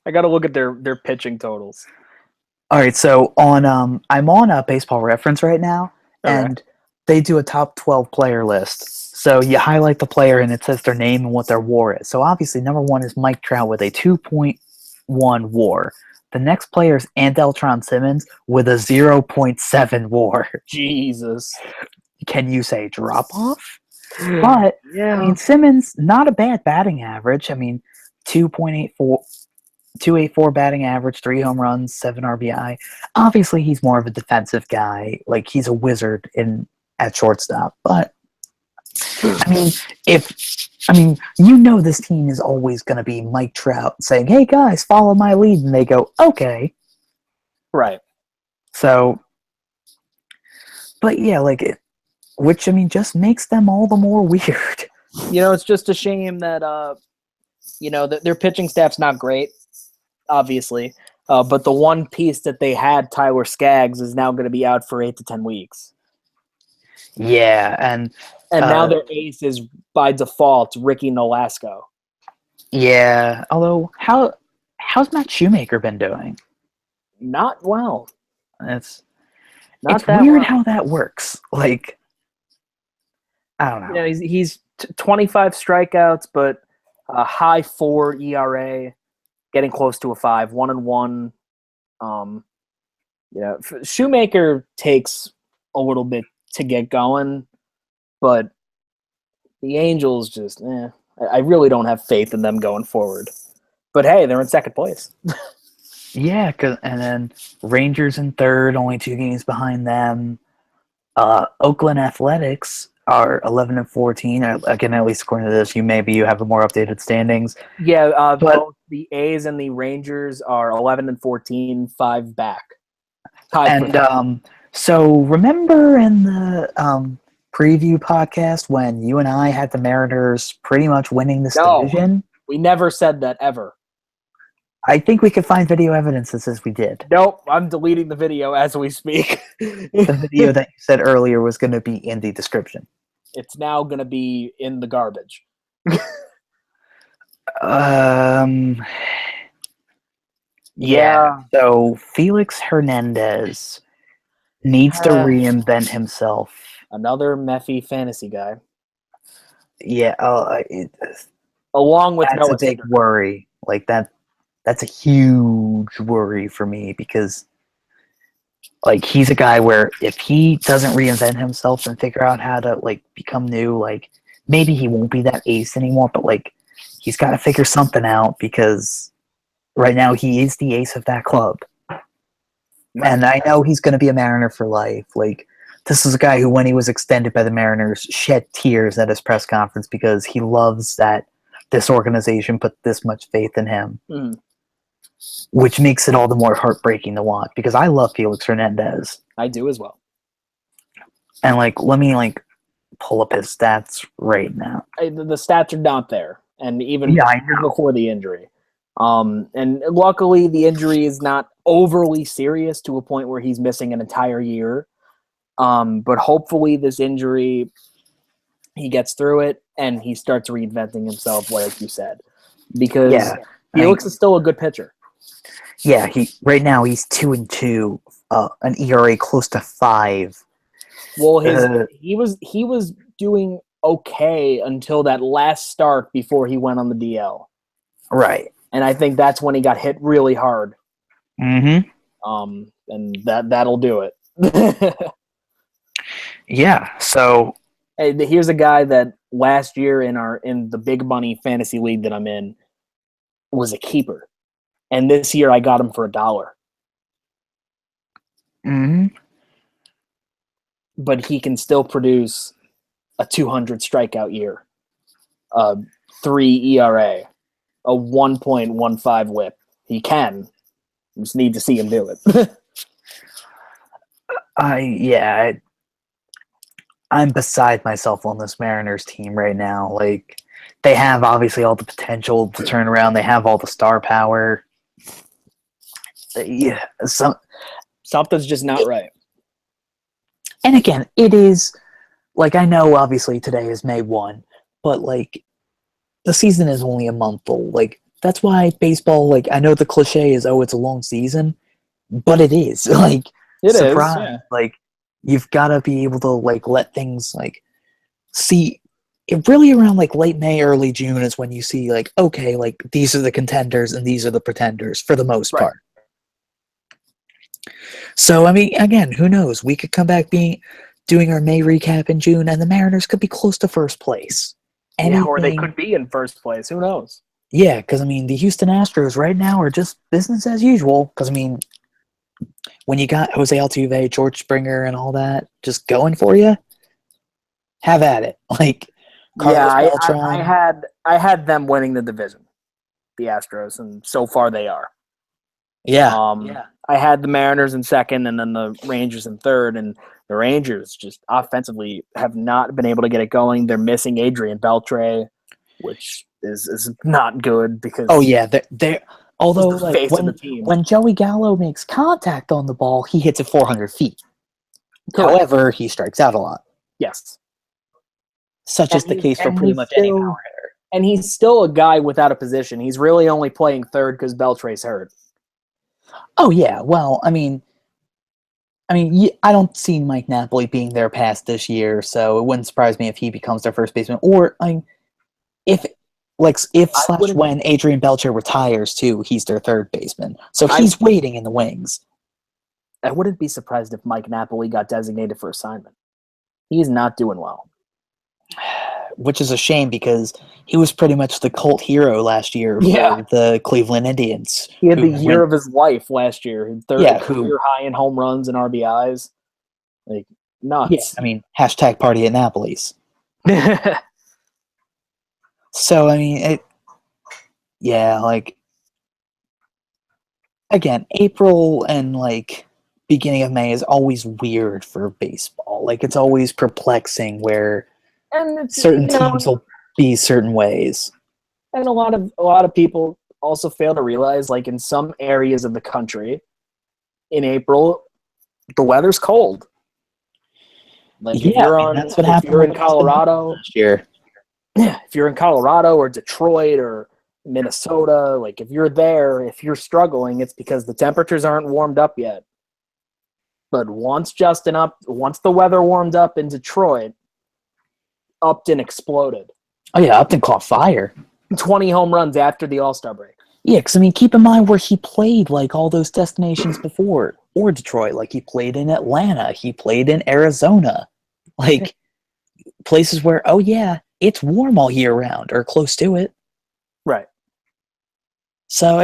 I gotta look at their pitching totals. All right, so on I'm on Baseball Reference right now, and they do a top 12 player list. So you highlight the player, and it says their name and what their WAR is. So obviously, number 1 is Mike Trout with a 2.1 WAR. The next player is Andeltron Simmons with a 0.7 WAR. Jesus. Can you say drop off? But yeah, I mean, Simmons, not a bad batting average. I mean, 284 batting average, 3 home runs, 7 RBI. Obviously, he's more of a defensive guy. Like, he's a wizard at shortstop. But I mean, if I mean, you know this team is always going to be Mike Trout saying, "Hey guys, follow my lead," and they go, "Okay." Right. So, but yeah, which I mean, just makes them all the more weird. It's just a shame that that their pitching staff's not great, obviously. But the one piece that they had, Tyler Skaggs, is now going to be out for 8 to 10 weeks. Yeah, and now their ace is by default Ricky Nolasco. Yeah, although how's Matt Shoemaker been doing? Not well. It's Not that weird well. how that works. Like, I don't know. He's 25 strikeouts, but a high 4 ERA, getting close to a 5, 1-1. Shoemaker takes a little bit to get going, but the Angels just, I really don't have faith in them going forward. But hey, they're in second place. Yeah, and then Rangers in third, only 2 games behind them. Oakland Athletics are 11-14. Again, at least according to this, you have the more updated standings. Yeah, but both the A's and the Rangers are 11-14, 5 back. And so remember in the preview podcast when you and I had the Mariners pretty much winning this division? We never said that ever. I think we could find video evidence that says we did. Nope, I'm deleting the video as we speak. The video that you said earlier was going to be in the description. It's now going to be in the garbage. Yeah. So Felix Hernandez needs to reinvent himself. Another Meffy fantasy guy. Yeah. Along with that's a big worry. Like that's a huge worry for me because like he's a guy where if he doesn't reinvent himself and figure out how to like become new, like maybe he won't be that ace anymore, but like he's got to figure something out because right now he is the ace of that club. And I know he's going to be a Mariner for life. Like this is a guy who, when he was extended by the Mariners, shed tears at his press conference because he loves that this organization put this much faith in him. Mm. Which makes it all the more heartbreaking to watch because I love Felix Hernandez. I do as well. And let me pull up his stats right now. The stats are not there, and even I know. before the injury. And luckily, the injury is not overly serious to a point where he's missing an entire year. But hopefully, this injury, he gets through it and he starts reinventing himself, like you said, because Felix is still a good pitcher. Yeah, right now he's 2-2, an ERA close to 5. Well, he was doing okay until that last start before he went on the DL. Right. And I think that's when he got hit really hard. Mm-hmm. And that'll do it. Yeah. So hey, here's a guy that last year in the big money fantasy league that I'm in was a keeper. And this year I got him for $1. Mm-hmm. But he can still produce a 200 strikeout year, a 3 ERA, a 1.15 whip. He can. You just need to see him do it. I'm beside myself on this Mariners team right now. Like, they have obviously all the potential to turn around. They have all the star power. Yeah, something's just not right. And again, it is like I know obviously today is May 1, but like the season is only a month old. Like that's why baseball, like I know the cliche is it's a long season, but it is. Like it surprise. is, yeah. Like you've got to be able to like let things like see it really around like late May, early June is when you see like okay, like these are the contenders and these are the pretenders for the most part. So, I mean, again, who knows? We could come back doing our May recap in June, and the Mariners could be close to first place. Yeah, or they could be in first place. Who knows? Yeah, because, I mean, the Houston Astros right now are just business as usual. Because, I mean, when you got Jose Altuve, George Springer, and all that just going for you, have at it. Like, Yeah, Carlos Beltran. I had them winning the division, the Astros, and so far they are. Yeah. I had the Mariners in second, and then the Rangers in third, and the Rangers just offensively have not been able to get it going. They're missing Adrian Beltre, which is not good because Oh yeah, they're although he's the like face of the team. when Joey Gallo makes contact on the ball, he hits it 400 feet. Correct. However, he strikes out a lot. Yes, Such is the case for pretty much any power hitter. and he's still a guy without a position. He's really only playing third because Beltre's hurt. Oh yeah, well, I mean, I don't see Mike Napoli being their past this year, so it wouldn't surprise me if he becomes their first baseman. Or I mean, if when Adrian Belcher retires too, he's their third baseman. So he's waiting in the wings. I wouldn't be surprised if Mike Napoli got designated for assignment. He's not doing well. Which is a shame because he was pretty much the cult hero last year for the Cleveland Indians. He had the year of his life last year. Career high in home runs and RBIs. Like, nuts. Yeah, I mean, hashtag party at Napoli's. So, I mean, again, April and, beginning of May is always weird for baseball. Like, it's always perplexing where certain teams will be certain ways. And a lot of people also fail to realize, like, in some areas of the country, in April, the weather's cold. Like, that's what happened. If you're in Colorado last year. If you're in Colorado or Detroit or Minnesota, like if you're there, if you're struggling, it's because the temperatures aren't warmed up yet. But once the weather warmed up in Detroit, Upton exploded. Oh yeah, Upton caught fire. 20 home runs after the All-Star break. Yeah, because I mean, keep in mind where he played, like all those destinations before, or Detroit. Like he played in Atlanta, he played in Arizona, like places where, oh yeah, it's warm all year round or close to it. Right. So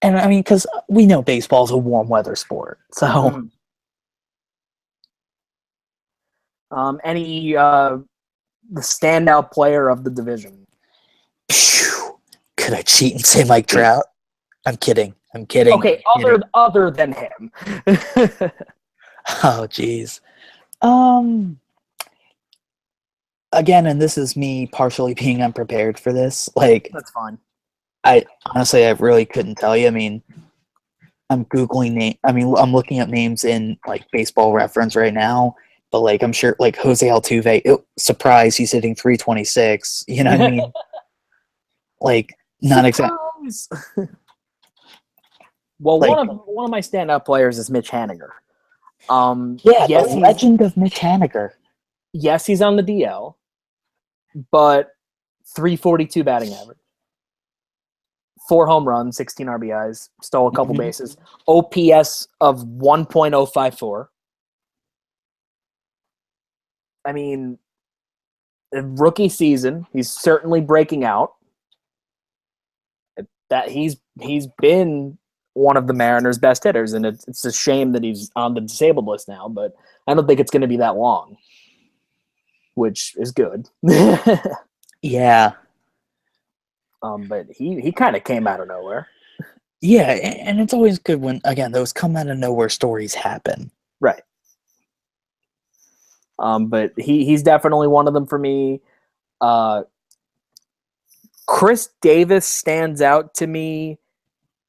and I mean, because we know baseball's a warm weather sport. So, the standout player of the division? Could I cheat and say Mike Trout? I'm kidding. Okay, other than him. Oh, jeez. Again, and this is me partially being unprepared for this. Like, that's fine. I honestly, I really couldn't tell you. I mean, I'm Googling I'm looking up names in like Baseball Reference right now. But like, I'm sure like Jose Altuve, surprise, he's hitting 326. You know what I mean? Like, not exactly. Well, like, one of my standout players is Mitch Haniger. The legend of Mitch Haniger. Yes, he's on the DL, but 342 batting average. 4 home runs, 16 RBIs, stole a couple bases. OPS of 1.054. I mean, rookie season, he's certainly breaking out. That he's been one of the Mariners' best hitters, and it's a shame that he's on the disabled list now, but I don't think it's going to be that long, which is good. Yeah. But he kind of came out of nowhere. Yeah, and it's always good when, again, those come out of nowhere stories happen. Right. But he's definitely one of them for me. Chris Davis stands out to me,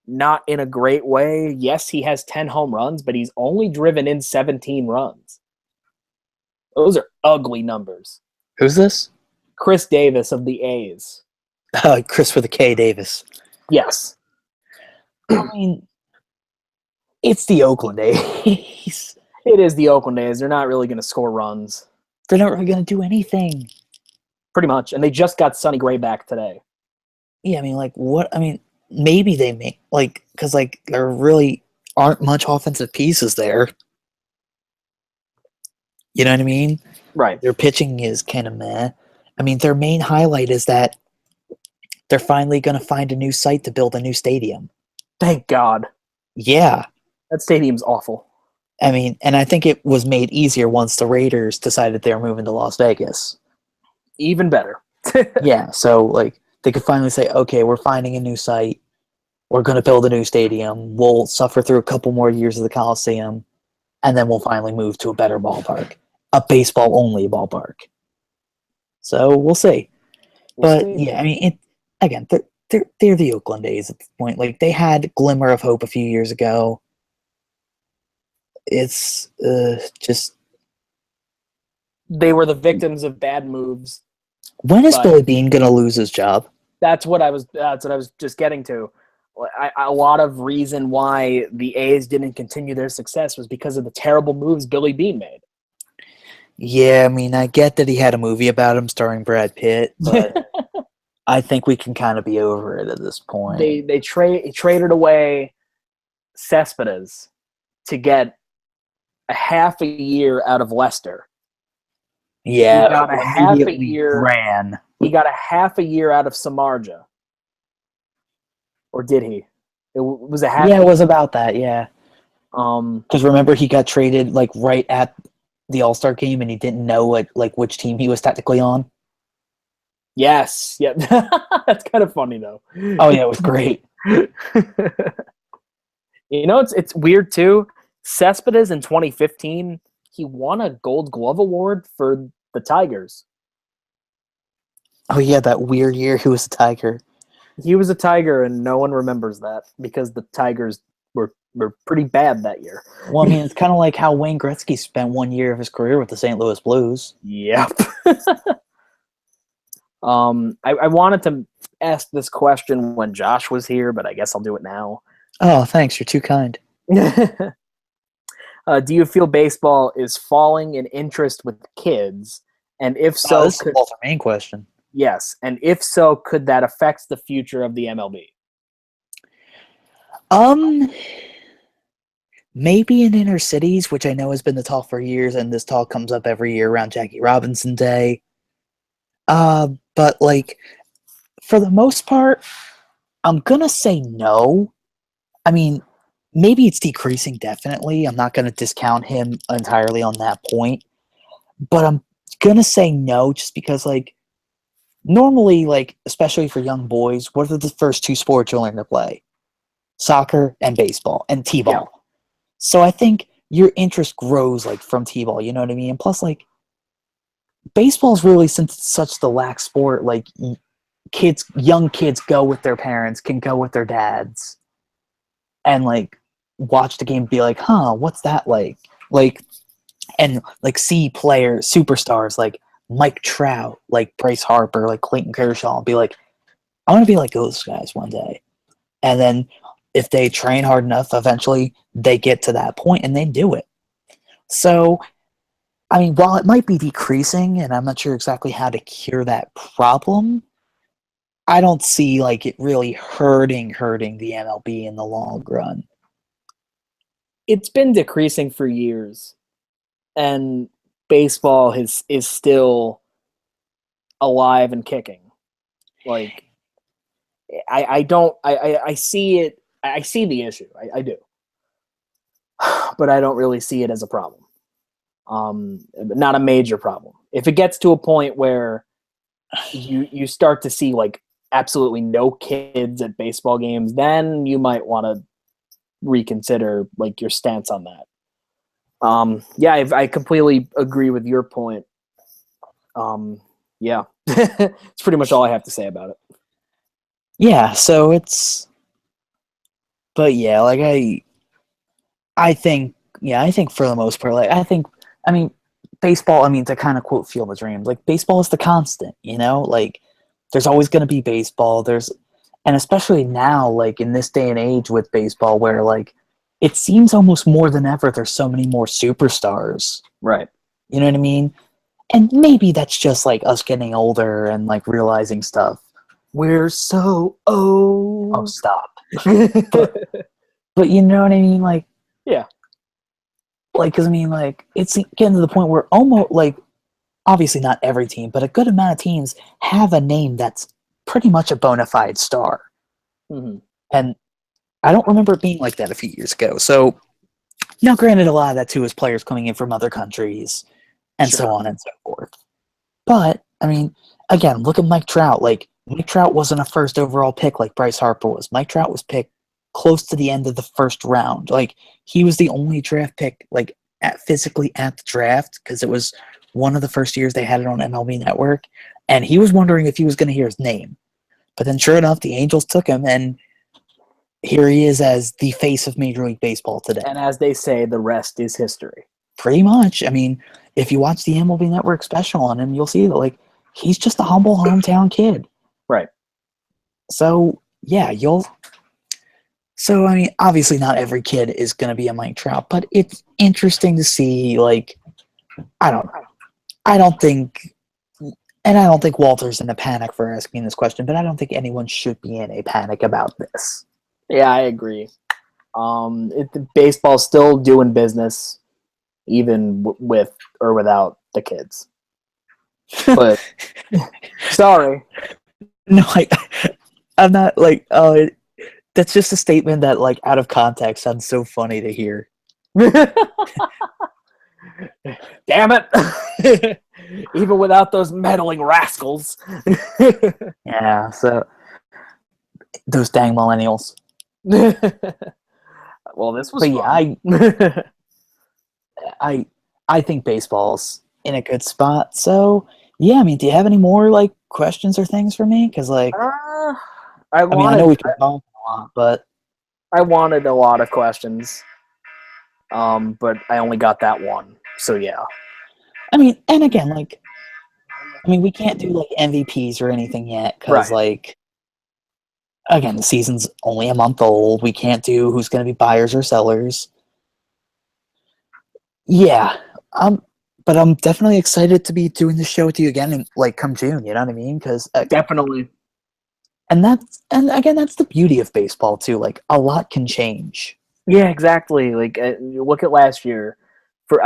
not in a great way. Yes, he has 10 home runs, but he's only driven in 17 runs. Those are ugly numbers. Who's this? Chris Davis of the A's. Chris with a K Davis. Yes. I mean, it's the Oakland A's. It is the Oakland A's. They're not really going to score runs. They're not really going to do anything. Pretty much. And they just got Sonny Gray back today. Yeah, I mean, like, what? I mean, maybe they make, like, because, like, there really aren't much offensive pieces there. You know what I mean? Right. Their pitching is kind of meh. I mean, their main highlight is that they're finally going to find a new site to build a new stadium. Thank God. Yeah. That stadium's awful. I mean, and I think it was made easier once the Raiders decided they were moving to Las Vegas. Even better. Yeah, so like they could finally say, okay, we're finding a new site. We're going to build a new stadium. We'll suffer through a couple more years of the Coliseum, and then we'll finally move to a better ballpark, a baseball-only ballpark. So we'll see. We'll But see. yeah, I mean, again, they're the Oakland A's at this point. Like they had a glimmer of hope a few years ago. It's just They were the victims of bad moves. when is But- Billy Beane going to lose his job? That's what I was just getting to. A lot of reason why the A's didn't continue their success was because of the terrible moves Billy Beane made. Yeah, I mean, I get that he had a movie about him starring Brad Pitt, but I think we can kind of be over it at this point. They traded away Cespedes to get a half a year out of Lester. Yeah, He got a half a immediately year. ran. He got a half a year out of Samardzija. Or did he? It was a half. Yeah, it was about that. Yeah, Um. because remember he got traded like right at the All-Star game, and he didn't know like which team he was technically on. Yes. Yep. That's kind of funny though. Oh yeah, it was great. You know, it's weird too. Cespedes in 2015, he won a Gold Glove award for the Tigers. Oh yeah, that weird year he was a Tiger. He was a Tiger, and no one remembers that because the Tigers were pretty bad that year. Well, I mean, it's kind of like how Wayne Gretzky spent 1 year of his career with the St. Louis Blues. Yep. I wanted to ask this question when Josh was here, but I guess I'll do it now. Oh, thanks. You're too kind. Do you feel baseball is falling in interest with kids? And if so, This is Walter main question. yes. And if so, could that affect the future of the MLB? Maybe in inner cities, which I know has been the talk for years, and this talk comes up every year around Jackie Robinson Day. But like, for the most part, I'm gonna say no. I mean, maybe it's decreasing, definitely. I'm not gonna discount him entirely on that point. But I'm gonna say no just because, like, normally, like, especially for young boys, what are the first two sports you'll learn to play? Soccer and baseball and t-ball. Yeah. So I think your interest grows like from t-ball, you know what I mean? And plus, like, baseball's really, since it's such the lax sport, like young kids go with their parents, can go with their dads, and like watch the game, and be like, huh, what's that like? Like, and like see players, superstars like Mike Trout, like Bryce Harper, like Clayton Kershaw, and be like, I want to be like those guys one day. And then if they train hard enough, eventually they get to that point and they do it. So, I mean, while it might be decreasing, and I'm not sure exactly how to cure that problem, I don't see like it really hurting the MLB in the long run. It's been decreasing for years, and baseball is still alive and kicking. Like, I see it. I see the issue. I do, but I don't really see it as a problem. Not a major problem. If it gets to a point where you start to see like absolutely no kids at baseball games, then you might want to reconsider like your stance on that. Yeah, I completely agree with your point. Yeah, it's pretty much all I have to say about it. Yeah, so it's, but yeah, like I think for the most part, like I mean, baseball, I mean, to kind of quote Field of Dreams, like baseball is the constant, you know, like there's always going to be baseball. And especially now, like in this day and age with baseball, where like it seems almost more than ever, there's so many more superstars. Right. You know what I mean? And maybe that's just like us getting older and like realizing stuff. We're so old. Oh, stop. But you know what I mean? Like, yeah. Like, because I mean, like, it's getting to the point where almost, like, obviously not every team, but a good amount of teams have a name that's pretty much a bona fide star. Mm-hmm. And I don't remember it being like that a few years ago. So, now granted, a lot of that too is players coming in from other countries and Sure. so on and so forth. But, I mean, again, look at Mike Trout. Like, Mike Trout wasn't a first overall pick like Bryce Harper was. Mike Trout was picked close to the end of the first round. Like, he was the only draft pick, like, physically at the draft, because it was one of the first years they had it on MLB Network, and he was wondering if he was going to hear his name. But then, sure enough, the Angels took him, and here he is as the face of Major League Baseball today. And as they say, the rest is history. Pretty much. I mean, if you watch the MLB Network special on him, you'll see that, like, he's just a humble hometown kid. Right. So, yeah, So, I mean, obviously not every kid is going to be a Mike Trout, but it's interesting to see, like, I don't think Walter's in a panic for asking this question, but I don't think anyone should be in a panic about this. Yeah, I agree. Baseball's still doing business, even with or without the kids. But sorry, No, I'm not like. That's just a statement that, like, out of context, sounds so funny to hear. Damn it! Even without those meddling rascals. Yeah. So those dang millennials. Well, this was But fun. yeah, I think baseball's in a good spot. So yeah, I mean, do you have any more, like, questions or things for me? Because, like, I know we can talk a lot, but I wanted a lot of questions, but I only got that one. So yeah. I mean, and again, like, we can't do, like, MVPs or anything yet because, Right. like, again, the season's only a month old. We can't do who's going to be buyers or sellers. Yeah, but I'm definitely excited to be doing the show with you again, and, like, come June. You know what I mean? Because Definitely. and again, that's the beauty of baseball too. Like, a lot can change. Yeah, exactly. Like, look at last year. For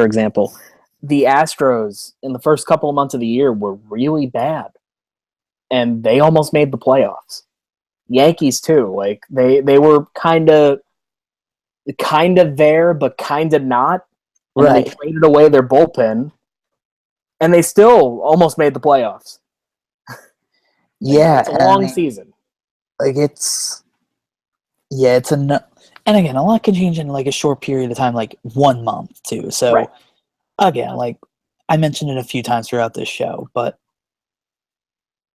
example, the Astros in the first couple of months of the year were really bad, and they almost made the playoffs. Yankees too. Like, they were kind of there, but kind of not. And then they traded away their bullpen, and they still almost made the playoffs. Yeah, It's a long season. Like, it's and again, a lot can change in, like, a short period of time, like 1 month too. So Right. again, like, I mentioned it a few times throughout this show, but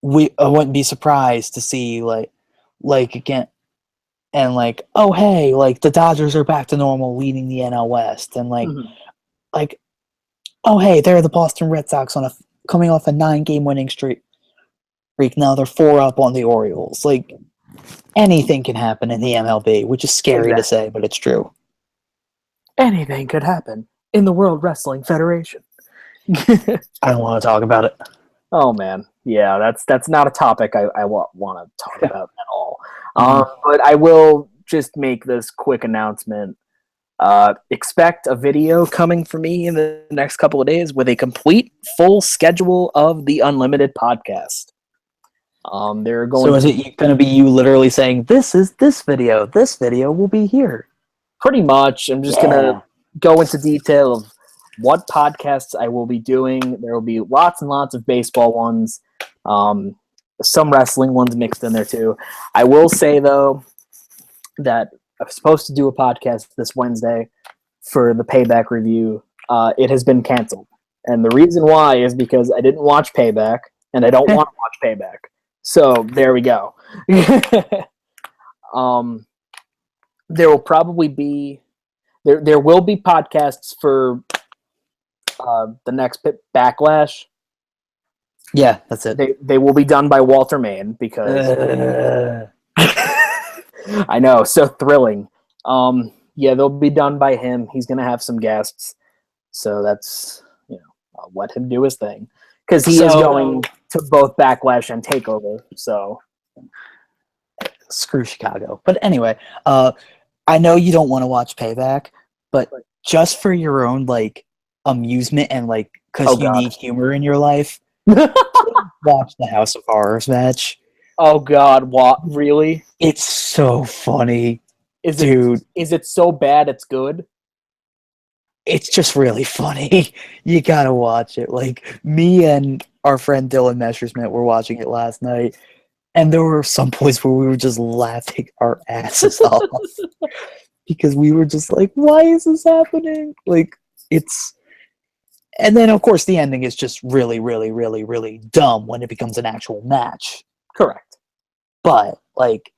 I wouldn't be surprised to see, like again, and, like, oh hey, like, the Dodgers are back to normal, leading the NL West, and like, oh hey, they're the Boston Red Sox coming off a 9-game winning streak. Now they're 4 up on the Orioles. Like, anything can happen in the MLB, which is scary to say, but it's true. Anything could happen in the World Wrestling Federation. I don't want to talk about it. Oh man, yeah, that's not a topic I want to talk about at all. But I will just make this quick announcement. Expect a video coming from me in the next couple of days with a complete full schedule of the Unlimited podcast. They're going. So is it going to be you literally saying, "This is this video. This video will be here"? Pretty much. I'm just gonna go into detail of what podcasts I will be doing. There will be lots and lots of baseball ones, some wrestling ones mixed in there too. I will say though that I was supposed to do a podcast this Wednesday for the Payback review. It has been canceled, and the reason why is because I didn't watch Payback, and I don't want to watch Payback. So there we go. There will probably be there will be podcasts for the next Backlash. Yeah, that's it. They will be done by Walter Mann because I know, so thrilling. Yeah, they'll be done by him. He's gonna have some guests, so that's I'll let him do his thing because he is going to both Backlash and Takeover. So screw Chicago. But anyway, I know you don't want to watch Payback, but just for your own, like, amusement and, like, because you need humor in your life, watch the House of Horrors match. Oh God, what? Really? It's so funny. Is it so bad it's good? it's just really funny. You gotta watch it. Like, me and our friend Dylan Messersmith were watching it last night, and there were some points where we were just laughing our asses off because we were just like, "Why is this happening?" Like, it's. And then, of course, the ending is just really, really, really, really dumb when it becomes an actual match. Correct. But like,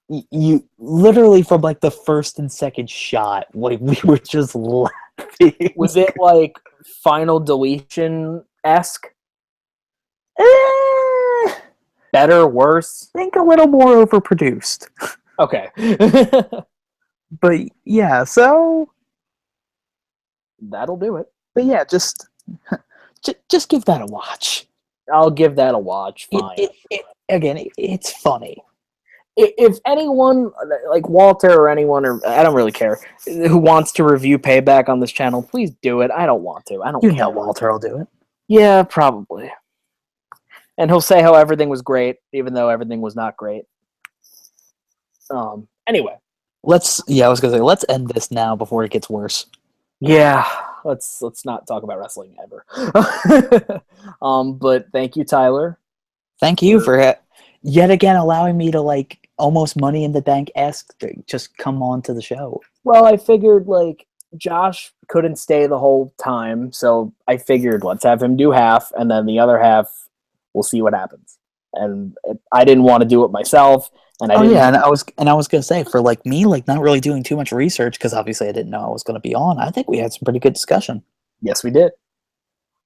you literally from like the first and second shot, like we were just laughing. Was it like Final Deletion esque? I Better, worse? think a little more overproduced. Okay. But yeah, so That'll do it. but yeah, just give that a watch. I'll give that a watch. Fine. It's funny. If anyone like Walter or anyone, or I don't really care, who wants to review Payback on this channel, please do it. I don't want to. I don't You care. know Walter will do it. Yeah, probably. And he'll say how everything was great, even though everything was not great. Anyway. I was gonna say, let's end this now before it gets worse. Yeah, let's not talk about wrestling ever. But thank you, Tyler. Thank you for yet again allowing me to like almost Money in the Bank-esque just come on to the show. Well, I figured like Josh couldn't stay the whole time, so I figured let's have him do half, and then the other half we'll see what happens. And I didn't want to do it myself, and and I was gonna say, for like me, like not really doing too much research because obviously I didn't know I was gonna be on. I think we had some pretty good discussion. Yes, we did.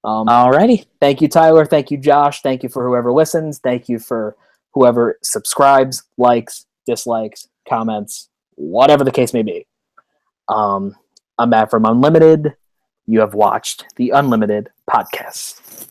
Alrighty. Thank you, Tyler. Thank you, Josh. Thank you for whoever listens. Thank you for whoever subscribes, likes, dislikes, comments, whatever the case may be. I'm Matt from Unlimited. You have watched the Unlimited Podcast.